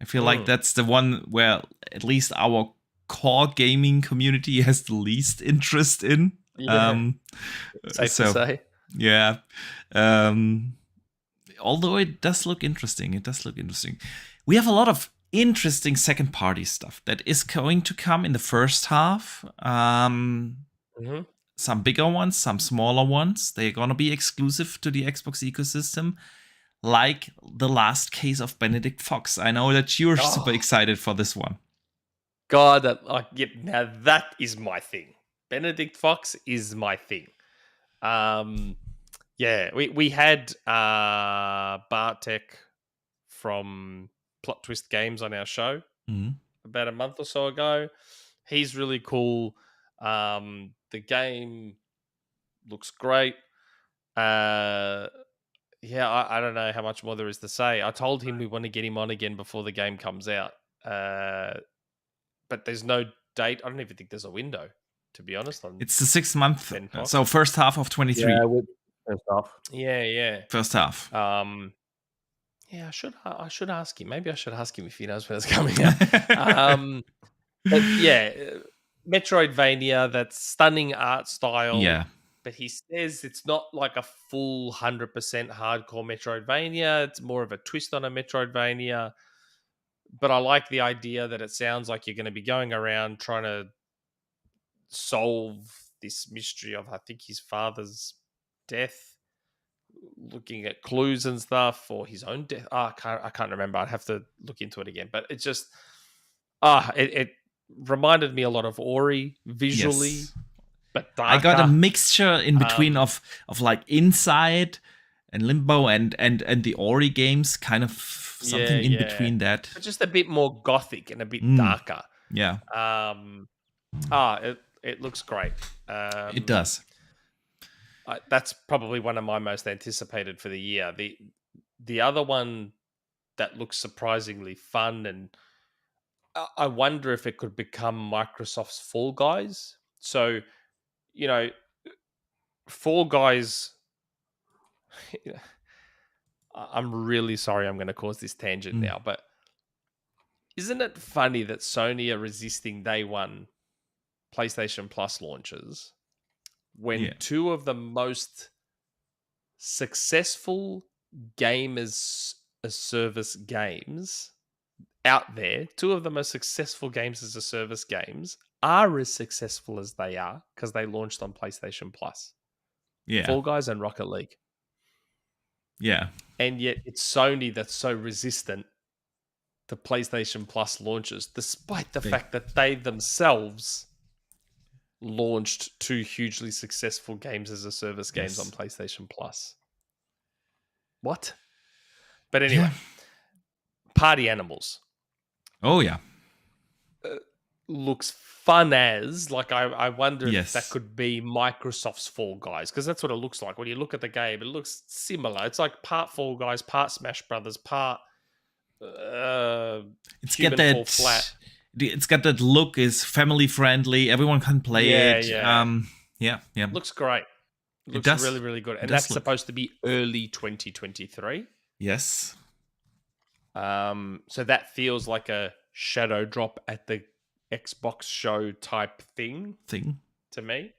I feel like that's the one where at least our core gaming community has the least interest in. Safe to say. Yeah. Although it does look interesting. We have a lot of interesting second-party stuff that is going to come in the first half. Some bigger ones, some smaller ones. They're going to be exclusive to the Xbox ecosystem, like the last case of Benedict Fox. I know that you're super excited for this one. God, now that is my thing. Benedict Fox is my thing. Yeah, we had Bartek from Plot Twist Games on our show about a month or so ago. He's really cool. The game looks great. I don't know how much more there is to say. I told him we want to get him on again before the game comes out. But there's no date. I don't even think there's a window, to be honest. It's the 6 month. So first half of 23. Yeah, first half. Yeah. First half. Yeah, I should ask him. Maybe I should ask him if he knows when it's coming out. But yeah, Metroidvania, that stunning art style. Yeah. But he says it's not like a full 100% hardcore Metroidvania. It's more of a twist on a Metroidvania. But I like the idea that it sounds like you're going to be going around trying to solve this mystery of, I think, his father's death, looking at clues and stuff, or his own death. I can't remember. I'd have to look into it again. But it just, it reminded me a lot of Ori visually. Yes. But darker. I got a mixture in between of like Inside and Limbo and the Ori games, kind of something in between that. But just a bit more gothic and a bit darker. Yeah. It looks great. It does. That's probably one of my most anticipated for the year. The other one that looks surprisingly fun and I wonder if it could become Microsoft's Fall Guys. So, you know, Fall Guys. I'm really sorry I'm going to cause this tangent now, but isn't it funny that Sony are resisting day one PlayStation Plus launches when two of the most successful game as a service games out there, two of the most successful games as a service games are as successful as they are because they launched on PlayStation Plus. Yeah. Fall Guys and Rocket League. Yeah. And yet it's Sony that's so resistant to PlayStation Plus launches, despite the fact that they themselves launched two hugely successful games as a service games on PlayStation Plus. What? But anyway, Party Animals. Oh, yeah. Looks fun as, like, I wonder if that could be Microsoft's Fall Guys, because that's what it looks like. When you look at the game, it looks similar. It's like part Fall Guys, part Smash Brothers, part it's got that Fall Flat. It's got that look, is family friendly, everyone can play it. Yeah. Looks great. Looks really, really good. And that's supposed to be early 2023. Yes. So that feels like a shadow drop at the Xbox show type thing to me.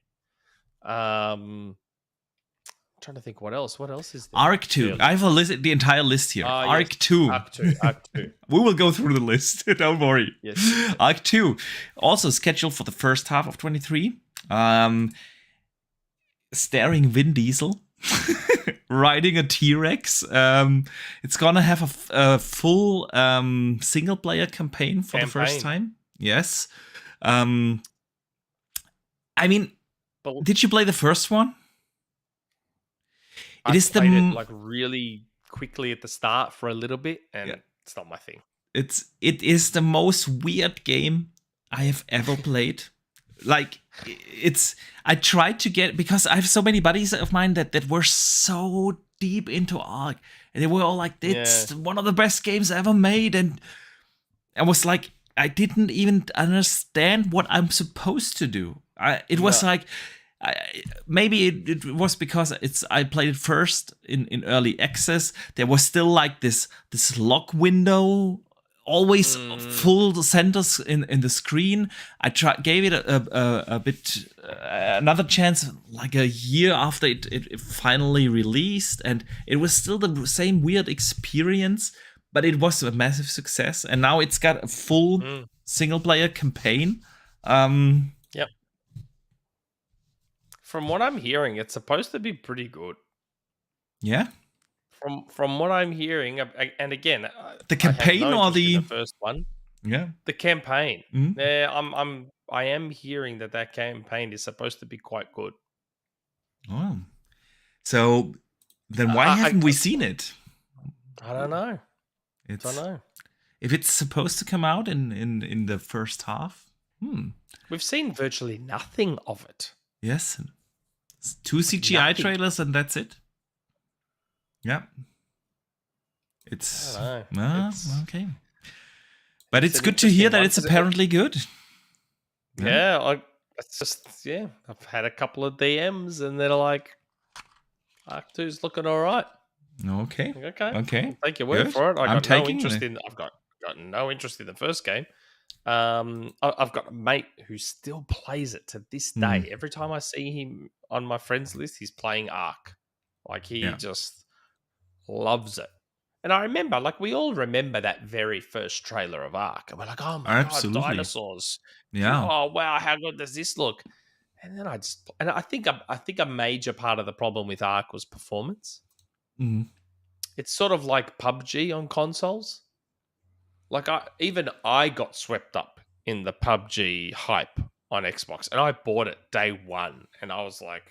Trying to think what else. What else is there? Arc 2. I have the entire list here. Arc 2. Arc 2. We will go through the list. Don't worry. Yes. Arc 2. Also scheduled for the first half of 23. Starring Vin Diesel. Riding a T-Rex. It's gonna have a full single-player campaign for the first time. Yes. I mean, did you play the first one? I played it like really quickly at the start for a little bit, and it's not my thing. It is the most weird game I have ever played. Like, I tried to get, because I have so many buddies of mine that were so deep into Ark, and they were all like, it's one of the best games ever made, and I was like, I didn't even understand what I'm supposed to do. It was like, maybe it was because I played it first in early access. There was still like this lock window, always full centers in the screen. I gave it a bit another chance, like a year after it finally released, and it was still the same weird experience, but it was a massive success. And now it's got a full single player campaign. Yep. From what I'm hearing, it's supposed to be pretty good. Yeah. From what I'm hearing, and again, the campaign or the first one? Yeah, the campaign. Yeah, I am hearing that campaign is supposed to be quite good. Oh, so then why haven't we seen it? I don't know. I don't know if it's supposed to come out in the first half. We've seen virtually nothing of it. Yes. 2 CGI trailers and that's it. Yeah. It's okay. But it's good to hear that it's apparently good. Yeah, I've had a couple of DMs and they're like, Arc 2's looking all right. Okay. I'll take your word for it. I've got no interest in the first game. I've got a mate who still plays it to this day. Every time I see him on my friends list, he's playing Ark. Like, he just loves it. And I remember, like, we all remember that very first trailer of Ark. And we're like, oh my God, dinosaurs. Yeah. Oh, wow, how good does this look? And then I think a major part of the problem with Ark was performance. It's sort of like PUBG on consoles. Like, I got swept up in the PUBG hype on Xbox, and I bought it day one, and I was like,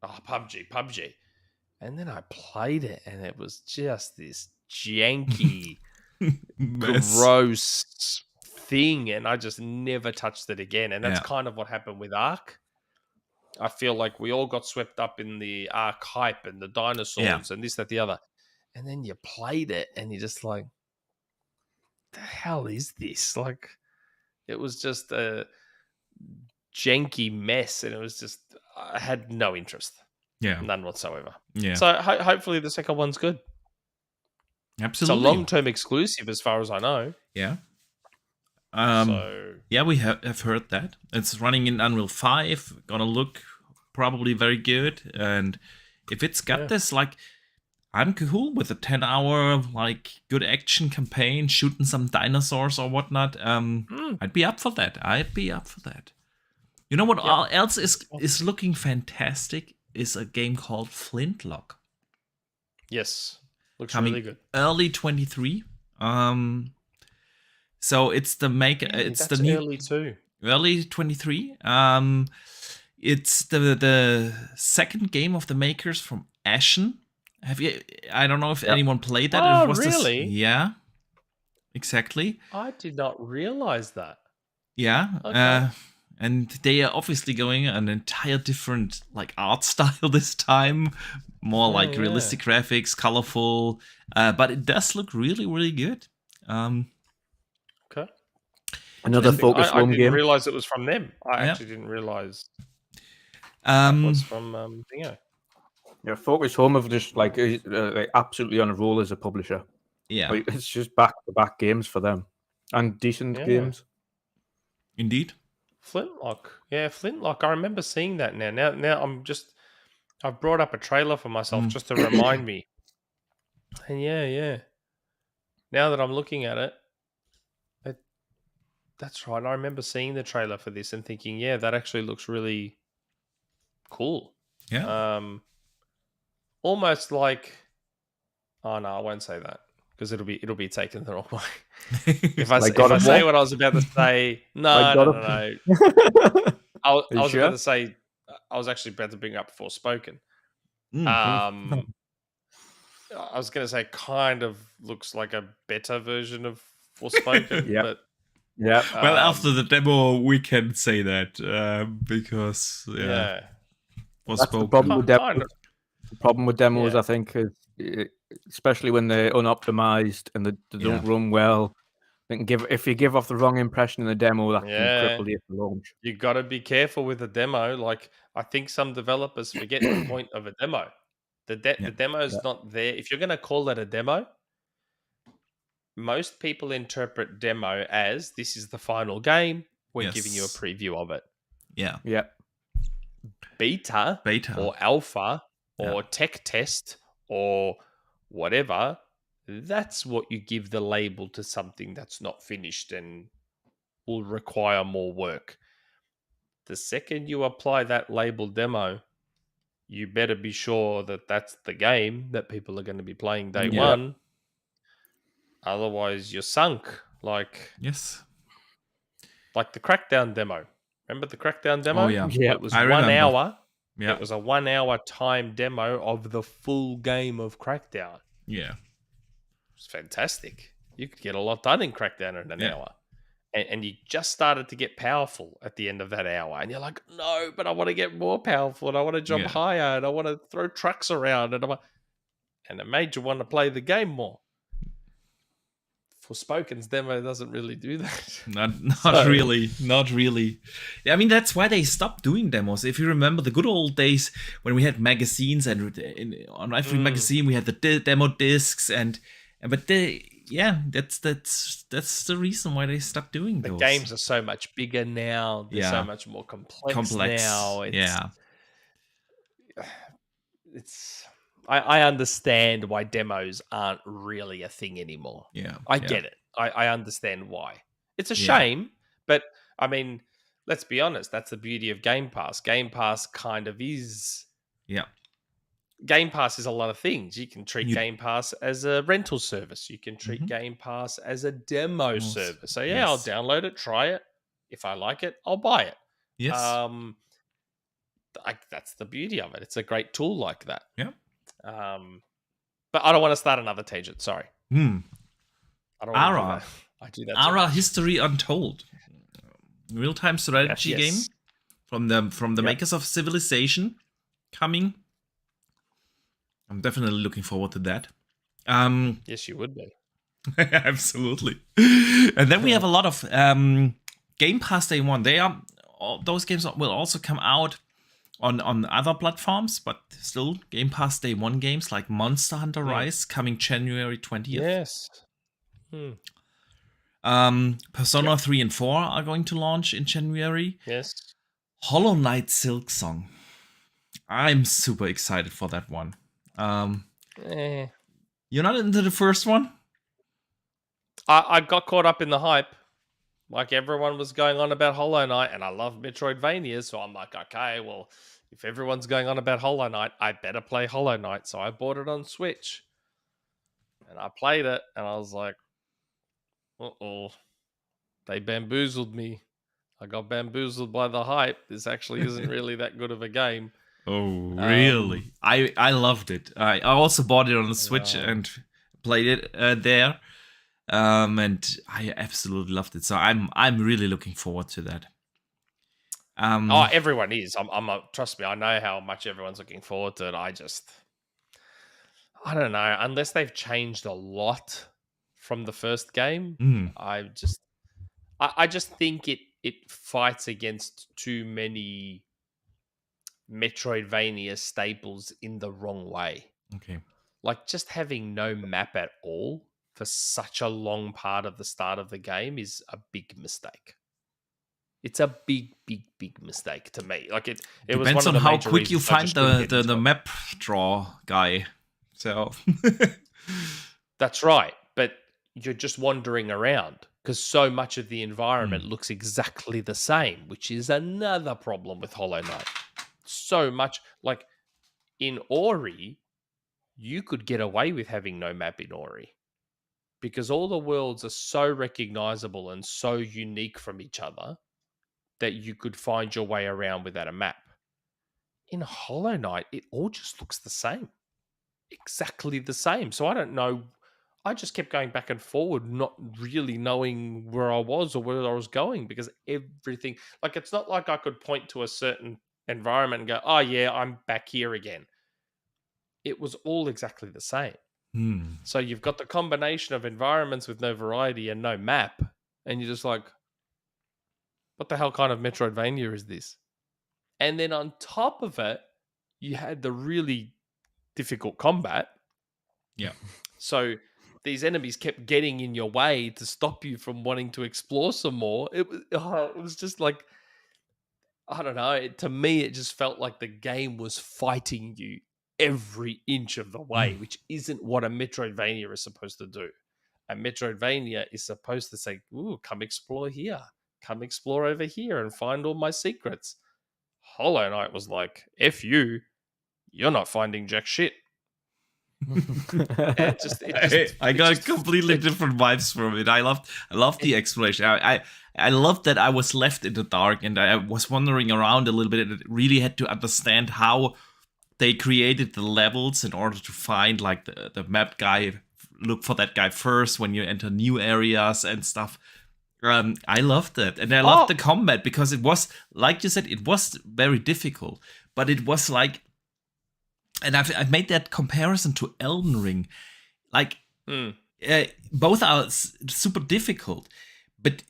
oh, PUBG. And then I played it, and it was just this janky, gross thing, and I just never touched it again. And that's kind of what happened with Ark. I feel like we all got swept up in the Ark hype and the dinosaurs and this, that, the other. And then you played it, and you're just like, the hell is this? Like, It was just a janky mess, and it was just I had no interest, Yeah. none whatsoever. Yeah. So hopefully the second one's good. Absolutely. It's a long-term exclusive, as far as I know. Yeah. So yeah, we have heard that. It's running in Unreal 5, gonna look probably very good. And if it's got this, like, I'm cool with a 10-hour, like, good action campaign, shooting some dinosaurs or whatnot. I'd be up for that. You know what else is looking fantastic? Is a game called Flintlock. Yes. Looks Coming really good. early 23. So it's the it's the new early too. Early 23. It's the second game of the makers from Ashen. Have you? I don't know if anyone played that. Oh, it was really? Yeah, exactly. I did not realize that. Yeah. Okay. And they are obviously going an entire different like art style this time, more like realistic graphics, colorful. But it does look really, really good. Okay. Another Focus Home I game. didn't realize it was from them. I actually didn't realize that was from Dingo. Yeah, Focus Home have just like absolutely on a roll as a publisher. Yeah, like, it's just back-to-back games for them, and decent games. Indeed. Flintlock. Yeah, Flintlock. I remember seeing that now. Now I've brought up a trailer for myself just to remind me. And yeah. Now that I'm looking at it, that's right. I remember seeing the trailer for this and thinking, yeah, that actually looks really cool. Yeah. Almost like, oh no, I won't say that because it'll be taken the wrong way. If I say what I was about to say, no. I was about to say, I was actually about to bring up Forspoken. I was going to say, kind of looks like a better version of Forspoken, but yeah. Well, after the demo, we can say that because that's the problem with demos. The problem with demos, I think, is especially when they're unoptimized and they don't run well. If you give off the wrong impression in the demo, that can cripple you for launch. You got to be careful with a demo. Like, I think some developers forget the point of a demo. The demo is not there. If you're going to call it a demo, most people interpret demo as this is the final game. We're giving you a preview of it. Yeah. Beta or alpha or tech test or whatever, that's what you give the label to something that's not finished and will require more work. The second you apply that label demo, you better be sure that that's the game that people are going to be playing day one. Otherwise, you're sunk. Like the Crackdown demo. Remember the Crackdown demo? Oh, yeah. It was I 1 remember. hour. Yeah. It was a 1 hour time demo of the full game of Crackdown. Yeah. It's fantastic. You could get a lot done in Crackdown in an hour. And you just started to get powerful at the end of that hour. And you're like, no, but I want to get more powerful and I want to jump higher and I want to throw trucks around. And it made you want to play the game more. Forspoken's demo doesn't really do that. Not really. I mean, that's why they stopped doing demos. If you remember the good old days when we had magazines and on every magazine we had the demo discs that's the reason why they stopped doing those. The games are so much bigger now. They're so much more complex now. I understand why demos aren't really a thing anymore. I get it. I understand why. It's a shame, but I mean, let's be honest. That's the beauty of Game Pass. Game Pass kind of is. Yeah. Game Pass is a lot of things. You can treat Game Pass as a rental service. You can treat Game Pass as a demo service. So I'll download it, try it. If I like it, I'll buy it. Yes. That's the beauty of it. It's a great tool like that. Yeah. But I don't want to start another tangent. Sorry. I don't want to do that. I do that. Ara History Untold, real-time strategy game from the makers of Civilization, coming. I'm definitely looking forward to that. Yes, you would be. Absolutely. And then we have a lot of Game Pass Day One. Those games will also come out on other platforms, but still Game Pass Day One games like Monster Hunter Rise coming January 20th. Yes. Persona 3 and 4 are going to launch in January. Yes. Hollow Knight Silksong. I'm super excited for that one. You're not into the first one? I got caught up in the hype. Like everyone was going on about Hollow Knight, and I love Metroidvania, so I'm like, okay, well, if everyone's going on about Hollow Knight, I better play Hollow Knight. So I bought it on Switch, and I played it, and I was like, uh-oh, they bamboozled me. I got bamboozled by the hype. This actually isn't really that good of a game. Oh, really? I loved it. I also bought it on the Switch and played it there. And I absolutely loved it. So I'm really looking forward to that. Everyone is. Trust me, I know how much everyone's looking forward to it. I don't know. Unless they've changed a lot from the first game, I just think it fights against too many Metroidvania staples in the wrong way. Okay. Like just having no map at all for such a long part of the start of the game is a big mistake. It's a big, big, big mistake to me. Like it depends was one on of the how major quick you reasons I find just couldn't get into the it. map draw guy. So That's right, but you're just wandering around because so much of the environment looks exactly the same, which is another problem with Hollow Knight. So much like in Ori, you could get away with having no map in Ori because all the worlds are so recognizable and so unique from each other that you could find your way around without a map. In Hollow Knight, it all just looks the same. Exactly the same. So I don't know. I just kept going back and forward, not really knowing where I was or where I was going because everything, like, it's not like I could point to a certain environment and go, oh, yeah, I'm back here again. It was all exactly the same. So you've got the combination of environments with no variety and no map, and you're just like, what the hell kind of Metroidvania is this? And then on top of it, you had the really difficult combat. Yeah. So these enemies kept getting in your way to stop you from wanting to explore some more. It was just like, I don't know. To me, it just felt like the game was fighting you every inch of the way, which isn't what a Metroidvania is supposed to do. A Metroidvania is supposed to say, ooh, come explore here. Come explore over here and find all my secrets. Hollow Knight was like, F you, you're not finding jack shit. I got completely different vibes from it. I loved the exploration. I loved that I was left in the dark and I was wandering around a little bit and really had to understand how they created the levels in order to find like the map guy, look for that guy first when you enter new areas and stuff. I loved it. And I loved the combat because it was, like you said, it was very difficult, but it was like, and I've made that comparison to Elden Ring. Like, both are super difficult. But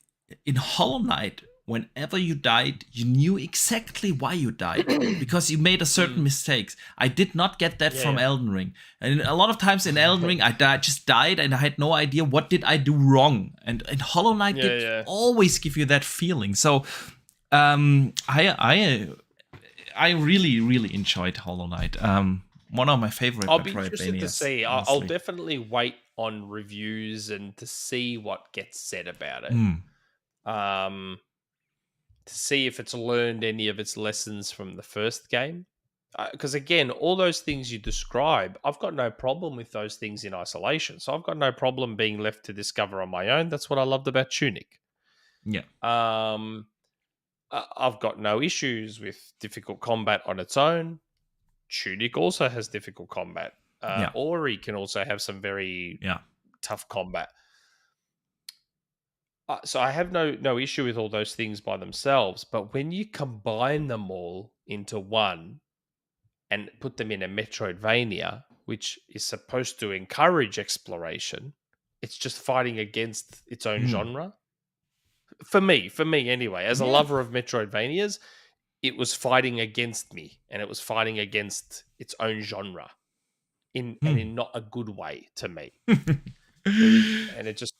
in Hollow Knight, whenever you died, you knew exactly why you died. Because you made a certain mistakes. I did not get that from Elden Ring. And a lot of times in Elden Ring, I just died and I had no idea what did I do wrong. And Hollow Knight did always give you that feeling. So, I really, really enjoyed Hollow Knight. One of my favorite. I'll be interested to see. I'll definitely wait on reviews and to see what gets said about it. To see if it's learned any of its lessons from the first game. Because again, all those things you describe, I've got no problem with those things in isolation. So I've got no problem being left to discover on my own. That's what I loved about Tunic. Yeah. I've got no issues with difficult combat on its own. Tunic also has difficult combat. Ori can also have some very tough combat. So I have no issue with all those things by themselves. But when you combine them all into one and put them in a Metroidvania, which is supposed to encourage exploration, it's just fighting against its own genre. for me anyway, as a lover of Metroidvanias, it was fighting against me, and it was fighting against its own genre and in not a good way to me. And it just,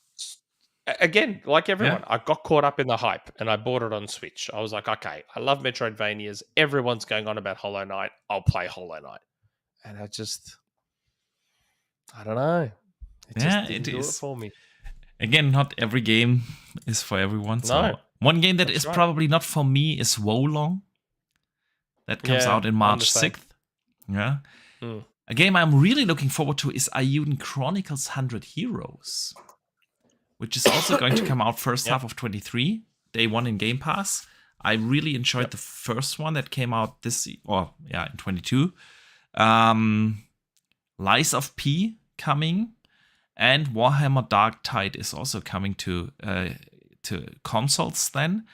again, like everyone, I got caught up in the hype and I bought it on Switch. I was like, okay, I love Metroidvanias. Everyone's going on about Hollow Knight. I'll play Hollow Knight. And I don't know. It just didn't do it for me. Again, not every game is for everyone. So one game that is probably not for me is Wolong. That comes out in March 6th. Yeah. A game I'm really looking forward to is Ayuden Chronicles 100 Heroes, which is also going to come out first half of 23, day one in Game Pass. I really enjoyed the first one that came out in 22. Lies of P coming, and Warhammer Dark Tide is also coming to consoles then.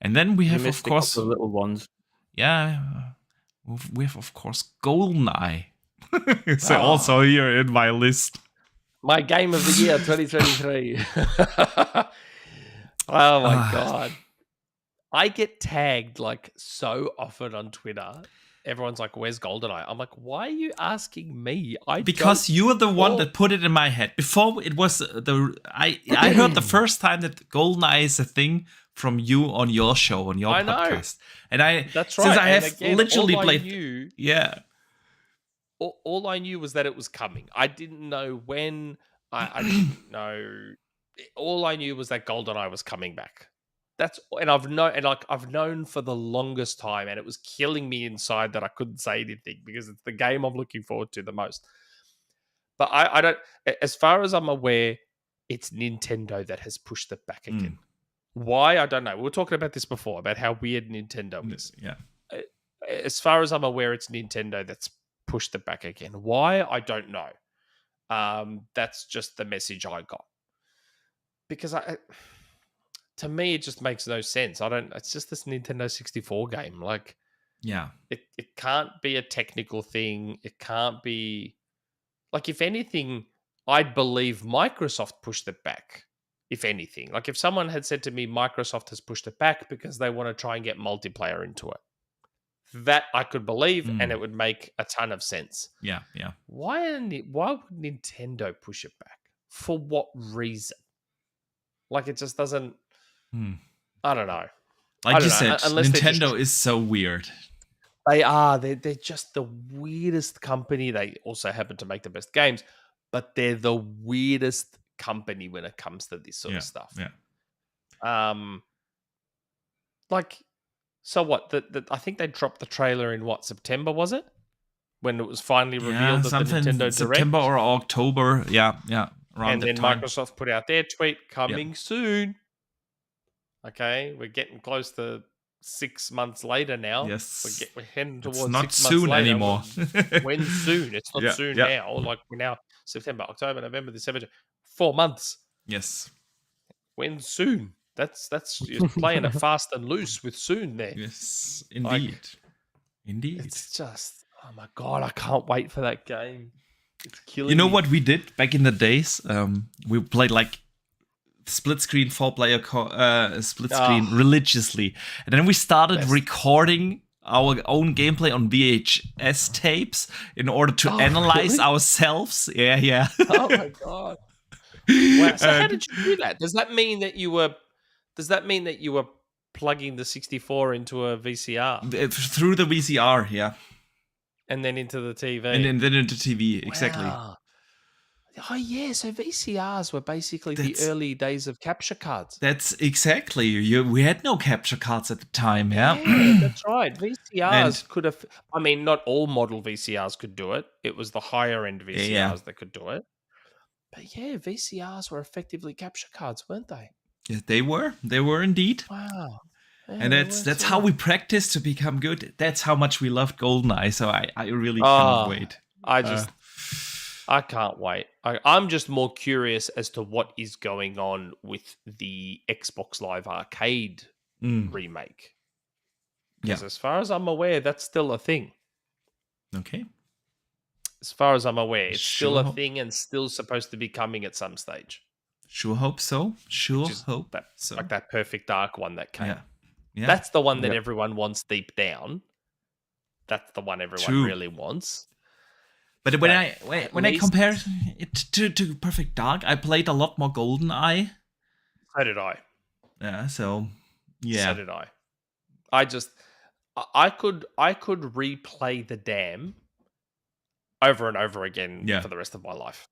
And then we have, of course, the little ones. Yeah, we have, of course, GoldenEye. It's also here in my list. My game of the year, 2023. Oh my God. I get tagged like so often on Twitter. Everyone's like, where's GoldenEye? I'm like, why are you asking me? Because you are the one that put it in my head. Before it was I heard the first time that GoldenEye is a thing from you on your show, on your podcast. And that's right. Since I have literally played. All I knew was that it was coming. I didn't know when. I didn't know. All I knew was that GoldenEye was coming back. I've known for the longest time, and it was killing me inside that I couldn't say anything because it's the game I'm looking forward to the most. But I don't. As far as I'm aware, it's Nintendo that has pushed it back again. Why? I don't know. We were talking about this before about how weird Nintendo is. Yeah. As far as I'm aware, it's Nintendo that's pushed it back again. Why? I don't know. That's just the message I got. Because to me, it just makes no sense. It's just this Nintendo 64 game. Like, it can't be a technical thing. It can't be like, if anything, I'd believe Microsoft pushed it back. If anything, like if someone had said to me, Microsoft has pushed it back because they want to try and get multiplayer into it, that I could believe, and it would make a ton of sense. Yeah. Why would Nintendo push it back? For what reason? Like, it just doesn't. I don't know. Like you said, Nintendo is so weird. They are. They're just the weirdest company. They also happen to make the best games, but they're the weirdest company when it comes to this sort of stuff. Yeah. Like, so what? I think they dropped the trailer in September, was it? When it was finally revealed that the Nintendo Direct? September or October. Yeah. And then Microsoft put out their tweet, coming soon. Okay, we're getting close to 6 months later now. Yes. We're heading towards it's not 6 soon months later. Anymore. When soon? It's not soon now. Like, we're now September, October, November, December. 4 months. Yes. When soon? That's you're playing it fast and loose with soon there. Yes, indeed. Indeed. It's just, oh my God, I can't wait for that game. It's killing me. You know what we did back in the days? We played like split screen 4-player split screen religiously, and then we started recording our own gameplay on VHS tapes in order to analyze ourselves. Yeah. Oh my God. Wow. So how did you do that? Does that mean that you were plugging the 64 into a VCR? Through the VCR, yeah. And then into the TV. And then into TV, exactly. Wow. Oh, yeah. So VCRs were basically the early days of capture cards. That's exactly. We had no capture cards at the time, yeah? Yeah, that's right. VCRs could have... I mean, not all model VCRs could do it. It was the higher-end VCRs that could do it. But yeah, VCRs were effectively capture cards, weren't they? Yeah, they were. They were indeed. Wow. Yeah, and that's how we practiced to become good. That's how much we loved GoldenEye. So I really cannot wait. I can't wait. I'm just more curious as to what is going on with the Xbox Live Arcade remake. Because as far as I'm aware, that's still a thing. Okay. As far as I'm aware, it's still a thing and still supposed to be coming at some stage. Sure hope so. Sure which is hope that so. like that Perfect Dark one that came. Yeah. Yeah. That's the one that everyone wants deep down. That's the one everyone True. really wants. But when I compare it to Perfect Dark, I played a lot more GoldenEye. So did I. Yeah, so yeah. So did I. I could replay the Dam over and over again for the rest of my life.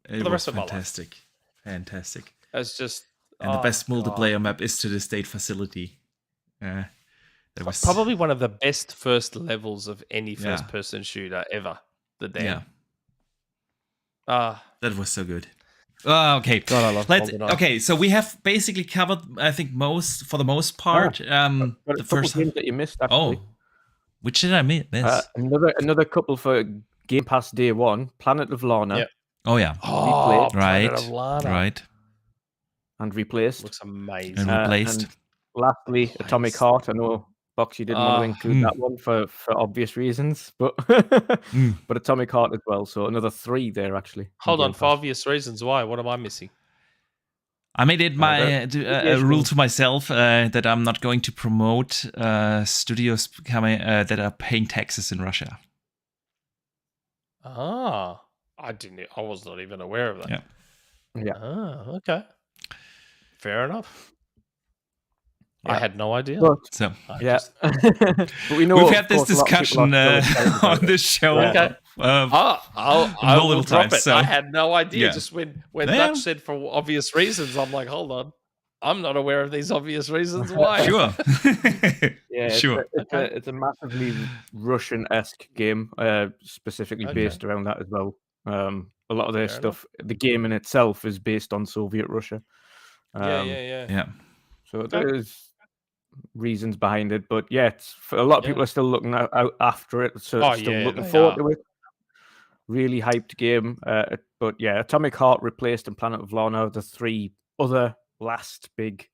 It was fantastic. Fantastic. It's just and the best multiplayer map is to the state facility. That was probably one of the best first levels of any first-person shooter ever. The Dam. That was so good. Okay. Okay, so we have basically covered, I think, for the most part. The first games that you missed. Actually. Which did I miss? Another couple for Game Pass Day One: Planet of Lana. Yeah. Oh yeah. Oh, Planet of Lana. Right. And replaced. Looks amazing. And replaced. And lastly, Atomic Heart. I know, Box, you didn't want to include that one for obvious reasons, but but Atomic Heart as well. So another 3 there, actually. Hold on, for obvious reasons. Why? What am I missing? I made it a rule to myself that I'm not going to promote studios that are paying taxes in Russia. I was not even aware of that. Yeah. Okay. Fair enough. Yeah. I had no idea. But we know we've had this discussion on this show. Okay. I will drop it. So. I had no idea. Just when Dutch said for obvious reasons, I'm like, hold on. I'm not aware of these obvious reasons. Why? Sure. Sure. It's a massively Russian-esque game, specifically based around that as well. A lot of their stuff, the game in itself is based on Soviet Russia. Yeah. So there's reasons behind it, but a lot of people are still looking out after it, so still looking forward to it. Really hyped game, but Atomic Heart replaced and Planet of Lana, the 3 other last big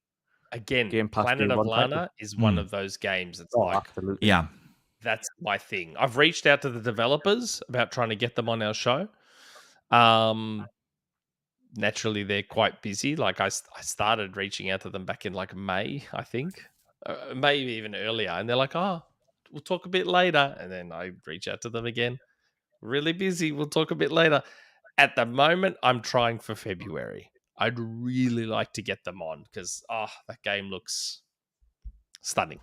Game Pass Planet of Lana is one of those games. It's absolutely. That's my thing. I've reached out to the developers about trying to get them on our show. Naturally, they're quite busy. Like I started reaching out to them back in like May, I think, maybe even earlier, and they're like, "Oh, we'll talk a bit later." And then I reach out to them again. Really busy. We'll talk a bit later. At the moment, I'm trying for February. I'd really like to get them on because that game looks stunning.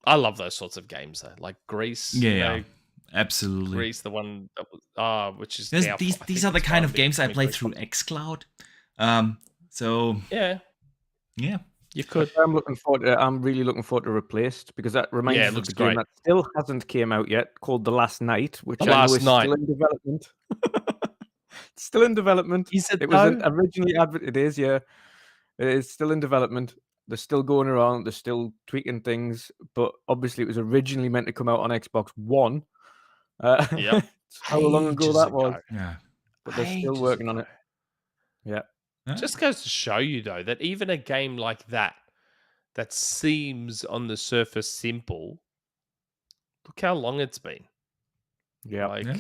I love those sorts of games though, like Greece. Absolutely. Greece, the one which is these are the kind of games I play through xCloud. So yeah, you could. I'm really looking forward to Replaced because that reminds me of the game that still hasn't came out yet, called The Last Night, which I know is still in development. Still in development. Is it? It was originally It is, yeah. It is still in development. They're still going around. They're still tweaking things, but obviously it was originally meant to come out on Xbox One. How long ago that was? Yeah, but they're still working on it. Yeah. Just goes to show you though that even a game like that seems on the surface simple, look how long it's been. Yeah.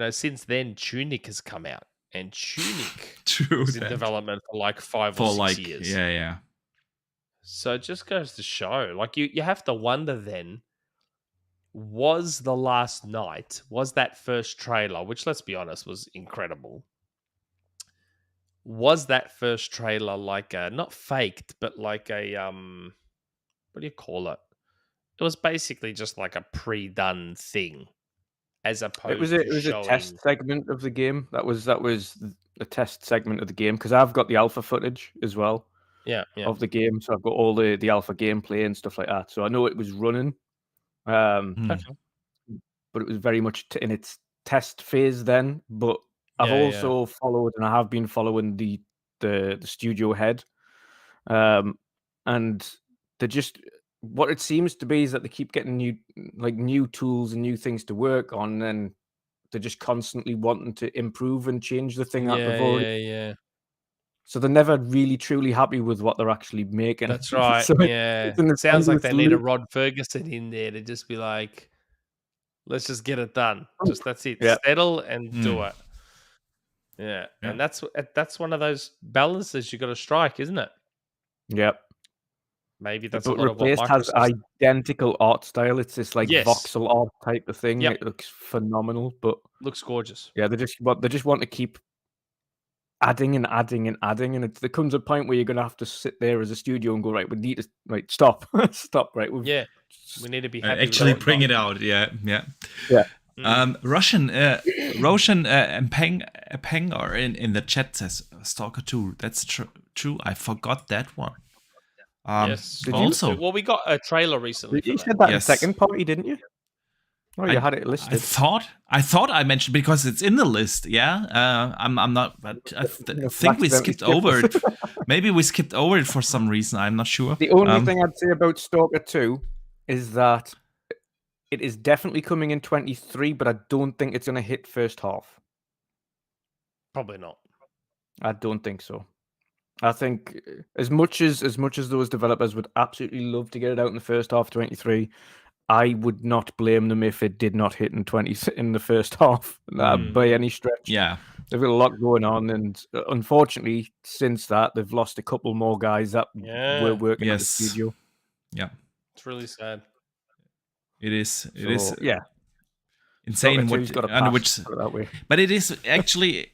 Since then Tunic has come out, and Tunic True is in development for like 5 or 6 years. Yeah. So it just goes to show, like you have to wonder then, was The Last Night, was that first trailer, which let's be honest was incredible, was that first trailer like not faked, but like a what do you call it? It was basically just like a pre-done thing, as opposed to it was showing... a test segment of the game. That was a test segment of the game because I've got the alpha footage as well. Yeah. Of the game, so I've got all the alpha gameplay and stuff like that. So I know it was running. But it was very much in its test phase then. But I've also followed, and I have been following the studio head, and they just, what it seems to be is that they keep getting new tools and new things to work on, and they're just constantly wanting to improve and change the thing that they've already. Yeah. So they're never really truly happy with what they're actually making. That's right. So it sounds like they need a Rod Ferguson in there to just be like, let's just get it done. Just that's it. Yeah. Settle and do it. Yeah, and that's one of those balances you got to strike, isn't it? Yep. Maybe that's a But lot of what Replaced has Microsoft. identical art style. It's this like Yes. voxel art type of thing. Yep. It looks phenomenal. But Looks gorgeous. yeah, they just want to keep adding and adding and adding, and there comes a point where you're going to have to sit there as a studio and go, right, we need to stop, stop, right? Yeah, we need to be happy Actually with bring it out. Yeah. Mm. Roshan Pengar in the chat says Stalker 2. That's true. I forgot that one. Yes. Also, Well, we got a trailer recently. You for said that in Yes. second party, didn't you? Oh, you had it I listed. thought I mentioned because it's in the list. Yeah, I'm not, but I think we skipped over it. Maybe we skipped over it for some reason. I'm not sure. The only thing I'd say about Stalker 2 is that it is definitely coming in 23, but I don't think it's going to hit first half. Probably not. I don't think so. I think as much as those developers would absolutely love to get it out in the first half of 23, I would not blame them if it did not hit in the first half by any stretch. Yeah, they've got a lot going on, and unfortunately, since that, they've lost a couple more guys that were working at the studio. Yeah, it's really sad. It is. It is. Yeah. Insane what got a pass, which, that way. But it is actually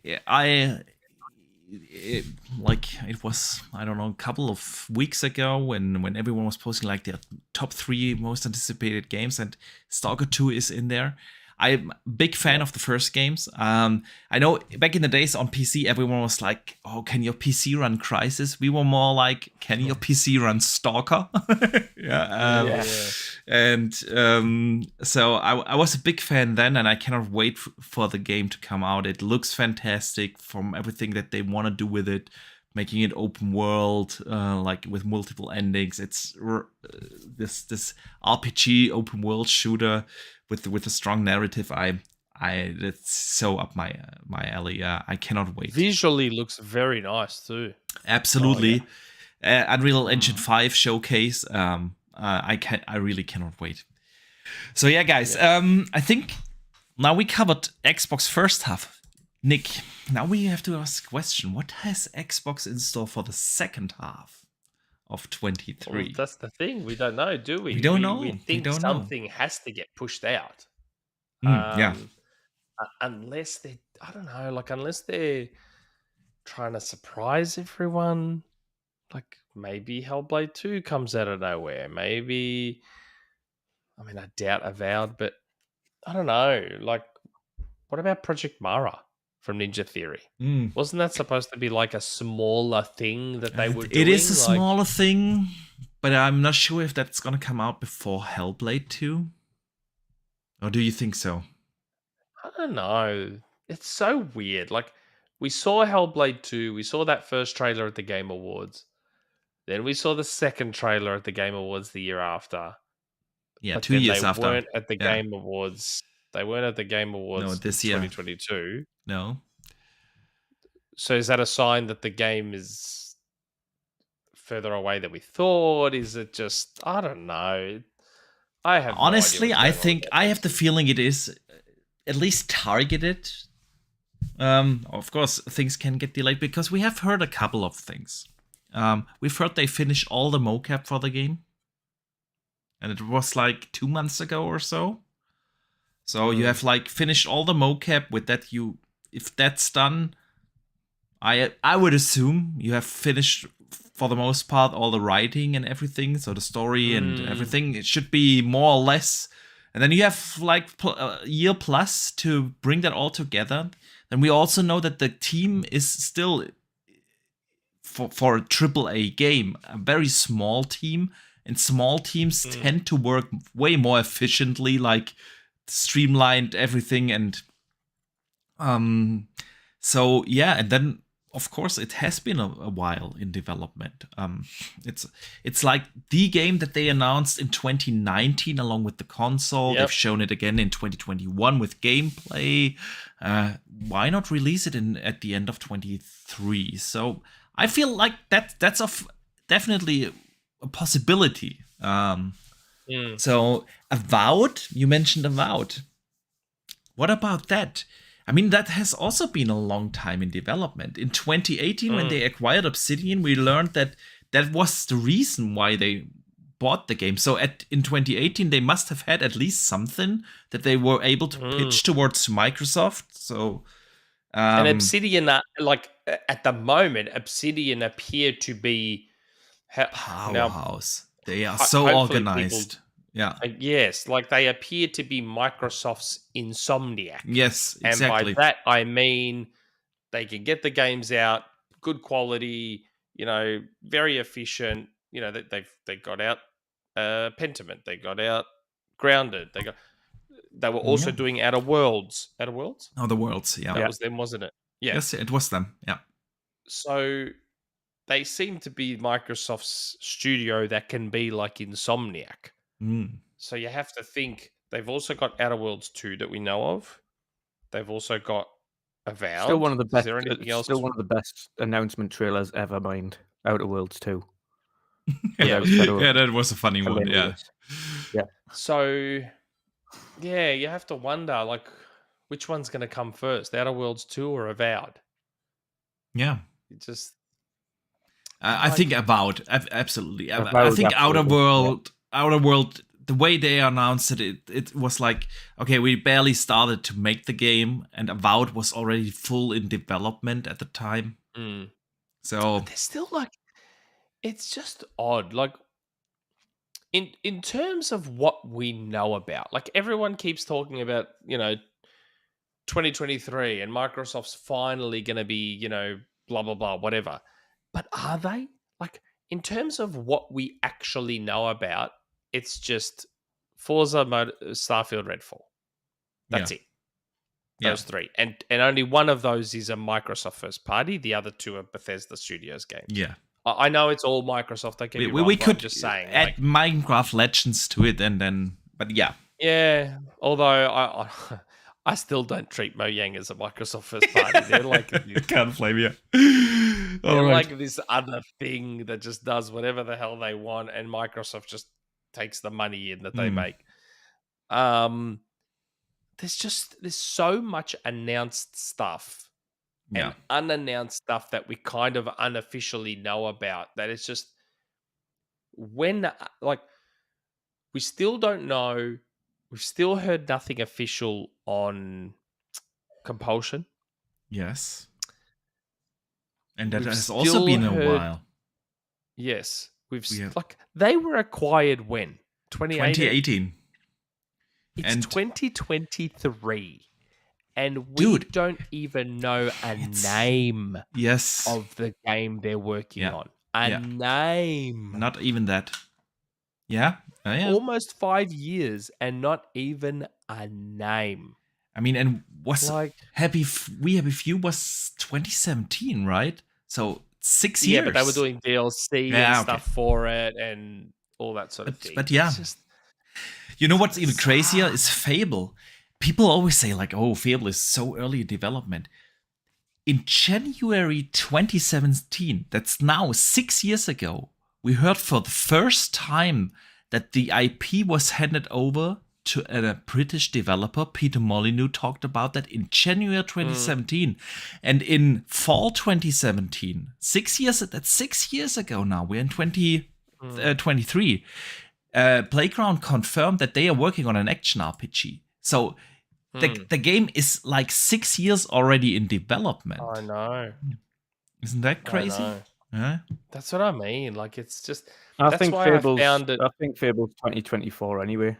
it was, I don't know, a couple of weeks ago when everyone was posting like their top 3 most anticipated games, and Stalker 2 is in there. I'm a big fan of the first games. I know back in the days on PC, everyone was like, "Oh, can your PC run Crysis?" We were more like, "Can your PC run Stalker?" And so I was a big fan then, and I cannot wait for the game to come out. It looks fantastic from everything that they want to do with it, making it open world, like with multiple endings. It's this RPG open world shooter with a strong narrative. It's so up my alley. I cannot wait. Visually looks very nice too. Absolutely. Unreal Engine 5 showcase. I really cannot wait. So yeah, guys. I think now we covered Xbox first half. Nick, now we have to ask a question. What has Xbox in store for the second half of 23? Well, that's the thing. We don't know, do we? We don't know. We think something has to get pushed out. Unless they, I don't know, like unless they're trying to surprise everyone. Like maybe Hellblade 2 comes out of nowhere. Maybe, I mean, I doubt Avowed, but I don't know. Like, what about Project Mara from Ninja Theory? Wasn't that supposed to be like a smaller thing that they were doing? It is a smaller thing, but I'm not sure if that's going to come out before Hellblade 2. Or do you think so? I don't know. It's so weird. Like, we saw Hellblade 2. We saw that first trailer at the Game Awards. Then we saw the second trailer at the Game Awards the year after. Yeah, but 2 years after. They weren't at the Game Awards. They weren't at the Game Awards this year. year. 2022. No. So is that a sign that the game is further away than we thought? Is it just, I don't know. I have honestly, I think I have the feeling it is at least targeted. Of course, things can get delayed because we have heard a couple of things. We've heard they finished all the mocap for the game, and it was like 2 months ago or so. So you have like finished all the mocap. With that, if that's done, I would assume you have finished for the most part all the writing and everything. So the story and everything, it should be more or less. And then you have like a year plus to bring that all together. And we also know that the team is still, for a AAA game, a very small team. And small teams tend to work way more efficiently, like streamlined everything. And so, yeah, and then, of course, it has been a while in development. It's like the game that they announced in 2019 along with the console. Yep. They've shown it again in 2021 with gameplay. Why not release it at the end of 23? So I feel like that's definitely a possibility. So Avowed, you mentioned Avowed. What about that? I mean, that has also been a long time in development. In 2018, when they acquired Obsidian, we learned that that was the reason why they bought the game. So in 2018, they must have had at least something that they were able to pitch towards Microsoft. So, and Obsidian, at the moment, Obsidian appear to be powerhouse. They are so organized. Yes, like they appear to be Microsoft's Insomniac. Yes, exactly. And by that I mean they can get the games out, good quality, very efficient. They got out Pentiment, they got out Grounded, they were also doing Outer Worlds. Outer Worlds? Oh, the Worlds, yeah. That was them, wasn't it? Yeah. Yes, it was them. Yeah. So they seem to be Microsoft's studio that can be like Insomniac. So you have to think they've also got Outer Worlds 2 that we know of. They've also got Avowed. Still one of the best. Is there anything else? Still one of the best announcement trailers ever, mind. Outer Worlds 2. Yeah, that was a funny one. Yeah. So, yeah, you have to wonder, like, which one's going to come first, Outer Worlds 2 or Avowed? Yeah. It just... I think Avowed, absolutely. I think Outer World, the way they announced it was like, okay, we barely started to make the game, and Avowed was already full in development at the time. So they're still like, it's just odd. Like, in terms of what we know about, like everyone keeps talking about, 2023 and Microsoft's finally going to be, blah, blah, blah, whatever. But are they? Like, in terms of what we actually know about, it's just Forza, Starfield, Redfall. That's it. Those three. And only one of those is a Microsoft first party. The other two are Bethesda Studios games. Yeah. I know it's all Microsoft. We could just add Minecraft Legends to it but yeah. Yeah. Although I still don't treat Mojang as a Microsoft first party. They're like... Can't blame you. They're like this other thing that just does whatever the hell they want, and Microsoft just takes the money in that they make. There's so much announced stuff and unannounced stuff that we kind of unofficially know about that it's just when, like, we still don't know. We've still heard nothing official on Compulsion. Yes. And that has also been a while. Yes. Like, they were acquired when? 2018? It's 2023. And we don't even know a name of the game they're working on. A name. Not even that. Yeah. Almost 5 years and not even a name. I mean, and was like Happy Few was 2017, right? So 6 years. Yeah, but they were doing DLC and stuff for it and all that sort of thing. But yeah. You know what's even crazier is Fable. People always say, like, oh, Fable is so early in development. In January 2017, that's now 6 years ago, we heard for the first time that the IP was handed over to a British developer. Peter Molyneux talked about that in January 2017. And in fall 2017, 6 years, that's 6 years ago now, we're in 2023. Playground confirmed that they are working on an action RPG. So the game is like 6 years already in development. I know. Isn't that crazy? Yeah. That's what I mean. Like, it's just... I think Fable's 2024 anyway.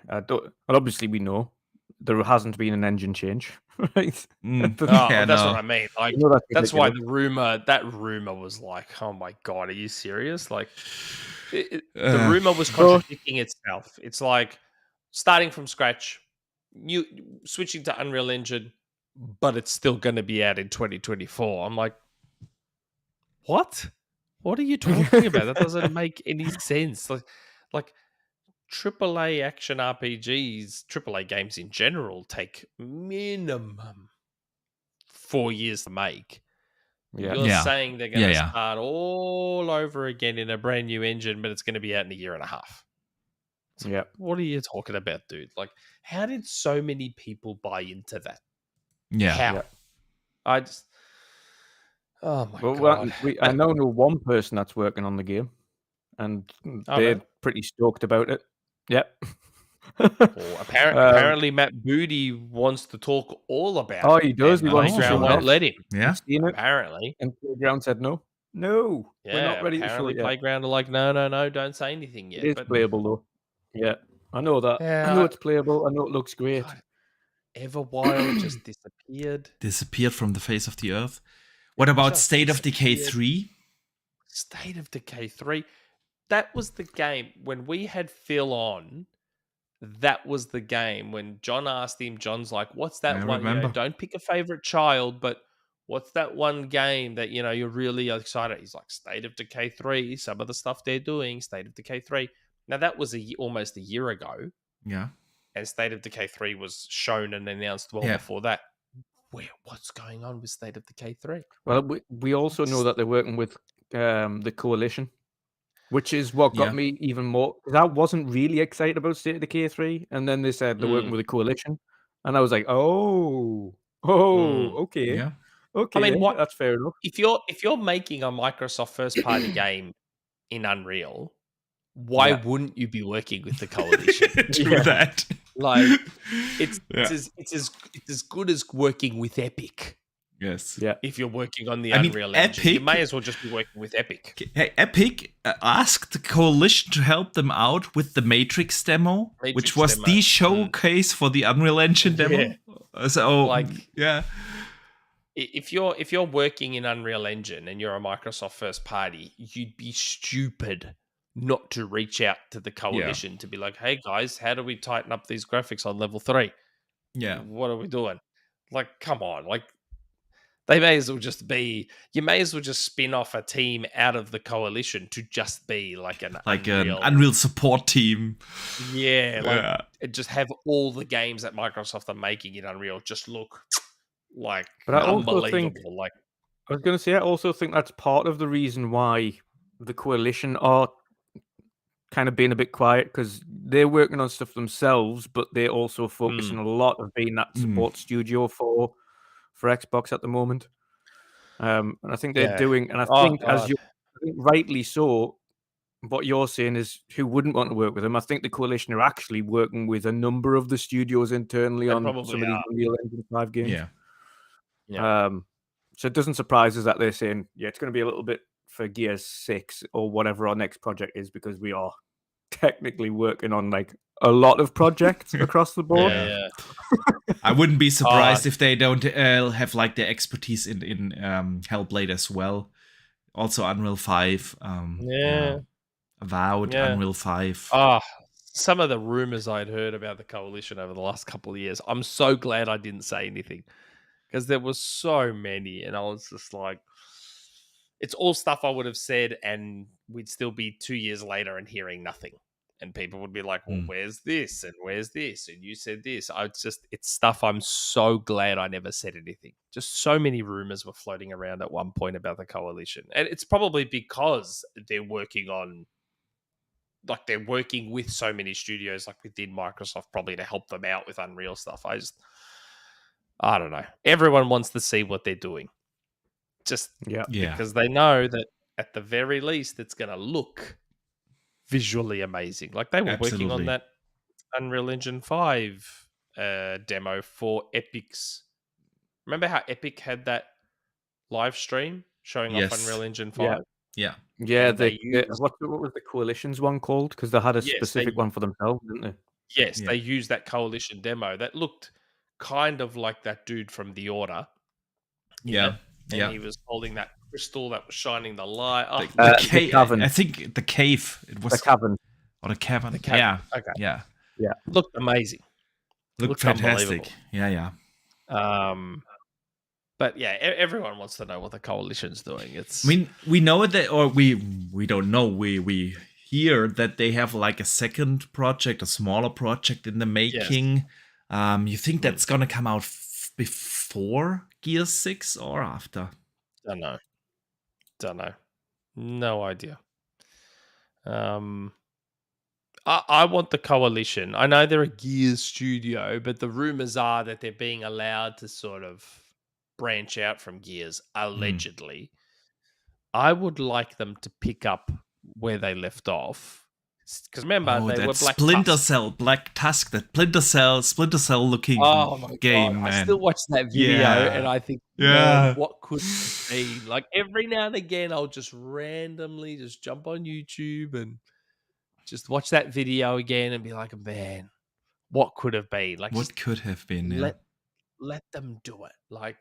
Obviously we know there hasn't been an engine change, right? That's what I mean. Like, that's why that rumor was like, oh my God, are you serious? Like, the rumor was contradicting itself. It's like starting from scratch, you switching to Unreal Engine, but it's still going to be out in 2024. I'm like, what? What are you talking about? That doesn't make any sense. Like AAA action RPGs, AAA games in general take minimum 4 years to make. You're saying they're going to start all over again in a brand new engine, but it's going to be out in a year and a half. So what are you talking about, dude? Like, how did so many people buy into that? Yeah. How? I just, oh my Well, god! I know one person that's working on the game, and Oh, they're really? pretty stoked about it. Yep. Well, Um, apparently Matt Booty wants to talk all about oh, it, he does. and He wants to Playground show it won't off. let him. Yeah. I've seen it, Apparently, and Playground said no. No, we're yeah. not ready to show Apparently, it yet. Playground are like, no, don't say anything It yet. is But playable though. Yeah, I know that. I know yeah, it's playable. I know it looks great. God, Everwild just disappeared. Disappeared from the face of the earth. What about Just State of Decay disappeared. 3? State of Decay 3. That was the game when we had Phil on. That was the game when John asked him. John's like, "What's I that one? remember. Don't pick a favorite child, but what's that one game that you're really excited?" He's like, "State of Decay 3. Some of the stuff they're doing, State of Decay 3." Now that was almost a year ago, Yeah. and State of Decay 3 was shown and announced well Yeah. before that. What's going on with State of Decay 3? Well, we also know that they're working with the Coalition, which is what got Yeah. me even more. Because I wasn't really excited about State of Decay 3, and then they said they're working with the Coalition, and I was like, oh, okay, Yeah. I mean, what that's fair enough. if you're making a Microsoft first party game in Unreal? Why Yeah. wouldn't you be working with the Coalition? True Yeah. that. Like, it's Yeah. as good as working with Epic. Yes. Yeah. If you're working on the I mean, Unreal Engine, you Epic- may as well just be working with Epic. Hey, Epic asked the Coalition to help them out with the Matrix demo, which Matrix was demo. the showcase for the Unreal Engine demo. Yeah. So, Like- yeah. If you're working in Unreal Engine and you're a Microsoft first party, you'd be stupid not to reach out to the Coalition to be like, "Hey guys, how do we tighten up these graphics on level 3? Yeah. What are we doing?" Like, come on, like they may as well just be. You may as well just spin off a team out of the Coalition to just be like an Unreal support team. Yeah, like Yeah. and just have all the games that Microsoft are making in Unreal just look like But I also unbelievable. think- Like, I was going to say, I also think that's part of the reason why the Coalition are kind of being a bit quiet, because they're working on stuff themselves, but they're also focusing a lot of being that support studio for Xbox at the moment. And I think they're Yeah. doing, and I Oh, think God. I think rightly so, what you're saying is who wouldn't want to work with them. I think the Coalition are actually working with a number of the studios internally They on probably some of these are. Unreal Engine 5 games. Yeah. Yeah. So it doesn't surprise us that they're saying, yeah, it's going to be a little bit for Gears 6 or whatever our next project is, because we are technically working on like a lot of projects across the board. Yeah. I wouldn't be surprised if they don't have like their expertise in Hellblade as well. Also Unreal 5. Avowed, Yeah. Unreal 5. Some of the rumors I'd heard about the Coalition over the last couple of years, I'm so glad I didn't say anything, because there was so many, and I was just like, it's all stuff I would have said, and we'd still be 2 years later and hearing nothing. And people would be like, well, where's this? And where's this? And you said this. It's stuff I'm so glad I never said anything. Just so many rumors were floating around at one point about the Coalition. And it's probably because they're working on, like, they're working with so many studios, like within Microsoft, probably to help them out with Unreal stuff. I don't know. Everyone wants to see what they're doing. Just because they know that at the very least, it's going to look visually amazing. Like, they were working on that Unreal Engine 5 demo for Epic's. Remember how Epic had that live stream showing off Unreal Engine 5? Yeah. Yeah, they used, what was the Coalition's one called? Because they had a specific one for themselves, didn't they? Yes, they used that Coalition demo that looked kind of like that dude from The Order. Yeah. And he was holding that crystal that was shining the light. Oh, The cavern. I think the cave. It was the cavern. Or the cavern. Yeah. Okay. Yeah. Yeah. Looked amazing. Looked fantastic. Yeah. But yeah, everyone wants to know what the Coalition's doing. It's. I mean, we know that, or we don't know. We hear that they have like a second project, a smaller project in the making. Yes. You think that's gonna come out before Gears 6 or after? Don't know. No idea. I want the Coalition. I know they're a Gears studio, but the rumors are that they're being allowed to sort of branch out from Gears, allegedly. I would like them to pick up where they left off. Because remember, they that were Black Splinter Tusk. Cell, Black Tusk, that Splinter Cell looking Oh my game, God. man. I still watch that video and I think, man, what could it be? Like every now and again, I'll just randomly just jump on YouTube and just watch that video again and be like, man, what could have been? Like, What could have been? let them do it. Like,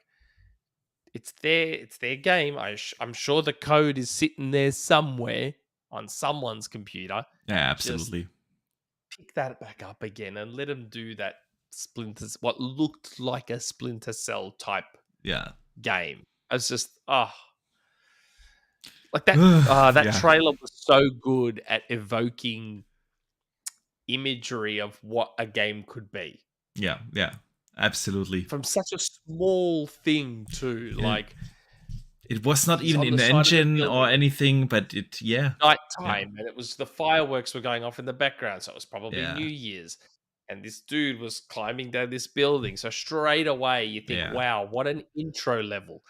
it's their game. I'm sure the code is sitting there somewhere on someone's computer. Yeah, absolutely. Just pick that back up again and let them do that what looked like a Splinter Cell type game. It's just like that that trailer was so good at evoking imagery of what a game could be. Yeah, absolutely. From such a small thing too, like it was not even in the engine or anything, but nighttime, and it was the fireworks were going off in the background, so it was probably New Year's. And this dude was climbing down this building. So straight away, you think, wow, what an intro level.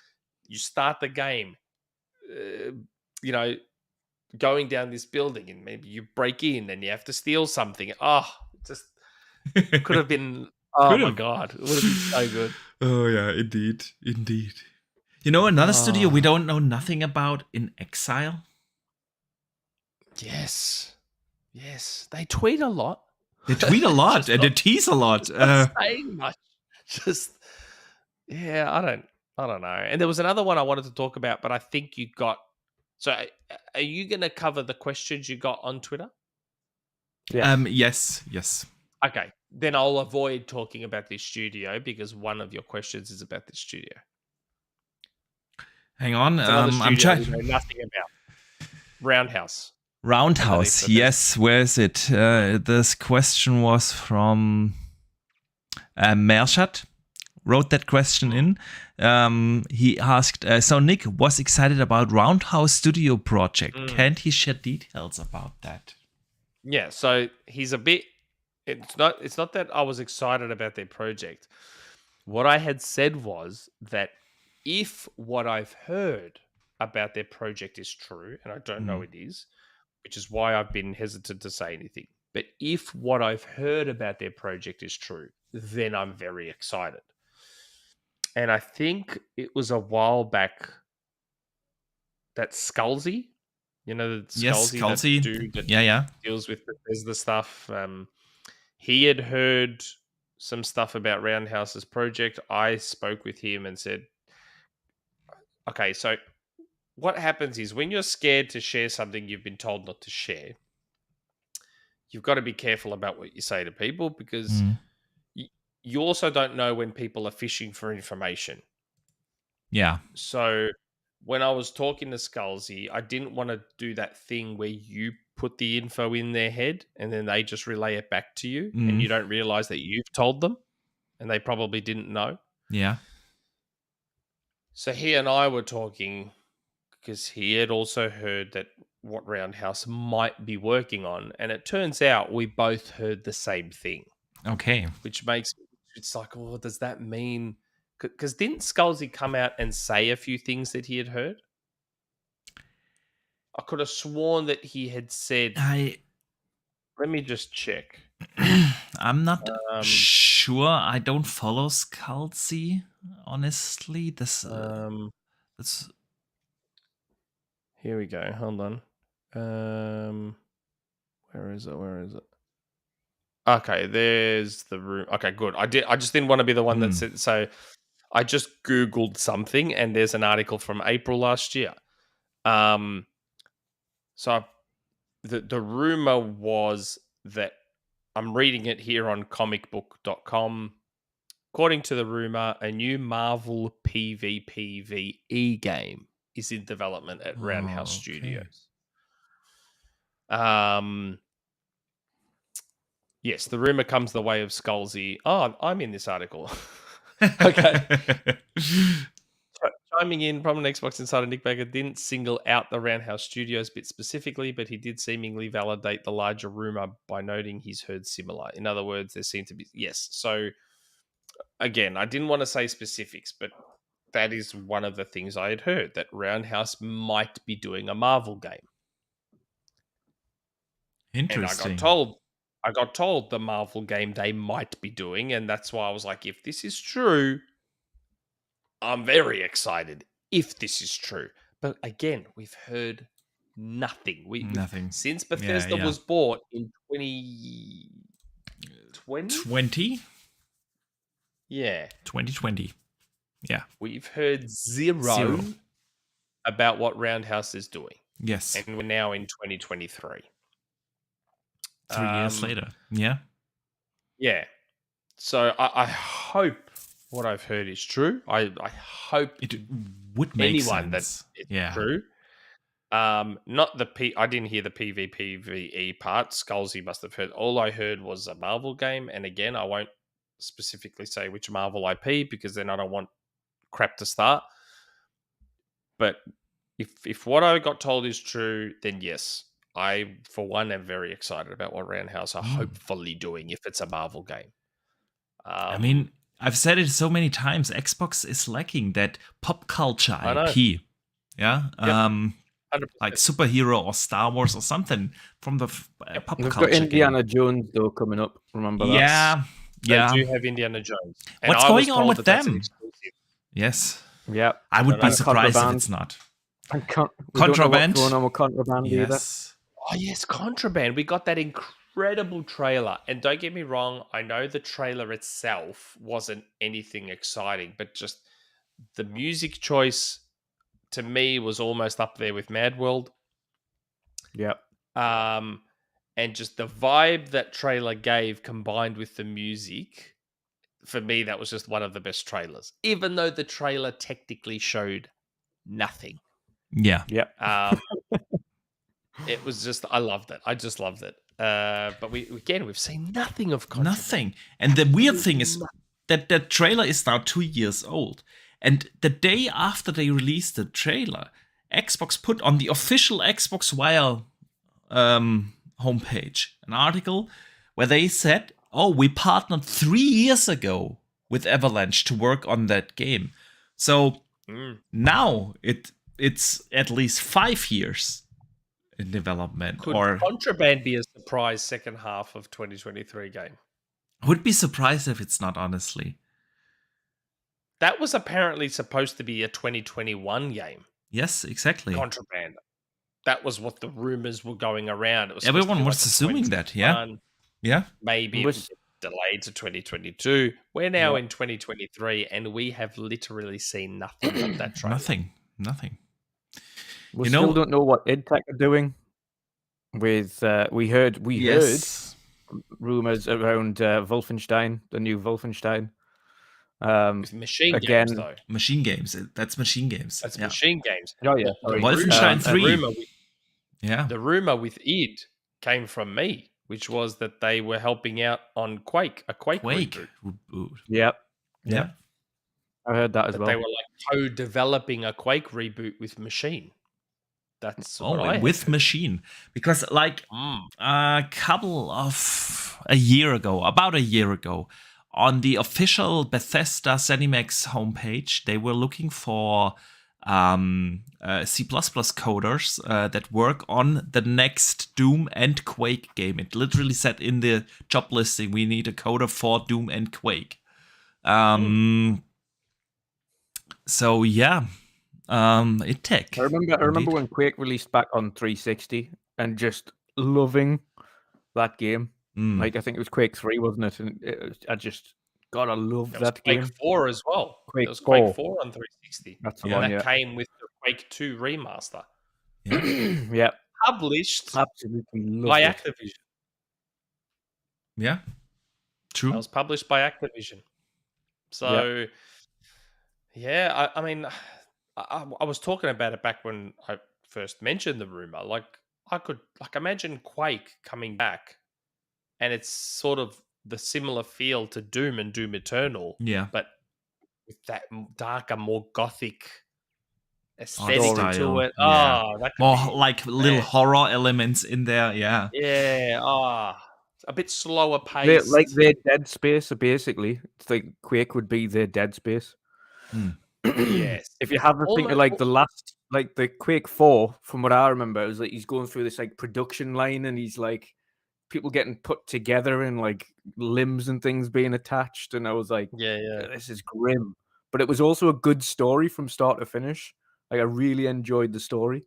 You start the game, going down this building, and maybe you break in and you have to steal something. Just could have been, my God, it would have been so good. Oh, yeah, indeed. You know, another studio we don't know nothing about, In Exile? Yes. They tweet a lot. They tweet a lot and they tease a lot. Not saying much. I don't know. And there was another one I wanted to talk about, but I think you got. So, are you going to cover the questions you got on Twitter? Yes. Okay, then I'll avoid talking about this studio because one of your questions is about this studio. Hang on, I'm trying. We know nothing about Roundhouse, yes. Where is it? This question was from Mershat. Wrote that question in. He asked, so Nick was excited about Roundhouse Studio project. Can't he share details about that? Yeah, so he's a bit. It's not that I was excited about their project. What I had said was that if what I've heard about their project is true, and I don't know it is, which is why I've been hesitant to say anything. But if what I've heard about their project is true, then I'm very excited. And I think it was a while back that Scalzi, Scalzi, that dude that deals with the stuff. He had heard some stuff about Roundhouse's project. I spoke with him and said, okay, so what happens is when you're scared to share something you've been told not to share, you've got to be careful about what you say to people because you also don't know when people are fishing for information. Yeah. So when I was talking to Scalzi, I didn't want to do that thing where you put the info in their head and then they just relay it back to you and you don't realize that you've told them and they probably didn't know. Yeah. So he and I were talking because he had also heard that what Roundhouse might be working on. And it turns out we both heard the same thing. Okay. Which makes it's like, does that mean? Because didn't Scalzi come out and say a few things that he had heard? I could have sworn that he had said. Let me just check. I'm not sure. I don't follow Scalzi, honestly. This. Here we go. Hold on. Where is it? Okay, there's the room. Okay, good. I just didn't want to be the one that said. So I just Googled something, and there's an article from April last year. So the rumor was that I'm reading it here on comicbook.com. According to the rumor, a new Marvel PvPvE game is in development at Roundhouse Studios. Yes, the rumor comes the way of Scalzi. Oh, I'm in this article. Okay. Chiming in from an Xbox Insider, Nick Baker didn't single out the Roundhouse Studios bit specifically, but he did seemingly validate the larger rumor by noting he's heard similar. In other words, there seem to be... Yes, so again, I didn't want to say specifics, but that is one of the things I had heard, that Roundhouse might be doing a Marvel game. Interesting. And I got told the Marvel game they might be doing, and that's why I was like, if this is true, I'm very excited. If this is true, but again, we've heard nothing. Nothing. Since Bethesda was bought in 2020. Yeah, 2020. Yeah, we've heard zero about what Roundhouse is doing. Yes, and we're now in 2023. 3 years later. Yeah. Yeah. So I hope what I've heard is true. I hope it would make anyone sense. that it's true. Not the I didn't hear the PvPvE part. Skullsy must have heard. All I heard was a Marvel game, and again, I won't specifically say which Marvel IP because then I don't want crap to start. But if what I got told is true, then yes, I for one am very excited about what Roundhouse are hopefully doing if it's a Marvel game. I mean, I've said it so many times. Xbox is lacking that pop culture IP. Yeah. Yep. Like superhero or Star Wars or something from the pop We've culture. Got Indiana Jones though coming up. Remember that? Yeah. They do have Indiana Jones. And what's going on with them? Yes. Yeah. I would be surprised if it's not. Contraband. Going on with Contraband either. Oh yes, Contraband. We got that incredible trailer, and don't get me wrong, I know the trailer itself wasn't anything exciting, but just the music choice to me was almost up there with Mad World. Yep. And just the vibe that trailer gave combined with the music, for me, that was just one of the best trailers, even though the trailer technically showed nothing. Yeah. Yep. It was just, I loved it. I just loved it. But we've seen nothing of Contraband. Nothing. And the weird thing is that the trailer is now 2 years old. And the day after they released the trailer, Xbox put on the official Xbox Wire homepage an article where they said, oh, we partnered 3 years ago with Avalanche to work on that game. So now it's at least 5 years in development. Could Contraband be a surprise second half of 2023 game? I would be surprised if it's not, honestly. That was apparently supposed to be a 2021 game. Yes, exactly. Contraband. That was what the rumors were going around. It was everyone was assuming that, yeah. Yeah. Maybe it was delayed to 2022. We're now in 2023, and we have literally seen nothing but that trailer. Nothing. We still don't know what IdTech are doing. With we heard rumors around Wolfenstein, the new Wolfenstein. With machine games, though. Machine games. That's machine games. That's machine games. Oh yeah. Wolfenstein 3. The rumor with id came from me, which was that they were helping out on Quake, a Quake reboot. Yep. I heard that as well. They were like co-developing a Quake reboot with Machine. That's with Machine, because like about a year ago, on the official Bethesda ZeniMax homepage, they were looking for C++ coders that work on the next Doom and Quake game. It literally said in the job listing, we need a coder for Doom and Quake. So yeah, IdTech. I remember when Quake released back on 360 and just loving that game. Like I think it was Quake 3, wasn't it? And I just gotta love that game. Quake 4 as well. Quake it was Quake 4 on 360. That's the one. That came with the Quake 2 remaster. Yeah. Published absolutely by Activision. Yeah. True. It was published by Activision. So I mean, I was talking about it back when I first mentioned the rumor. Like I could imagine Quake coming back, and it's sort of the similar feel to Doom and Doom Eternal. Yeah. But with that darker, more gothic aesthetic to it. Yeah. That more like little horror elements in there. Yeah. Yeah. A bit slower paced. Like their Dead Space, basically. It's like Quake would be their Dead Space. Yes. If you have a think of Almost, like the last, like the Quake 4, from what I remember, it was like he's going through this like production line and he's like people getting put together and like limbs and things being attached. And I was like, yeah. this is grim. But it was also a good story from start to finish. Like I really enjoyed the story.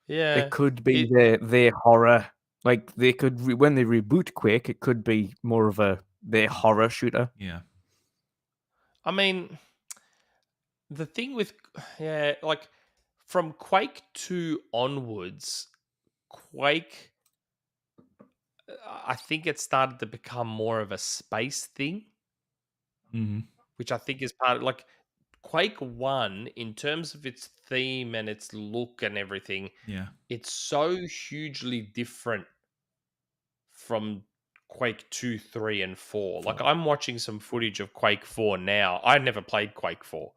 It Yeah. could be It, their horror. Like they could when they reboot Quake, it could be more of their horror shooter. Yeah. I mean, the thing with, yeah, like from Quake 2 onwards, Quake, I think it started to become more of a space thing, Hmm. which I think is part of like Quake 1, in terms of its theme and its look and everything, Yeah. it's so hugely different from Quake 2, 3, and 4. Like, Four. I'm watching some footage of Quake 4 now. I never played Quake 4,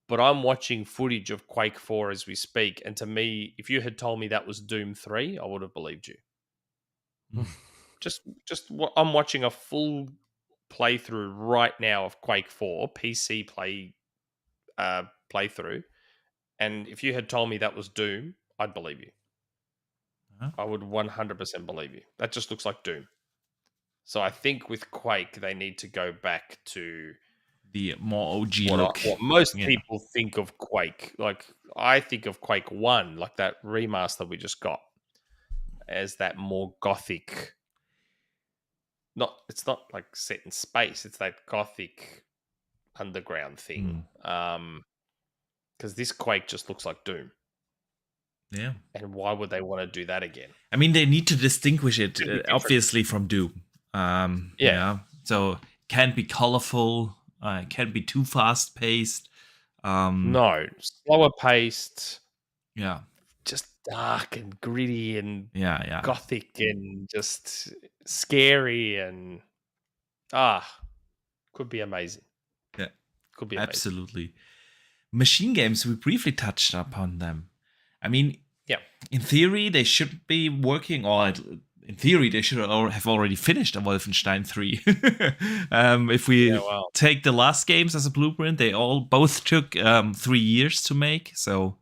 but I'm watching footage of Quake 4 as we speak. And to me, if you had told me that was Doom 3, I would have believed you. Mm. I'm watching a full playthrough right now of Quake 4, PC playthrough. And if you had told me that was Doom, I'd believe you. Huh? I would 100% believe you. That just looks like Doom. So I think with Quake, they need to go back to The more OG look. what most Yeah. people think of Quake. Like, I think of Quake 1, like that remaster we just got, as that more gothic. It's not like set in space. It's that gothic underground thing. Mm. Because this Quake just looks like Doom. Yeah. And why would they want to do that again? I mean, they need to distinguish it, To be different. obviously, from Doom. Yeah. Yeah. So can't be colorful. Can't be too fast paced. No, slower paced, Yeah. just dark and gritty and Yeah. Yeah. gothic and just scary and could be amazing. Yeah. Could be amazing. Absolutely. Machine games, we briefly touched upon them. I mean, Yeah. in theory, they should be working, or in theory, they should have already finished a Wolfenstein 3. If we Well, take the last games as a blueprint, they both took 3 years to make. So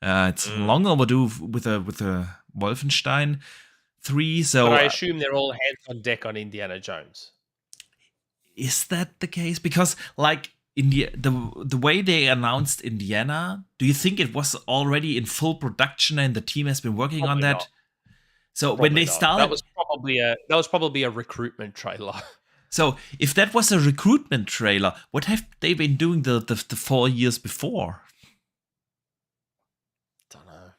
it's long overdue with a Wolfenstein 3. So but I assume they're all hands on deck on Indiana Jones. is that the case? Because like the way they announced Indiana, do you think it was already in full production and the team has been working on Probably that? not. So Probably when they not. started, That was probably a recruitment trailer. so if that was a recruitment trailer, what have they been doing the 4 years before? Don't know.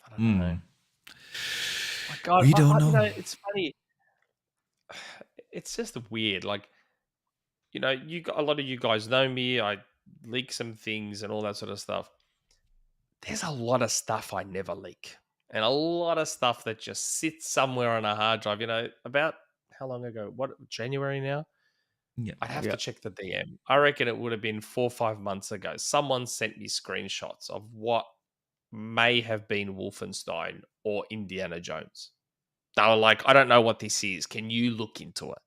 I don't know. My God, We don't you know. know, it's funny. It's just weird. Like, you know, a lot of you guys know me. I leak some things and all that sort of stuff. There's a lot of stuff I never leak, and a lot of stuff that just sits somewhere on a hard drive. You know, about how long ago? What, January now? Yeah. I'd have to check the DM. I reckon it would have been 4 or 5 months ago. Someone sent me screenshots of what may have been Wolfenstein or Indiana Jones. They were like, I don't know what this is. Can you look into it?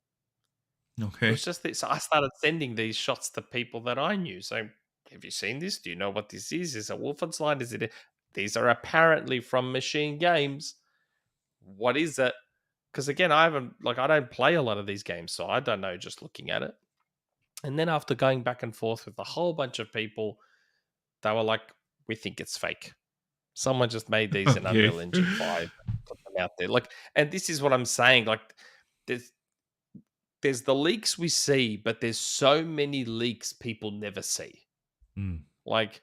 It Okay. was just this. So I started sending these shots to people that I knew. So, have you seen this? Do you know what this is? Is it Wolfenstein? Is it? These are apparently from Machine Games. What is it? Because again, I don't play a lot of these games, so I don't know just looking at it. And then after going back and forth with a whole bunch of people, they were like, we think it's fake. Someone just made these in Okay. Unreal Engine 5 and put them out there. Like, and this is what I'm saying. Like, there's the leaks we see, but there's so many leaks people never see. Mm. Like,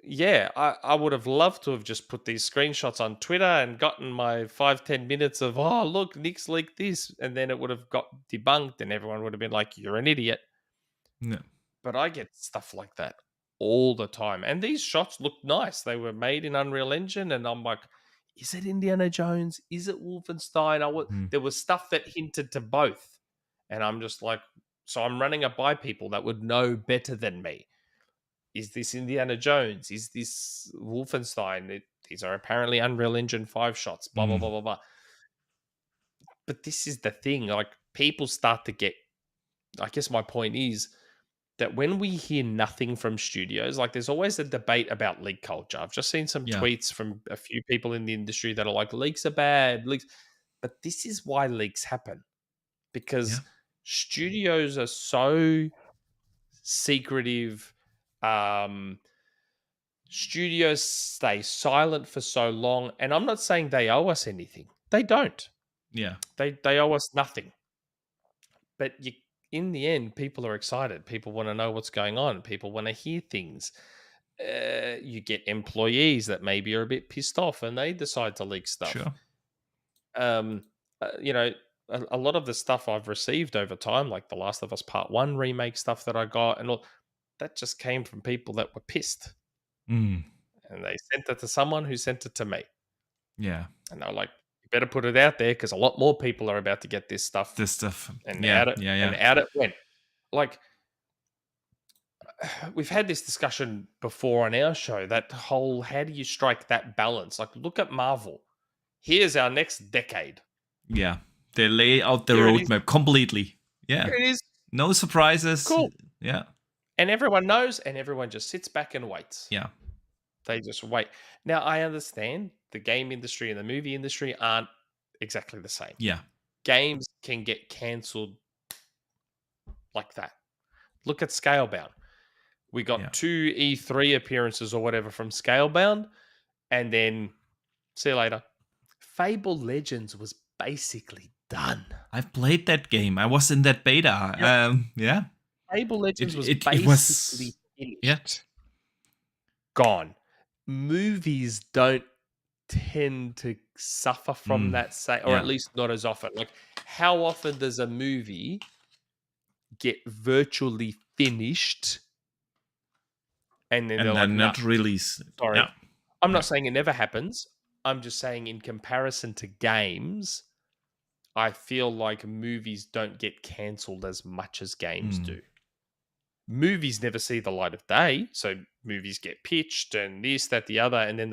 yeah, I would have loved to have just put these screenshots on Twitter and gotten my 5-10 minutes of, oh, look, Nick's leaked this. And then it would have got debunked and everyone would have been like, you're an idiot. Yeah. But I get stuff like that all the time. And these shots look nice. They were made in Unreal Engine. And I'm like, is it Indiana Jones? Is it Wolfenstein? There was stuff that hinted to both. And I'm just like, so I'm running it by people that would know better than me. Is this Indiana Jones? Is this Wolfenstein? These are apparently Unreal Engine 5 shots, blah, blah, blah, blah, blah. But this is the thing. Like, people start to get, I guess my point is, that when we hear nothing from studios, like there's always a debate about leak culture. I've just seen some tweets from a few people in the industry that are like, leaks are bad, leaks. But this is why leaks happen, because studios are so secretive. Studios stay silent for so long, and I'm not saying they owe us anything. They don't. Yeah. They owe us nothing. But in the end, people are excited. People want to know what's going on. People want to hear things. You get employees that maybe are a bit pissed off and they decide to leak stuff. Sure. You know, a lot of the stuff I've received over time, like The Last of Us Part 1 remake stuff that I got, and all that just came from people that were pissed. Mm. And they sent it to someone who sent it to me. Yeah. And they're like, you better put it out there because a lot more people are about to get this stuff. And out it went. Like, we've had this discussion before on our show, that whole, how do you strike that balance? Like, look at Marvel. Here's our next decade. Yeah. They lay out the roadmap completely. Yeah. Here it is. No surprises. Cool. Yeah. And everyone knows, and everyone just sits back and waits. Yeah. They just wait. Now, I understand the game industry and the movie industry aren't exactly the same. Yeah. Games can get cancelled like that. Look at Scalebound. We got 2 E3 appearances or whatever from Scalebound, and then see you later. Fable Legends was basically done. I've played that game. I was in that beta. Yeah. Fable Legends was basically finished. Yeah. Gone. Movies don't tend to suffer from that, or at least not as often. Like, how often does a movie get virtually finished and then they're like, not release? Sorry. Yeah. I'm not saying it never happens. I'm just saying in comparison to games, I feel like movies don't get cancelled as much as games do. Movies never see the light of day, so movies get pitched and this, that, the other, and then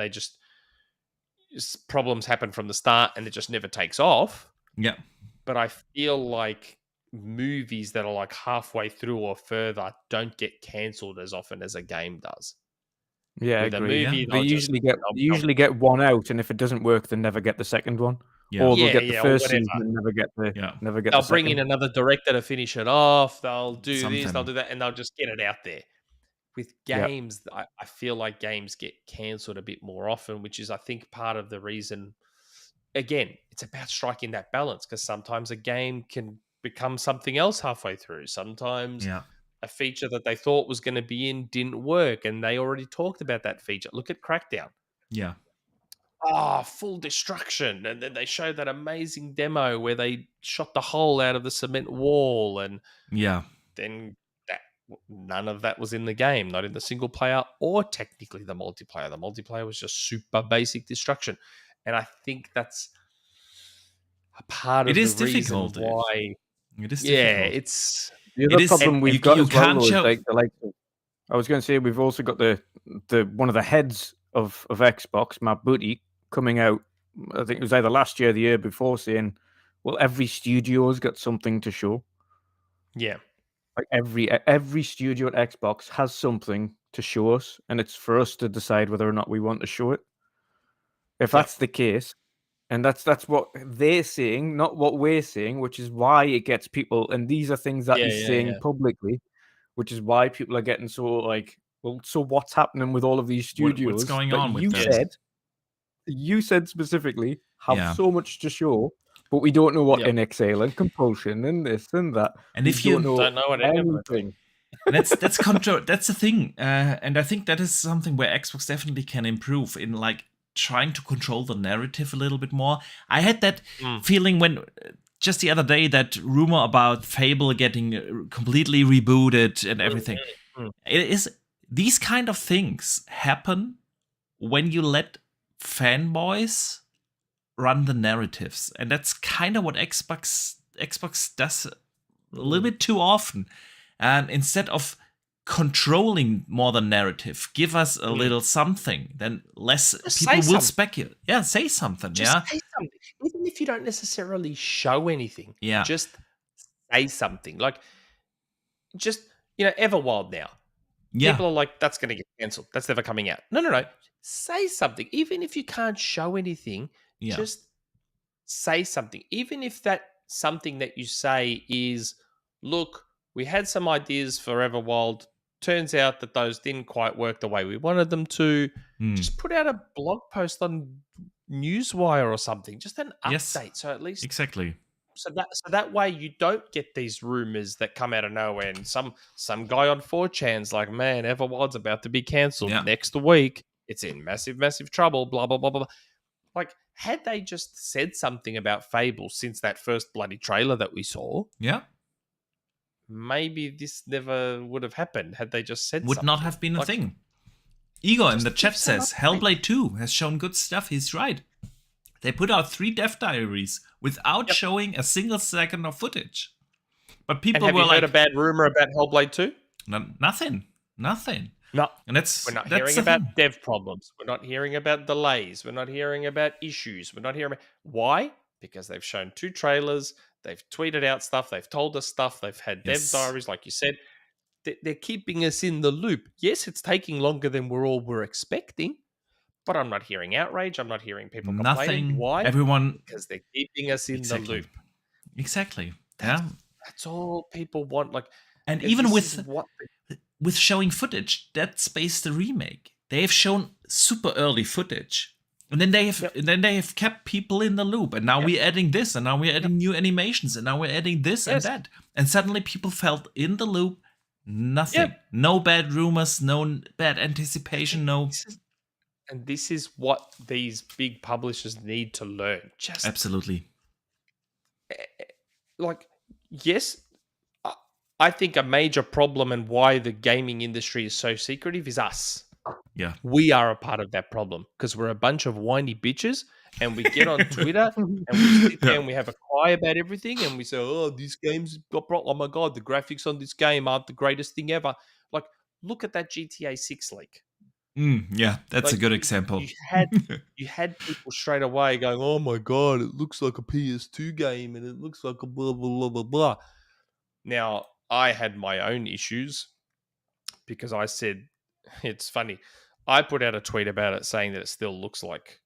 problems happen from the start and it just never takes off. Yeah. But I feel like movies that are like halfway through or further don't get cancelled as often as a game does. Yeah, With I agree. Movie, they usually get one out, and if it doesn't work, they never get the second one. Yeah. Or they'll get the first season and never get the They'll bring in another director to finish it off. They'll do this, they'll do that, and they'll just get it out there. With games, I feel like games get cancelled a bit more often, which is, I think, part of the reason. Again, it's about striking that balance, because sometimes a game can become something else halfway through. Sometimes a feature that they thought was going to be in didn't work, and they already talked about that feature. Look at Crackdown. Yeah. Full destruction. And then they showed that amazing demo where they shot the hole out of the cement wall, and then none of that was in the game, not in the single player or technically the multiplayer. The multiplayer was just super basic destruction. And I think that's a part of the reason why. It is difficult. Yeah, it's the other problem we've got as well. I was going to say, we've also got the one of the heads of Xbox, Matt Booty, coming out. I think it was either last year or the year before, saying, "Well, every studio's got something to show." Yeah, like every studio at Xbox has something to show us, and it's for us to decide whether or not we want to show it. If that's the case, and that's what they're saying, not what we're saying, which is why it gets people. And these are things that he's saying publicly, which is why people are getting so like, well, so what's happening with all of these studios? What's going on with that? You said specifically have so much to show, but we don't know what in Exhale and Compulsion and this and that. And if you don't know what anything. And that's the thing, and I think that is something where Xbox definitely can improve in like trying to control the narrative a little bit more. I had that feeling when just the other day, that rumor about Fable getting completely rebooted and everything. It is, these kind of things happen when you let fanboys run the narratives, and that's kind of what Xbox does a little bit too often. And instead of controlling more the narrative, give us a little something, then less people will speculate. Yeah, say something. Just say something. Even if you don't necessarily show anything, just say something. Like, just Everwild now. Yeah. People are like, that's going to get cancelled. That's never coming out. No. Say something. Even if you can't show anything, Yeah. just say something. Even if that something that you say is, look, we had some ideas for Everwild. Turns out that those didn't quite work the way we wanted them to. Just put out a blog post on Newswire or something. Just an Yes. update. So at least Exactly. so that way you don't get these rumors that come out of nowhere, and some guy on 4chan's like, man, Everwild's about to be cancelled Yeah. next week. It's in massive, massive trouble. Blah blah blah blah. Like, had they just said something about Fable since that first bloody trailer that we saw, Yeah. maybe this never would have happened. Had they just said Would something, not have been a like, thing. Igor in just the give chat some says update. Hellblade 2 has shown good stuff. He's right. They put out 3 dev diaries without showing a single second of footage. But And people have were you heard like, a bad rumor about Hellblade 2? Nothing. No. And that's We're not that's hearing the about thing. dev problems. We're not hearing about delays. We're not hearing about issues. We're not hearing about... Why? Because they've shown 2 trailers. They've tweeted out stuff. They've told us stuff. They've had dev Yes. diaries, like you said. They're keeping us in the loop. Yes, it's taking longer than we're expecting, but I'm not hearing outrage. I'm not hearing people complaining. Nothing. Why? Everyone. Because they're keeping us in the loop. Exactly. That's, Yeah. that's all people want. Like, And even this is what with showing footage, Dead Space the remake, they have shown super early footage, and then they have kept people in the loop. And now we're adding this, and now we're adding new animations, and now we're adding this and that, and suddenly people felt in the loop. Nothing. No bad rumors. No bad anticipation. No. And this is what these big publishers need to learn. Just absolutely. Like, yes, I think a major problem and why the gaming industry is so secretive is us. Yeah. We are a part of that problem because we're a bunch of whiny bitches, and we get on Twitter and we sit there and we have a cry about everything, and we say, oh, this game's got problem. Oh my God, the graphics on this game aren't the greatest thing ever. Like, look at that GTA 6 leak. Yeah, that's a good example. You had people straight away going, oh my God, it looks like a PS2 game and it looks like a blah, blah, blah, blah, blah. Now, I had my own issues because I said, it's funny. I put out a tweet about it saying that it still looks like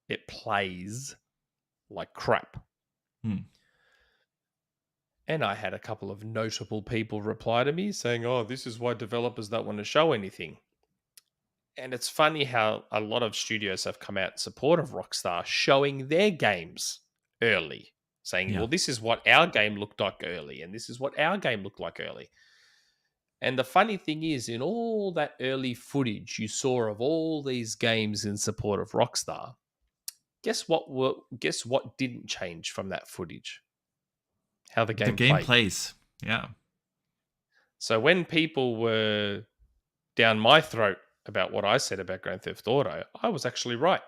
it plays like crap. And I had a couple of notable people reply to me saying, oh, this is why developers don't want to show anything. And it's funny how a lot of studios have come out in support of Rockstar showing their games early, saying, well, this is what our game looked like early, and this is what our game looked like early. And the funny thing is, in all that early footage you saw of all these games in support of Rockstar, guess what didn't change from that footage? How the game plays. Yeah. So when people were down my throat about what I said about Grand Theft Auto, I was actually right.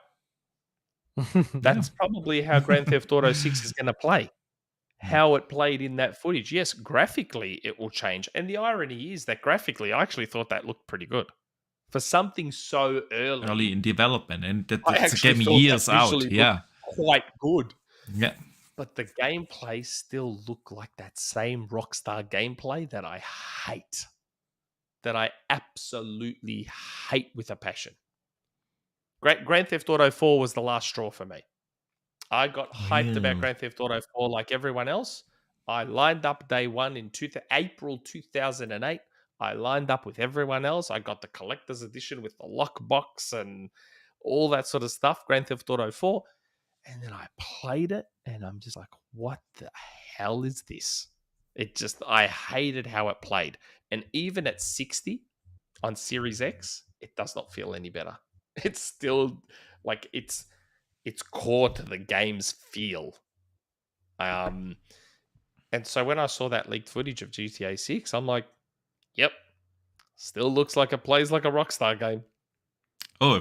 That's probably how Grand Theft Auto 6 is going to play. How it played in that footage. Yes, graphically it will change. And the irony is that graphically, I actually thought that looked pretty good. For something so early in development, and that's a game years out. Yeah. Quite good. Yeah. But the gameplay still looked like that same Rockstar gameplay that I hate. That I absolutely hate with a passion. Grand Theft Auto 4 was the last straw for me. I got hyped about Grand Theft Auto 4 like everyone else. I lined up day one in April 2008. I lined up with everyone else. I got the collector's edition with the lockbox and all that sort of stuff, Grand Theft Auto 4. And then I played it, and I'm just like, what the hell is this? I hated how it played. And even at 60 on Series X, it does not feel any better. It's still like it's core to the game's feel. And so when I saw that leaked footage of GTA 6, I'm like, yep, still looks like it plays like a Rockstar game. Oh,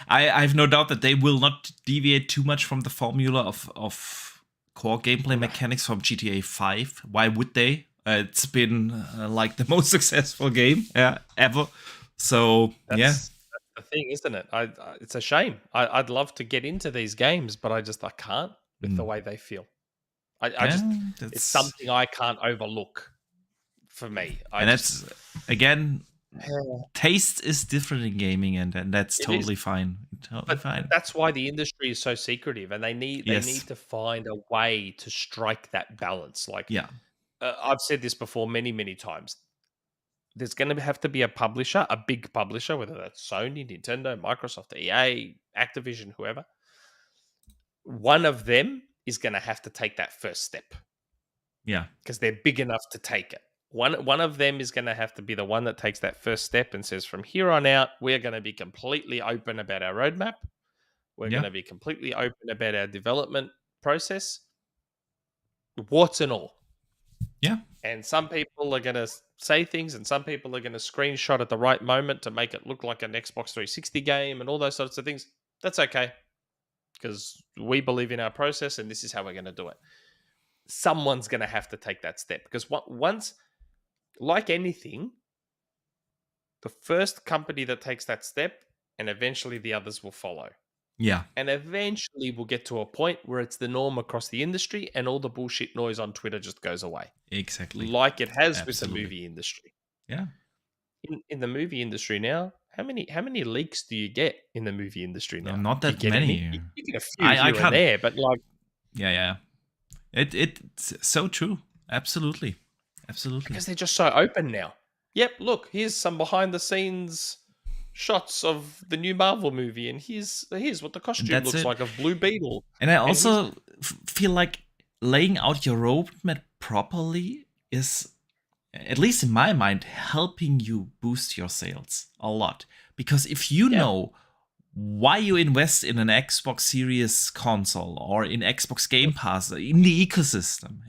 I have no doubt that they will not deviate too much from the formula of core gameplay mechanics from GTA 5. Why would they? It's been like the most successful game ever. So, that's the thing, isn't it? It's a shame. I'd love to get into these games, but I can't with the way they feel. It's something I can't overlook. for me. And that's, again, taste is different in gaming, and that's totally fine. Totally fine. That's why the industry is so secretive, and they need to find a way to strike that balance. Like, I've said this before many times. There's going to have to be a publisher, a big publisher, whether that's Sony, Nintendo, Microsoft, EA, Activision, whoever. One of them is going to have to take that first step. Yeah, because they're big enough to take it. One of them is going to have to be the one that takes that first step and says, from here on out, we're going to be completely open about our roadmap. We're going to be completely open about our development process, warts and all. Yeah. And some people are going to say things, and some people are going to screenshot at the right moment to make it look like an Xbox 360 game and all those sorts of things. That's okay, because we believe in our process, and this is how we're going to do it. Someone's going to have to take that step, because once, like anything, the first company that takes that step, and eventually the others will follow. Yeah. And eventually we'll get to a point where it's the norm across the industry, and all the bullshit noise on Twitter just goes away. Exactly. Like it has with the movie industry. Yeah. In the movie industry now, how many leaks do you get in the movie industry now? Not that many. You get a few here and there, but like... Yeah. It's so true. Absolutely. Because they're just so open now. Yep, look, here's some behind the scenes shots of the new Marvel movie, and here's what the costume looks like of Blue Beetle. And I also feel like laying out your roadmap properly is, at least in my mind, helping you boost your sales a lot. Because if you know why you invest in an Xbox Series console or in Xbox Game Pass, in the ecosystem,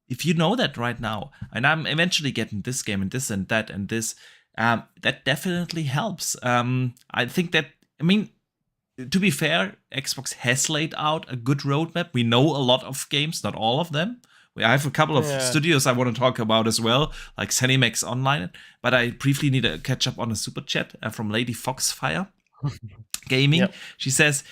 if you know that right now, and I'm eventually getting this game and this and this, that definitely helps. I think that, to be fair, Xbox has laid out a good roadmap. We know a lot of games, not all of them. I have a couple of studios I want to talk about as well, like Zenimax Online, but I briefly need to catch up on a super chat from Lady Foxfire Gaming. Yep. She says,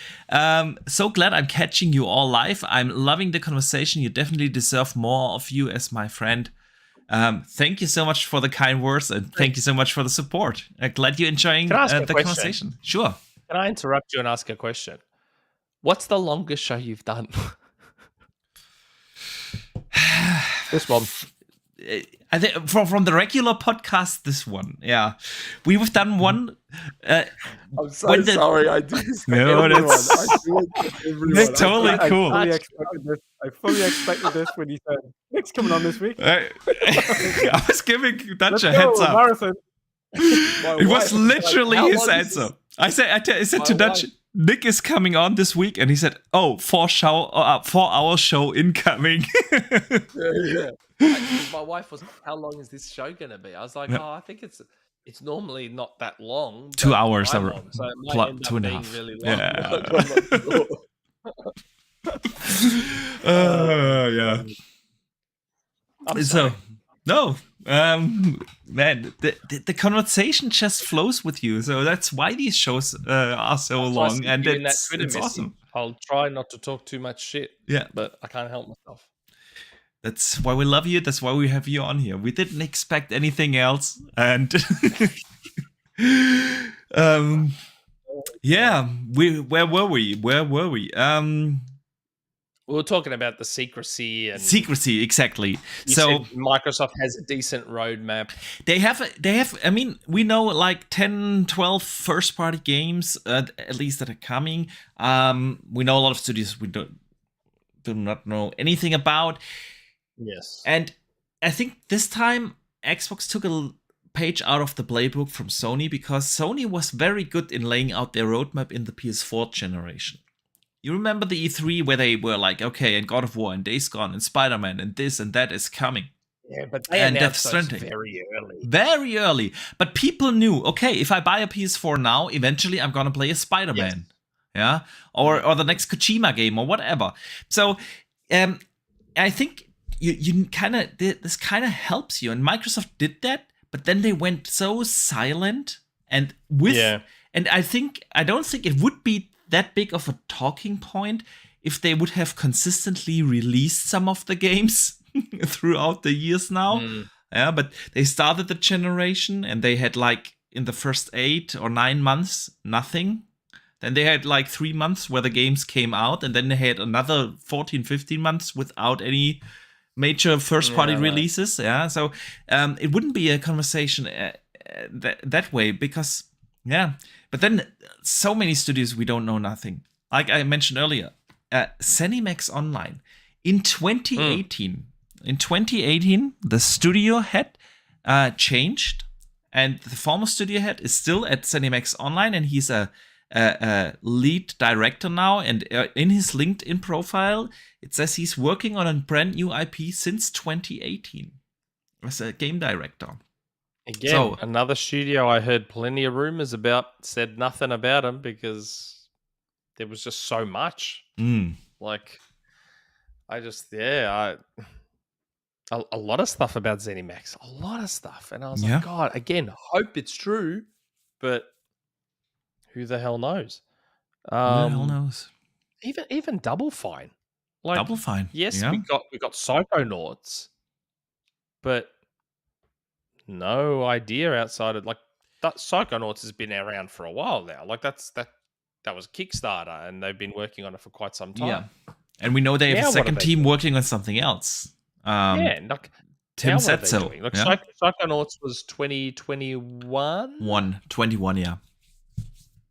so glad I'm catching you all live. I'm loving the conversation. You definitely deserve more of you as my friend. Thank you so much for the kind words, and thank you so much for the support. Glad you're enjoying the conversation. Sure. Can I interrupt you and ask a question? What's the longest show you've done? This one. I think from the regular podcast, this one. Yeah. We've done one. I'm so sorry. I do this for everyone. I do it for everyone. It's totally cool. I fully expected this when you said, Nick's coming on this week. I was giving Dutch a heads up. Marathon. It was literally his answer. I said to Dutch, Nick is coming on this week, and he said, "Oh, 4-hour show incoming." Yeah. My wife was, "How long is this show going to be?" I was like, "Oh, I think it's normally not that long. 2 hours, so it might end up 2.5. Really long. Yeah. So, no, man, the conversation just flows with you. So that's why these shows are so long, and it's awesome. I'll try not to talk too much shit. Yeah, but I can't help myself. That's why we love you. That's why we have you on here. We didn't expect anything else, and yeah, where were we? We were talking about the secrecy. Exactly. So Microsoft has a decent roadmap. They have. I mean, we know like 10, 12 first-party games, at least that are coming. We know a lot of studios we do not know anything about. Yes. And I think this time Xbox took a page out of the playbook from Sony, because Sony was very good in laying out their roadmap in the PS4 generation. You remember the E3 where they were like, okay, and God of War and Days Gone and Spider-Man and this and that is coming. Yeah, but they announced those very early. Very early. But people knew, okay, if I buy a PS4 now, eventually I'm going to play a Spider-Man. Yes. Yeah? Or the next Kojima game or whatever. So I think you kind of, this kind of helps you. And Microsoft did that, but then they went so silent and and I don't think it would be that big of a talking point if they would have consistently released some of the games throughout the years now. Yeah, but they started the generation and they had like in the first 8 or 9 months nothing. Then they had like 3 months where the games came out, and then they had another 14, 15 months without any major first-party releases. Yeah, so it wouldn't be a conversation that way because, yeah. But then so many studios we don't know nothing. Like I mentioned earlier, ZeniMax Online in 2018. In 2018, the studio head changed, and the former studio head is still at ZeniMax Online, and he's a lead director now. And in his LinkedIn profile, it says he's working on a brand new IP since 2018 as a game director. Again, so, another studio I heard plenty of rumors about, said nothing about him because there was just so much. Like, a lot of stuff about ZeniMax, a lot of stuff. And I was like, God, again, hope it's true, but who the hell knows? Who the hell knows? Even Double Fine. Like, Double Fine. Yes, we got Psychonauts, but no idea outside of like that. Psychonauts has been around for a while now. Like that was Kickstarter, and they've been working on it for quite some time. Yeah, and we know they have a second team working on something else. Like Tim said so. Like Psychonauts was 2021. 21, yeah.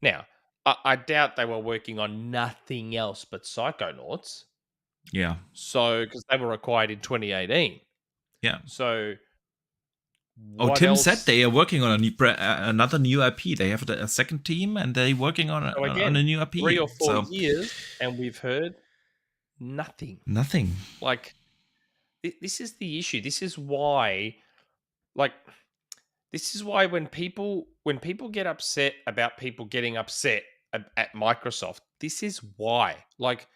Now, I doubt they were working on nothing else but Psychonauts. Yeah. So, because they were acquired in 2018. Yeah. So, Tim said they are working on another new IP. They have a second team, and they're working on a new IP. 3 or 4 years, and we've heard nothing. Nothing. Like, this is the issue. This is why, when people get upset about people getting upset at Microsoft, this is why. Like,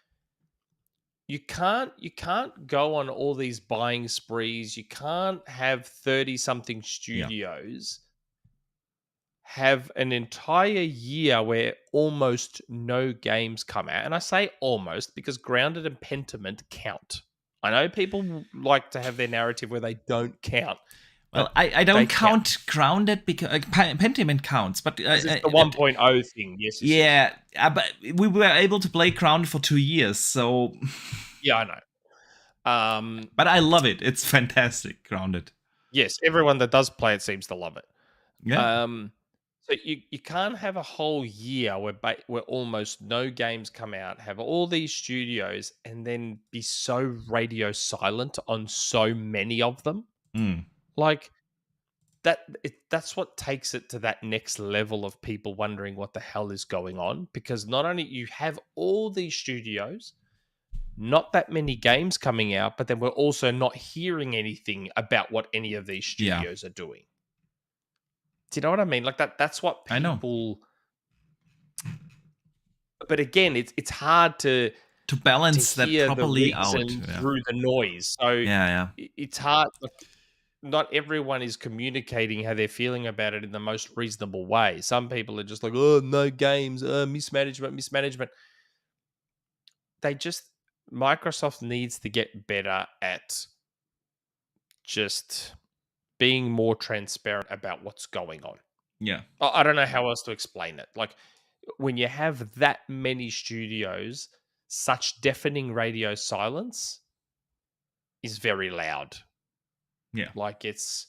you can't go on all these buying sprees. You can't have 30-something studios have an entire year where almost no games come out. And I say almost because Grounded and Pentiment count. I know people like to have their narrative where they don't count. Well, I don't count Grounded because Pentiment counts, but it's the 1.0 thing. Yes. Yeah, but we were able to play Grounded for 2 years, so yeah, I know. But I love it. It's fantastic, Grounded. Yes, everyone that does play it seems to love it. Yeah. So you can't have a whole year where almost no games come out, have all these studios, and then be so radio silent on so many of them. Like that's what takes it to that next level of people wondering what the hell is going on, because not only you have all these studios, not that many games coming out, but then we're also not hearing anything about what any of these studios are doing. Do you know what I mean? Like that's what people... I know. But again, it's hard to balance that properly out through the noise. So it's hard. Like, not everyone is communicating how they're feeling about it in the most reasonable way. Some people are just like, oh, no games, mismanagement. Microsoft needs to get better at just being more transparent about what's going on. Yeah. I don't know how else to explain it. Like, when you have that many studios, such deafening radio silence is very loud. Yeah. Like, it's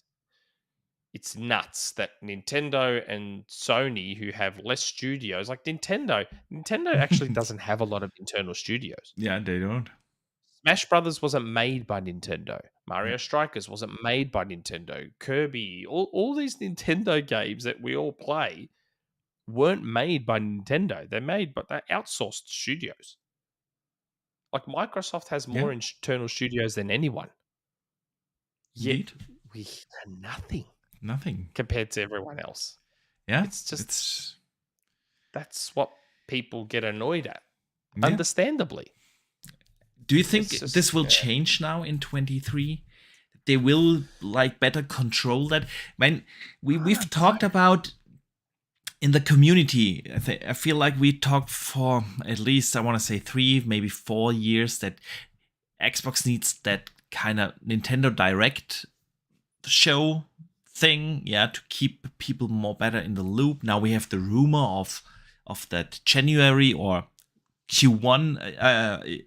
nuts that Nintendo and Sony, who have less studios, like Nintendo actually doesn't have a lot of internal studios. Yeah, they don't. Smash Brothers wasn't made by Nintendo. Mario Strikers wasn't made by Nintendo. Kirby, all these Nintendo games that we all play weren't made by Nintendo. They're outsourced studios. Like, Microsoft has more internal studios than anyone. Yet we hear nothing compared to everyone else. Yeah, that's what people get annoyed at, understandably. Do you think this will change now in 23? They will better control that. When we've talked about in the community, I feel like we talked for at least, I want to say 3, maybe 4 years, that Xbox needs that kind of Nintendo Direct show thing, to keep people more better in the loop. Now we have the rumor of that January or Q1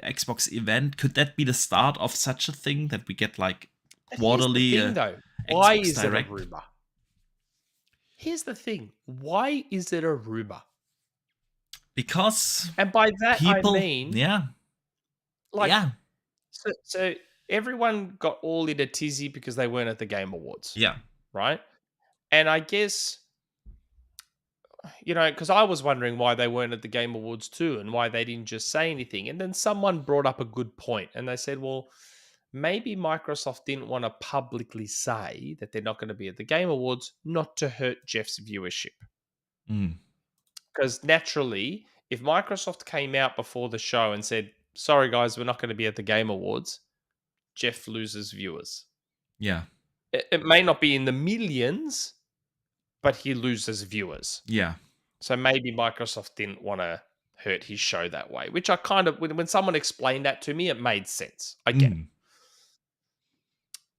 Xbox event. Could that be the start of such a thing that we get like quarterly? Here's the thing, though. Why Xbox is Direct? it a rumor? Here's the thing. Why is it a rumor? Because and by that people, I mean, So everyone got all in a tizzy because they weren't at the Game Awards. Yeah. Right? And I guess, because I was wondering why they weren't at the Game Awards too and why they didn't just say anything. And then someone brought up a good point and they said, well, maybe Microsoft didn't want to publicly say that they're not going to be at the Game Awards, not to hurt Jeff's viewership. Because naturally, if Microsoft came out before the show and said, sorry guys, we're not going to be at the Game Awards, Jeff loses viewers. Yeah. It may not be in the millions, but he loses viewers. Yeah. So maybe Microsoft didn't want to hurt his show that way, which I kind of, when someone explained that to me, it made sense. I get it.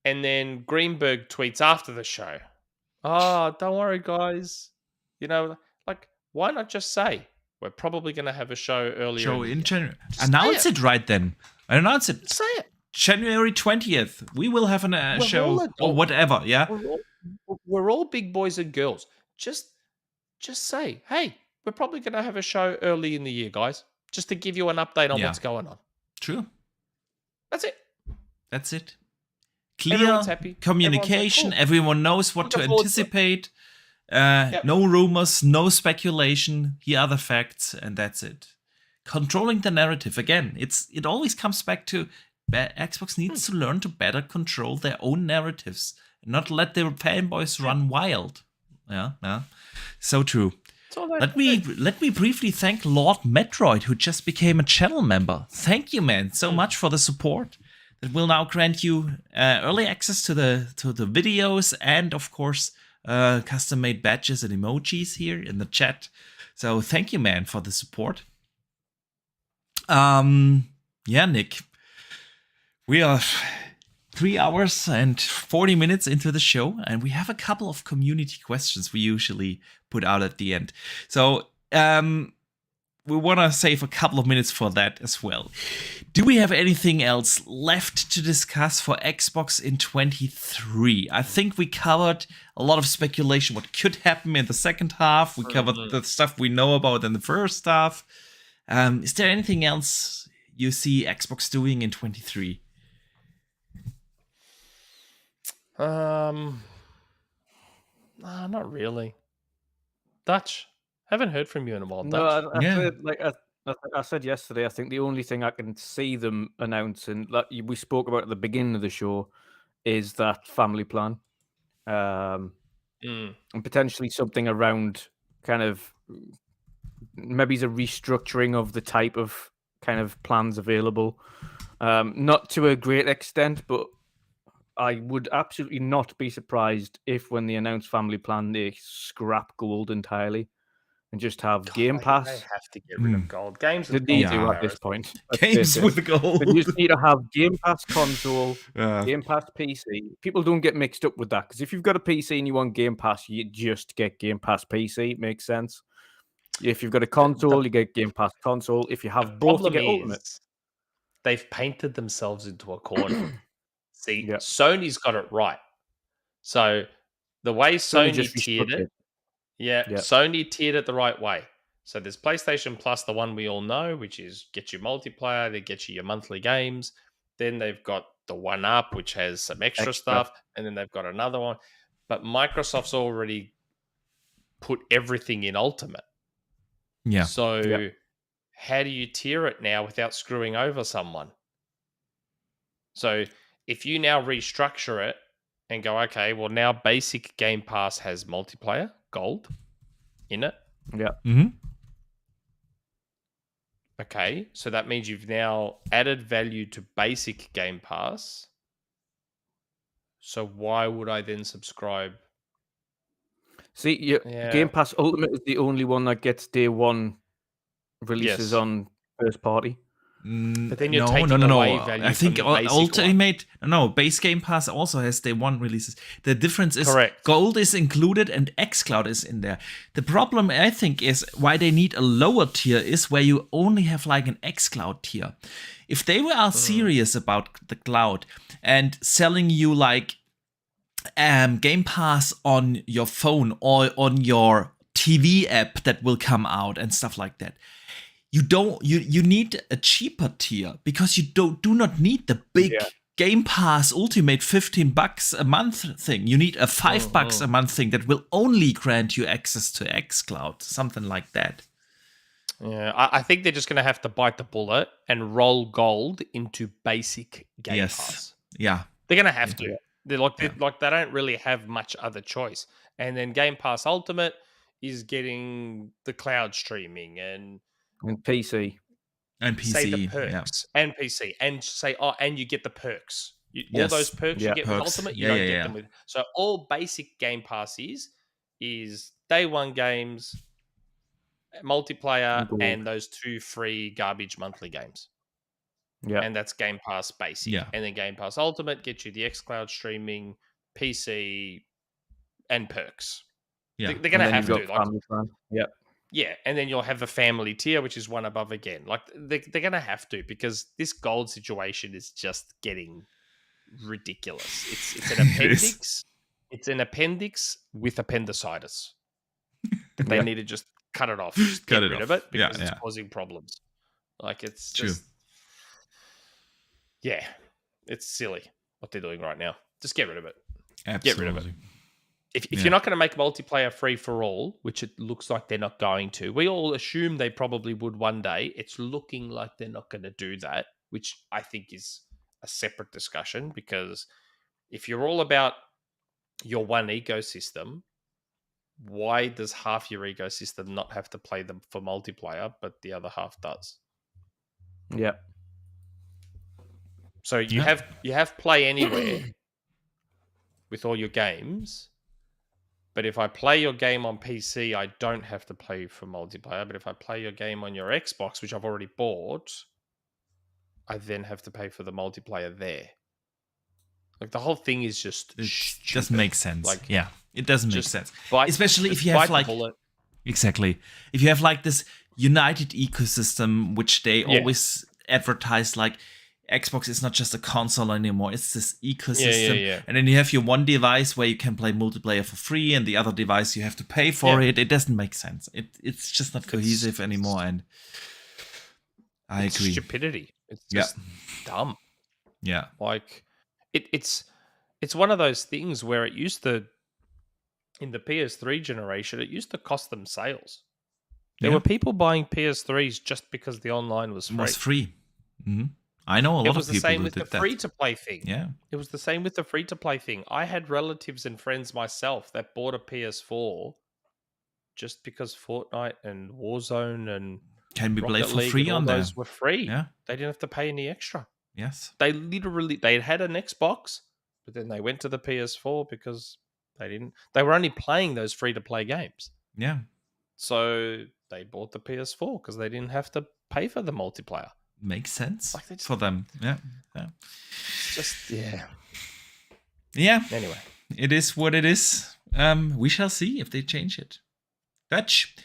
And then Greenberg tweets after the show, oh, don't worry, guys. Why not just say, we're probably going to have a show earlier in January. Announce it right then. Announce it. Say it. January 20th. We will have a show or whatever, yeah? We're all big boys and girls. Just say, hey, we're probably going to have a show early in the year, guys, just to give you an update on what's going on. True. That's it. Clear communication. Everyone knows what to anticipate. No rumors, no speculation. Here are the facts, and that's it. Controlling the narrative. Again, it always comes back to Xbox needs to learn to better control their own narratives and not let their fanboys run wild. Yeah. So true. Let me briefly thank Lord Metroid, who just became a channel member. Thank you, man, so much for the support. That will now grant you early access to the videos and, of course, custom-made badges and emojis here in the chat. So thank you, man, for the support. Nick. We are 3 hours and 40 minutes into the show, and we have a couple of community questions we usually put out at the end. So we want to save a couple of minutes for that as well. Do we have anything else left to discuss for Xbox in 23? I think we covered a lot of speculation, what could happen in the second half. We covered the stuff we know about in the first half. Is there anything else you see Xbox doing in 23? Not really. Dutch, haven't heard from you in a while. No, I said yesterday, I think the only thing I can see them announcing, like we spoke about at the beginning of the show, is that family plan, and potentially something around kind of maybe the restructuring of the type of kind of plans available. Not to a great extent, but I would absolutely not be surprised if when they announce family plan, they scrap gold entirely and just have Game Pass. They have to get rid of gold. Games with gold do at this point. Games with gold. You just need to have Game Pass console, Game Pass PC. People don't get mixed up with that, because if you've got a PC and you want Game Pass, you just get Game Pass PC. It makes sense. If you've got a console, you get Game Pass console. If you have both, you get Ultimate. They've painted themselves into a corner. See, Sony's got it right. So the way Sony tiered it, Sony tiered it the right way. So there's PlayStation Plus, the one we all know, which is get you multiplayer, they get you your monthly games. Then they've got the one up, which has some extra stuff, and then they've got another one. But Microsoft's already put everything in Ultimate. Yeah. So how do you tier it now without screwing over someone? So if you now restructure it and go, okay, well, now basic Game Pass has multiplayer, gold, in it. Yeah. Mm-hmm. Okay, so that means you've now added value to basic Game Pass. So why would I then subscribe? See, Game Pass Ultimate is the only one that gets day one releases on first party. But then you're no, taking no, no, away no. value I think from the basic Ultimate, no, base Game Pass also has day one releases. The difference is Correct. Gold is included and xCloud is in there. The problem, I think, is why they need a lower tier is where you only have like an xCloud tier. If they were serious about the cloud and selling you like Game Pass on your phone or on your TV app that will come out and stuff like that, you need a cheaper tier because you do not need the big Game Pass Ultimate $15 a month thing. You need a $5 a month thing that will only grant you access to xCloud, something like that. Yeah, I think they're just going to have to bite the bullet and roll Gold into basic Game Pass. Yeah, they're going to have to. They're like they don't really have much other choice. And then Game Pass Ultimate is getting the cloud streaming and PC. And PC, say the perks and PC, and say, and you get the perks. All those perks you get with Ultimate, you don't get them with. So all basic Game Pass is day one games, multiplayer, and those 2 free garbage monthly games. Yeah, and that's Game Pass Basic. Yeah. And then Game Pass Ultimate gets you the xCloud streaming, PC, and perks. Yeah, they're going to have to. Yeah, and then you'll have the family tier, which is one above again. Like they're going to have to, because this gold situation is just getting ridiculous. It's an appendix. It's an appendix with appendicitis. They need to just cut it off. Just get rid of it because it's causing problems. Like it's just, it's silly what they're doing right now. Just get rid of it. Absolutely. Get rid of it. If you're not going to make multiplayer free for all, which it looks like they're not going to, we all assume they probably would one day. It's looking like they're not going to do that, which I think is a separate discussion, because if you're all about your one ecosystem, why does half your ecosystem not have to play them for multiplayer, but the other half does? Yeah. So you have Play Anywhere with all your games. But if I play your game on PC, I don't have to play for multiplayer. But if I play your game on your Xbox, which I've already bought, I then have to pay for the multiplayer there. Like the whole thing is just doesn't make sense. Like, it doesn't make sense. Especially if you have like if you have like this united ecosystem, which they always advertise like. Xbox is not just a console anymore, it's this ecosystem. And then you have your one device where you can play multiplayer for free, and the other device you have to pay for it. It doesn't make sense. It's just not cohesive anymore, and I agree. Stupidity. It's just dumb. Yeah. Like it's one of those things where it used to, in the PS3 generation, it used to cost them sales. There were people buying PS3s just because the online was free. Was free. Mm-hmm. I know a lot of people. It was the same with the free-to-play thing. Yeah. It was the same with the free-to-play thing. I had relatives and friends myself that bought a PS4 just because Fortnite and Warzone and can be played Rocket for League free on those there. Were free. Yeah. They didn't have to pay any extra. Yes. They had an Xbox, but then they went to the PS4 because they were only playing those free-to-play games. Yeah. So they bought the PS4 because they didn't have to pay for the multiplayer. Makes sense for them. Yeah. Yeah. Anyway, it is what it is. We shall see if they change it. Dutch,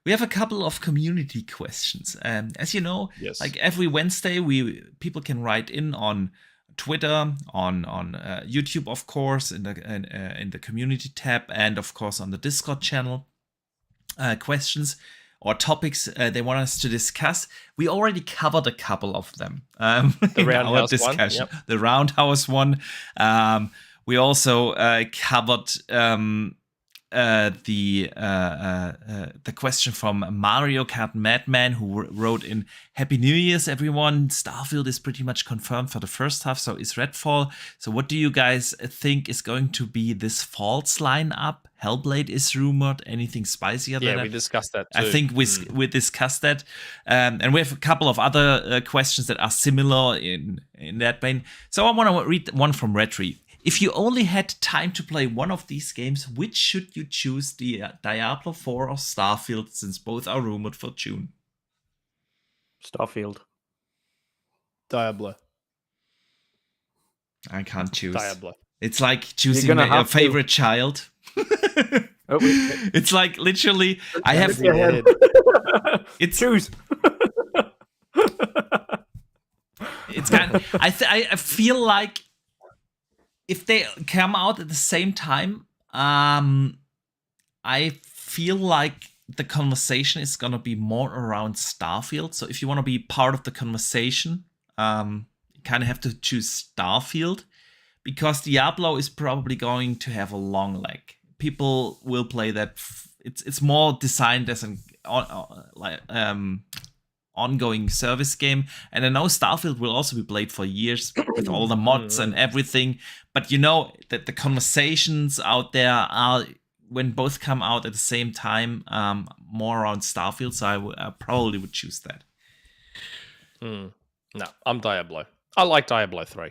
we have a couple of community questions. As you know, like every Wednesday, people can write in on Twitter, on YouTube, of course, in the community tab, and of course on the Discord channel. Questions or topics they want us to discuss. We already covered a couple of them the in our discussion. One, The Roundhouse one. We also covered the question from Mario Kart Madman, who wrote in, Happy New Year's, everyone. Starfield is pretty much confirmed for the first half, so is Redfall. So what do you guys think is going to be this fall's lineup? Hellblade is rumored. Anything spicier than that? Yeah, we discussed that too. I think we discussed that. And we have a couple of other questions that are similar in that vein. So I want to read one from Retri. If you only had time to play one of these games, which should you choose, the Diablo 4 or Starfield, since both are rumored for June? Starfield. Diablo. I can't choose. Diablo. It's like choosing gonna your have to. favorite child. Oh, It's like literally, I have. Yeah. It's choose. it's kind of, I feel like if they come out at the same time, I feel like the conversation is gonna be more around Starfield. So if you want to be part of the conversation, you kind of have to choose Starfield, because Diablo is probably going to have a long leg. People will play that. It's more designed as an ongoing service game, and I know Starfield will also be played for years with all the mods and everything. But you know that the conversations out there are, when both come out at the same time, more around Starfield. So I probably would choose that. No, I'm Diablo. I like Diablo 3.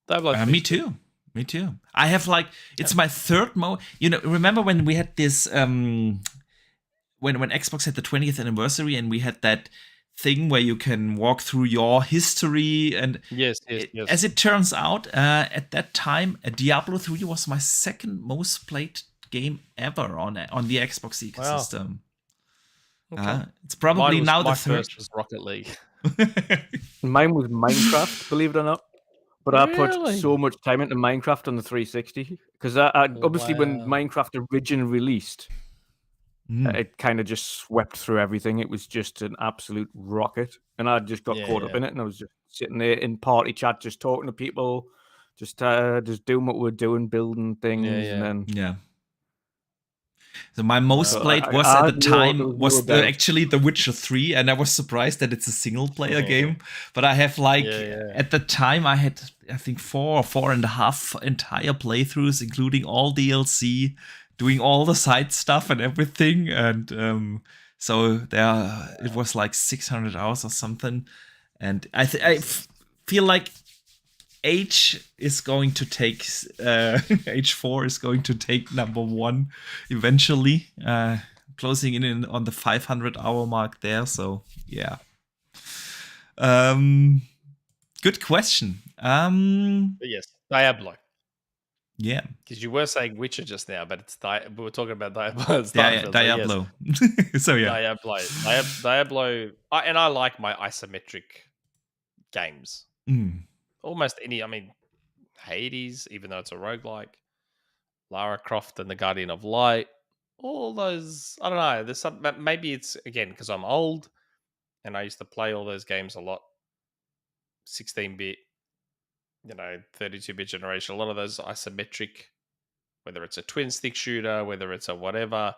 Diablo 3. Me too. Me too. I have like, it's my third you know, remember when we had this when Xbox had the 20th anniversary and we had that thing where you can walk through your history, and Yes. as it turns out, at that time, Diablo 3 was my second most played game ever on the Xbox ecosystem. Okay. It's probably now my the third. first was Rocket League. Mine was Minecraft, believe it or not. But I put Really? so much time into Minecraft on the 360 because I obviously when Wow. Minecraft originally released, it kind of just swept through everything. It was just an absolute rocket, and I just got caught up in it. And I was just sitting there in party chat, just talking to people, just doing what we're doing, building things, and then Yeah. So my most So played I- was I at the had no- time there was was no doubt. actually The Witcher 3, and I was surprised that it's a single player game. But I have like at the time I had, I think, 4.5 entire playthroughs, including all DLC, doing all the side stuff and everything. And so there it was like 600 hours or something. And I feel like H is going to take H4 is going to take number one eventually, closing in on the 500-hour mark there. So yeah, good question. But yes, Diablo. Yeah, Because you were saying Witcher just now, but it's we were talking about Diablo. Diablo. So yeah, Diablo. I like my isometric games. Almost any. I mean, Hades, even though it's a roguelike, Lara Croft and the Guardian of Light, all those. I don't know. There's some. Maybe it's again because I'm old, and I used to play all those games a lot. 16-bit, 32-bit generation. A lot of those isometric, whether it's a twin stick shooter, whether it's a whatever.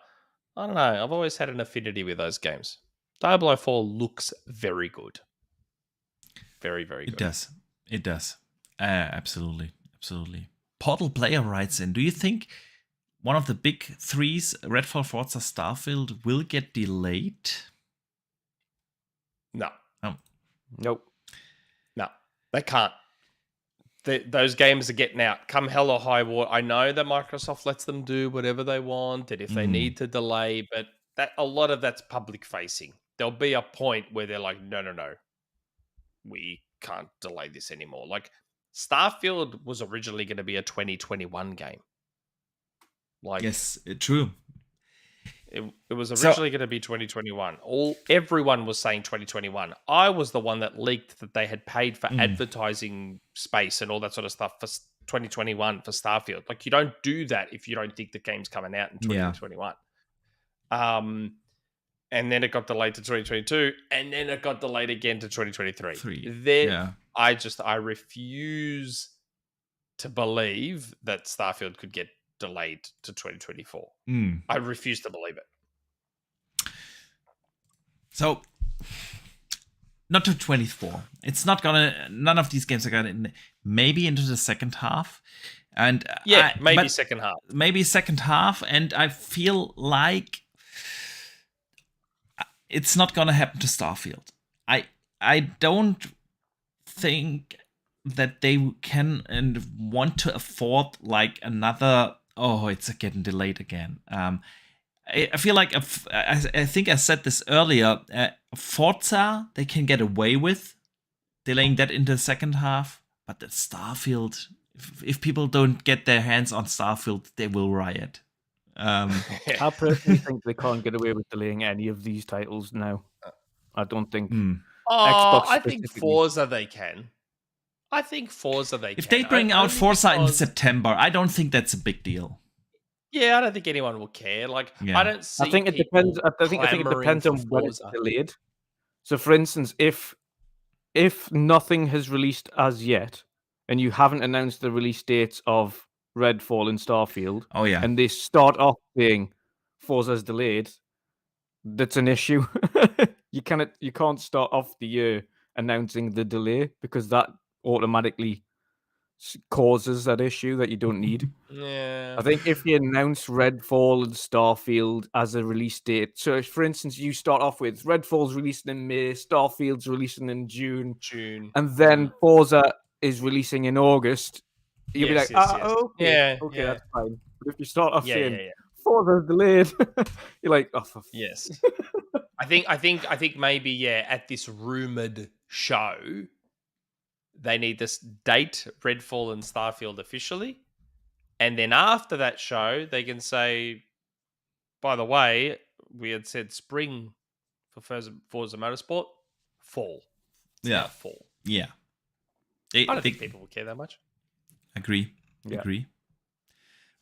I don't know. I've always had an affinity with those games. Diablo 4 looks very good. Very, very good. It does. Absolutely. Portal Player writes in, do you think one of the big threes, Redfall, Forza, Starfield, will get delayed? No. Nope. No, they can't. Those games are getting out. Come hell or high water. I know that Microsoft lets them do whatever they want, and if they need to delay, but that a lot of that's public facing. There'll be a point where they're like, no, we can't delay this anymore. Like Starfield was originally going to be a 2021 game. Like yes, true. It was originally going to be 2021. Everyone was saying 2021. I was the one that leaked that they had paid for advertising space and all that sort of stuff for 2021 for Starfield. Like you don't do that if you don't think the game's coming out in 2021. And then it got delayed to 2022, and then it got delayed again to 2023. I refuse to believe that Starfield could get delayed to 2024. I refuse to believe it. So, not to 24. It's not gonna. None of these games are gonna. Maybe into the second half, and maybe second half. Maybe second half, and I feel like it's not gonna happen to Starfield. I don't think that they can and want to afford like another. Oh, it's getting delayed again. I feel like I think I said this earlier. Forza they can get away with delaying that into the second half. But the Starfield, if people don't get their hands on Starfield, they will riot. I personally think they can't get away with delaying any of these titles now. I don't think Xbox I think specifically. Forza they can. I think Forza they can. If they bring out Forza in September, I don't think that's a big deal. Yeah, I don't think anyone will care. Like, I don't see. I think it depends. I think it depends on when it's delayed. So, for instance, if nothing has released as yet, and you haven't announced the release dates of Redfall and Starfield, and they start off saying Forza's delayed, that's an issue. You can't start off the year announcing the delay, because that automatically causes that issue that you don't need. Yeah. I think if you announce Redfall and Starfield as a release date, so for instance, you start off with Redfall's releasing in May, Starfield's releasing in June, and then Forza is releasing in August, you'll be like, okay, that's fine. But if you start off saying Forza's delayed, you're like, oh, yes. I think maybe at this rumored show, they need this date Redfall and Starfield officially, and then after that show, they can say, by the way, we had said spring for Forza Motorsport, fall. It's now fall. Yeah. I don't think people will care that much. Agree.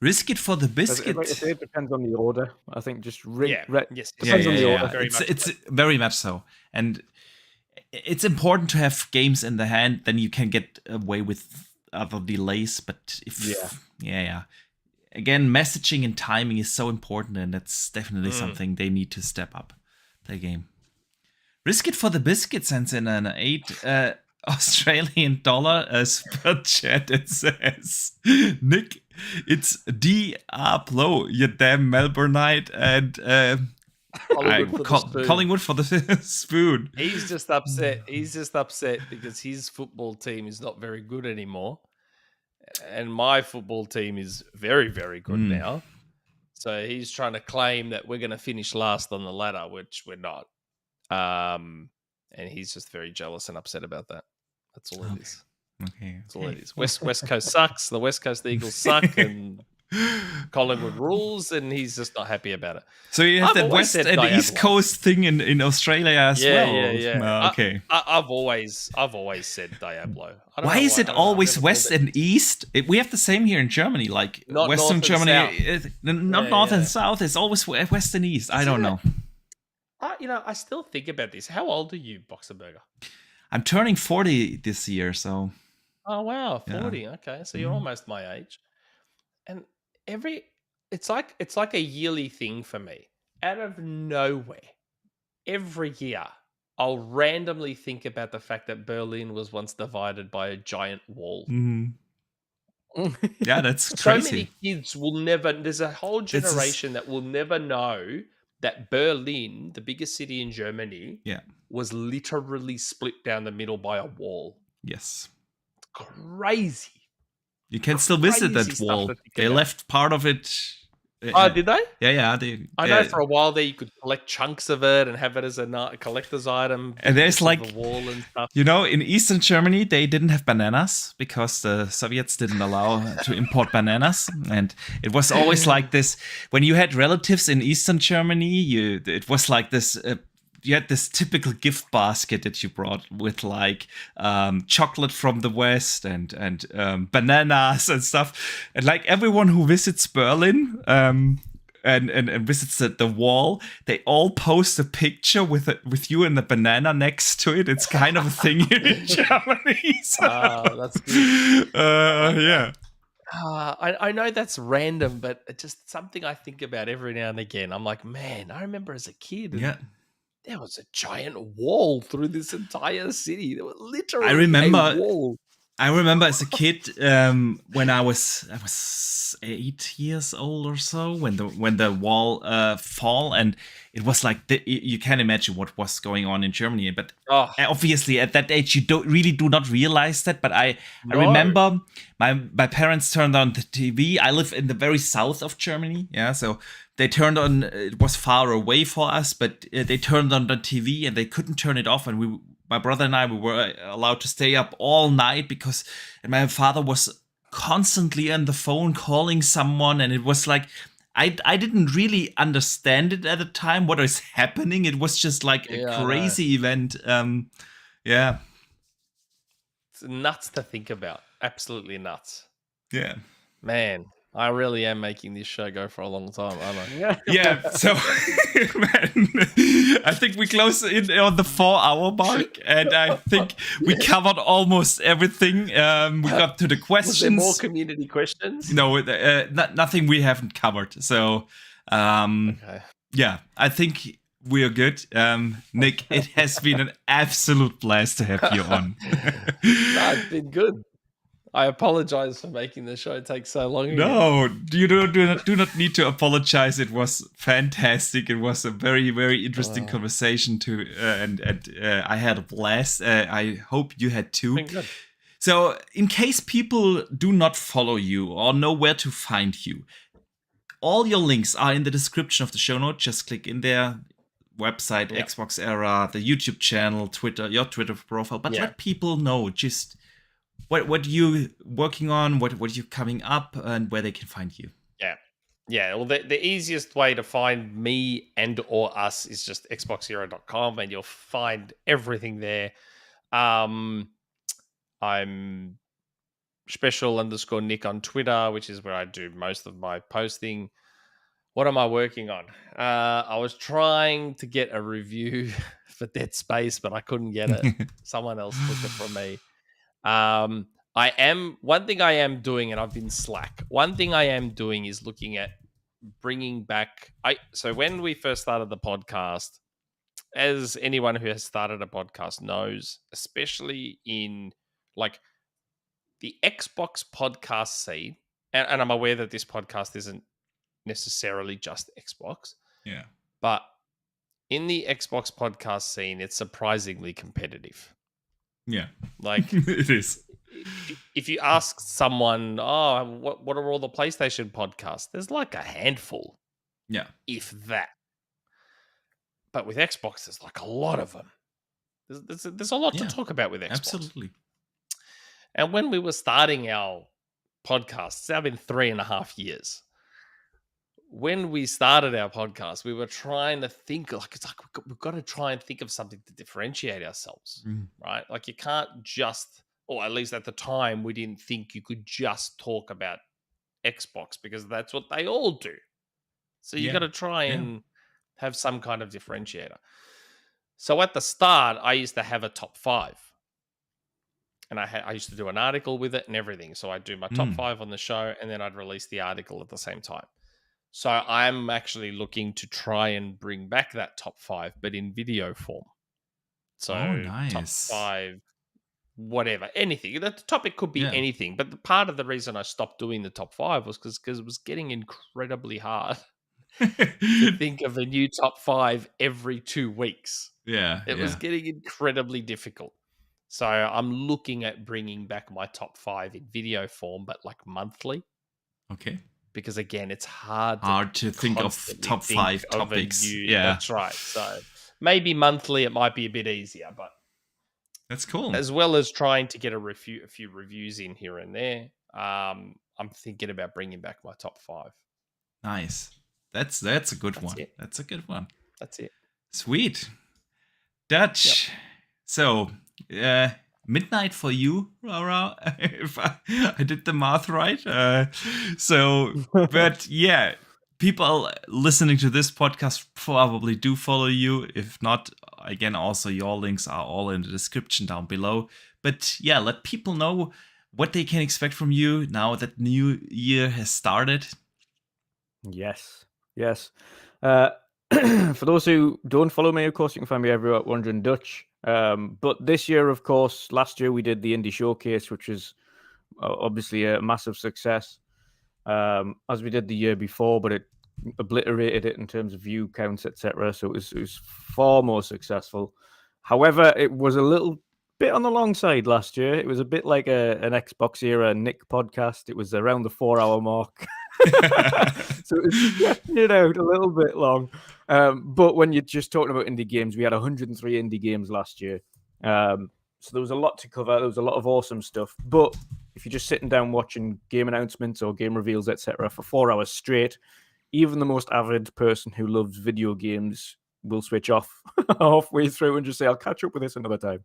Risk it for the biscuit. It depends on the order. I think just depends on the order. It's very much so. And it's important to have games in the hand, then you can get away with other delays. But again, messaging and timing is so important, and that's definitely something they need to step up their game. Risk it for the biscuit sends in an 8 Australian dollar super chat. It says, Nick, it's Diablo, you damn Melbourneite, and Collingwood for the spoon. He's just upset. Because his football team is not very good anymore, and my football team is very, very good now. So he's trying to claim that we're going to finish last on the ladder, which we're not. And he's just very jealous and upset about that. That's all it is. Okay. That's all it is. West Coast sucks. The West Coast Eagles suck, and Collingwood rules, and he's just not happy about it. So you have that West and East Coast thing in Australia as well. Yeah. Okay. I've always said Diablo. Why is it always West and East? We have the same here in Germany. Like not Western Germany, not North and South. It's always West and East. I don't know. I still think about this. How old are you, Boxenberger? I'm turning 40 this year, so. Oh wow, 40. Yeah. Okay, so you're almost my age. And it's like a yearly thing for me. Out of nowhere, every year, I'll randomly think about the fact that Berlin was once divided by a giant wall. Yeah, that's crazy. So many kids will never. There's a whole generation that will never know that Berlin, the biggest city in Germany, was literally split down the middle by a wall. Yes. Crazy. You can still visit that wall. They left part of it. Oh, did they? Yeah. I know for a while there you could collect chunks of it and have it as a collector's item. And there's like, the wall and stuff. In Eastern Germany, they didn't have bananas because the Soviets didn't allow to import bananas. And it was always like this. When you had relatives in Eastern Germany, it was like this... you had this typical gift basket that you brought with like chocolate from the West and bananas and stuff. And like everyone who visits Berlin and visits the wall, they all post a picture with you and the banana next to it. It's kind of a thing here in Germany. So. That's good. Yeah. I know that's random, but it's just something I think about every now and again. I'm like, man, I remember as a kid. Yeah. There was a giant wall through this entire city. There was literally a wall. I remember as a kid when I was 8 years old or so when the wall fall, and it was like you can't imagine what was going on in Germany. But obviously at that age you do not realize that. But I remember my parents turned on the TV. I live in the very south of Germany, so. They turned on, it was far away for us, but they turned on the TV and they couldn't turn it off. And my brother and I, we were allowed to stay up all night because my father was constantly on the phone calling someone, and it was like I didn't really understand it at the time what was happening. It was just like a Yeah, I know. crazy event. Yeah. It's nuts to think about. Absolutely nuts. Yeah. Man, I really am making this show go for a long time, aren't I? Yeah. Yeah, so man, I think we close in on the 4-hour mark, and I think we covered almost everything. We got to the questions. Was there more community questions? No, nothing we haven't covered. So, Okay. yeah, I think we are good. Nick, it has been an absolute blast to have you on. No, it's been good. I apologize for making the show take so long. No, you do not need to apologize. It was fantastic. It was a very, very interesting conversation and I had a blast. I hope you had too. Been good. So, in case people do not follow you or know where to find you, all your links are in the description of the show note. Just click in there. Website, Yep. Xbox Era, the YouTube channel, Twitter, your Twitter profile. But let people know just what you working on, what you coming up, and where they can find you. Yeah. Well, the easiest way to find me and or us is just xboxhero.com, and you'll find everything there. I'm special_Nick on Twitter, which is where I do most of my posting. What am I working on? I was trying to get a review for Dead Space, but I couldn't get it. Someone else took it from me. One thing I am doing, and I've been slack. One thing I am doing is looking at bringing back. So when we first started the podcast, as anyone who has started a podcast knows, especially in like the Xbox podcast scene, and I'm aware that this podcast isn't necessarily just Xbox. Yeah. But in the Xbox podcast scene, it's surprisingly competitive. Yeah. Like it is. If you ask someone, what are all the PlayStation podcasts? There's like a handful. Yeah. If that. But with Xbox, there's like a lot of them. There's a lot to talk about with Xbox. Absolutely. And when we were starting our podcasts, it's now been 3.5 years. When we started our podcast, we were trying to think we've got to try and think of something to differentiate ourselves, right? Like you can't just, or at least at the time, we didn't think you could just talk about Xbox because that's what they all do. So you got to try and have some kind of differentiator. So at the start, I used to have a top 5. And I used to do an article with it and everything. So I'd do my top 5 on the show, and then I'd release the article at the same time. So I'm actually looking to try and bring back that top 5, but in video form. So nice. Top 5, whatever, anything. The topic could be anything. But the part of the reason I stopped doing the top 5 was because it was getting incredibly hard to think of a new top 5 every 2 weeks. Yeah. It was getting incredibly difficult. So I'm looking at bringing back my top 5 in video form, but like monthly. Okay. Because again, it's hard to think of top 5 topics. That's right. So maybe monthly it might be a bit easier, but that's cool. As well as trying to get a few reviews in here and there, I'm thinking about bringing back my top 5. Nice. That's a good one. That's a good one. That's it. Sweet. Dutch. Yep. So, midnight for you, Laura, if I did the math right. But yeah, people listening to this podcast probably do follow you. If not, again, also your links are all in the description down below. But yeah, let people know what they can expect from you now that new year has started. Yes. For those who don't follow me, of course, you can find me everywhere at Wandering Dutch. But this year, of course, last year we did the Indie Showcase, which was obviously a massive success, as we did the year before, but it obliterated it in terms of view counts, etc. So it was far more successful. However, it was a little bit on the long side last year. It was a bit like an Xbox era Nick podcast. It was around the 4-hour mark. So it was stretching out a little bit long. But when you're just talking about indie games, we had 103 indie games last year. So there was a lot to cover. There was a lot of awesome stuff. But if you're just sitting down watching game announcements or game reveals, etc., for 4 hours straight, even the most avid person who loves video games will switch off halfway through and just say, I'll catch up with this another time.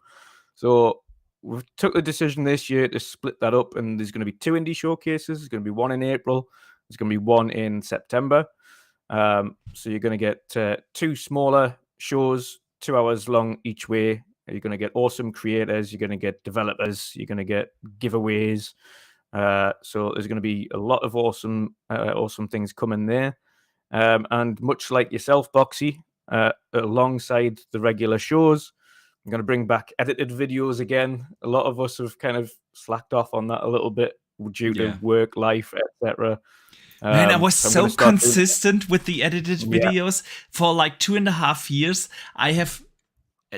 So we took the decision this year to split that up, and there's going to be 2 indie showcases. There's going to be one in April. There's going to be one in September. So you're going to get 2 smaller shows, 2 hours long each way. You're going to get awesome creators. You're going to get developers. You're going to get giveaways. So there's going to be a lot of awesome things coming there. And much like yourself, Boxy, alongside the regular shows, I'm going to bring back edited videos again. A lot of us have kind of slacked off on that a little bit due to work, life, etc. Man, I was so consistent with the edited videos for like 2.5 years. I have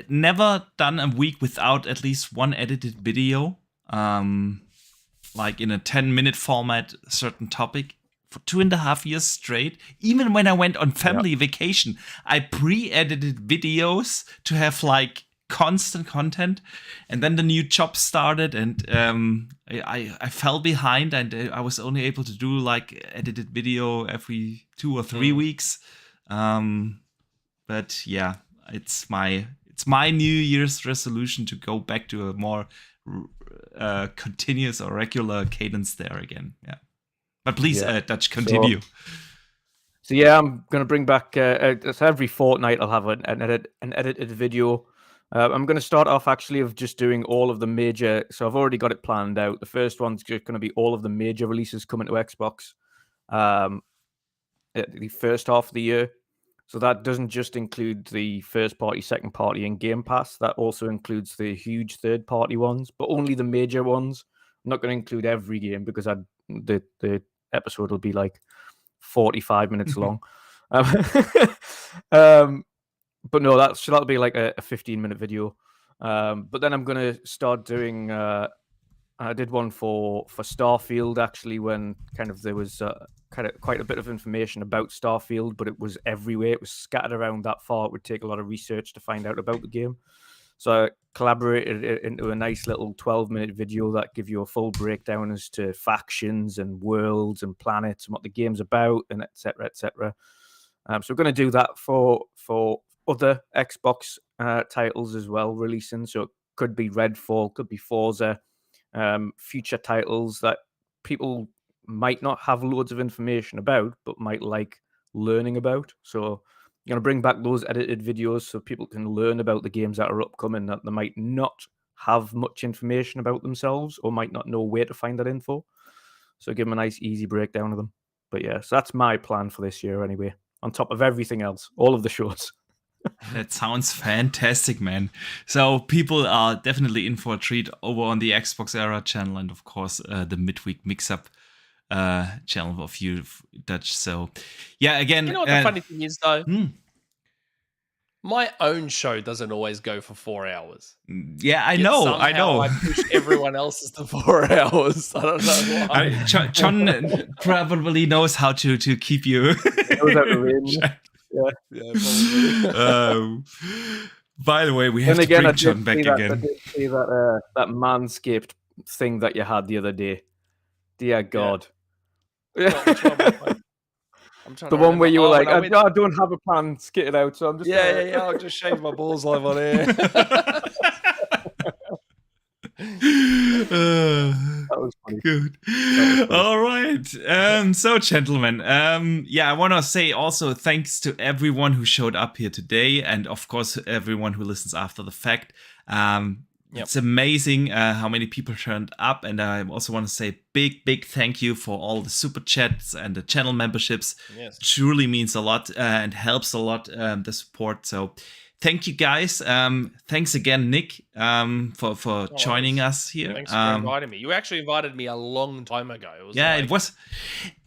never done a week without at least one edited video, like in a 10-minute format, certain topic. For 2.5 years straight, even when I went on family vacation, I pre-edited videos to have like constant content. And then the new job started, and I fell behind, and I was only able to do like edited video every 2 or 3 weeks. But yeah, it's my New Year's resolution to go back to a more continuous or regular cadence there again. Yeah. But please, Dutch, continue. So yeah, I'm going to bring back, every fortnight I'll have an edited video. I'm going to start off actually of just doing all of the major, so I've already got it planned out. The first one's just going to be all of the major releases coming to Xbox at the first half of the year. So that doesn't just include the first party, second party, and Game Pass. That also includes the huge third party ones, but only the major ones. I'm not going to include every game because the episode will be like 45 minutes long. But no, that'll be like a 15-minute video. But then I'm going to start doing. I did one for Starfield actually, when kind of there was quite a bit of information about Starfield, but it was everywhere. It was scattered around that far. It would take a lot of research to find out about the game. So I collaborated it into a nice little 12-minute video that give you a full breakdown as to factions and worlds and planets and what the game's about, and etc. etc. So we're going to do that for other Xbox titles as well releasing. So it could be Redfall, could be Forza, future titles that people might not have loads of information about, but might like learning about. So I'm going to bring back those edited videos so people can learn about the games that are upcoming that they might not have much information about themselves or might not know where to find that info. So give them a nice, easy breakdown of them. But yeah, so that's my plan for this year anyway, on top of everything else, all of the shows. That sounds fantastic, man. So people are definitely in for a treat over on the Xbox Era channel, and of course the midweek mix-up channel of you, Dutch. So yeah, again, you know what the funny thing is though? My own show doesn't always go for 4 hours. Yeah, I know. I push everyone else's to 4 hours. I don't know why. John probably knows how to keep you. Yeah, probably. By the way, we have to bring John back again. I did see that Manscaped thing that you had the other day. Dear God. Yeah. I'm trying the one where you were like, I don't have a plan, skit it out, so I'm just I'll just shave my balls live on air. That was funny. Good. All right. So, gentlemen, I want to say also thanks to everyone who showed up here today, and of course everyone who listens after the fact. It's amazing how many people turned up, and I also want to say big thank you for all the super chats and the channel memberships. Yes. Truly means a lot and helps a lot, the support. So thank you guys. Thanks again, Nick, for joining us here. Thanks for inviting me. You actually invited me a long time ago. It was.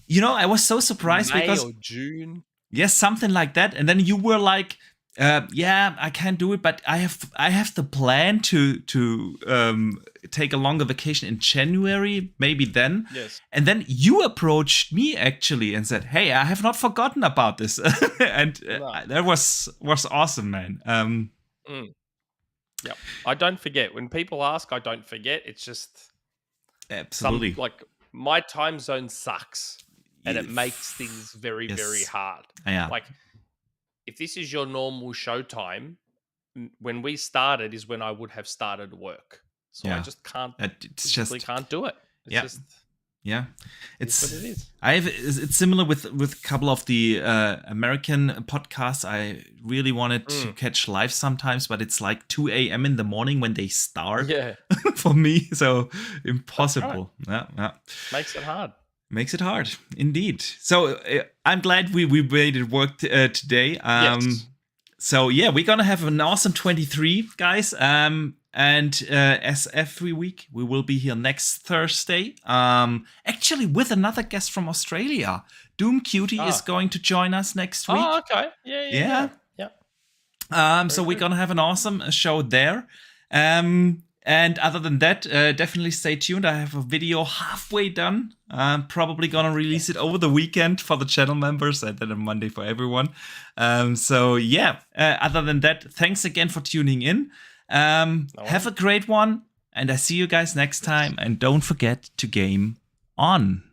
I was so surprised May because or June. Yes, something like that. And then you were like, I can't do it, but I have the plan to take a longer vacation in January, maybe then. Yes. And then you approached me actually and said, "Hey, I have not forgotten about this," and that was awesome, man. Yep. I don't forget. When people ask, I don't forget. It's just Absolutely. like my time zone sucks, and it Yeah. makes things very, very Yes. hard. Yeah. Like if this is your normal show time, when we started is when I would have started work. So I Yeah. just can't. It's Physically just can't do it. It's Yeah. just. Yeah, It's what it is. It's similar with a couple of the American podcasts. I really wanted to catch live sometimes, but it's like 2 a.m. in the morning when they start. Yeah. For me, so impossible. Right. Yeah. Makes it hard. Makes it hard, indeed. So I'm glad we made it work today. Yes. So yeah, we're gonna have an awesome 23, guys. And as every week, we will be here next Thursday. Actually, with another guest from Australia, Doom Cutie is going to join us next week. Oh, okay. Yeah. So we're gonna have an awesome show there. And other than that, definitely stay tuned. I have a video halfway done. I'm probably gonna release it over the weekend for the channel members and then on Monday for everyone. Other than that, thanks again for tuning in. Have a great one, and I see you guys next time. And don't forget to game on.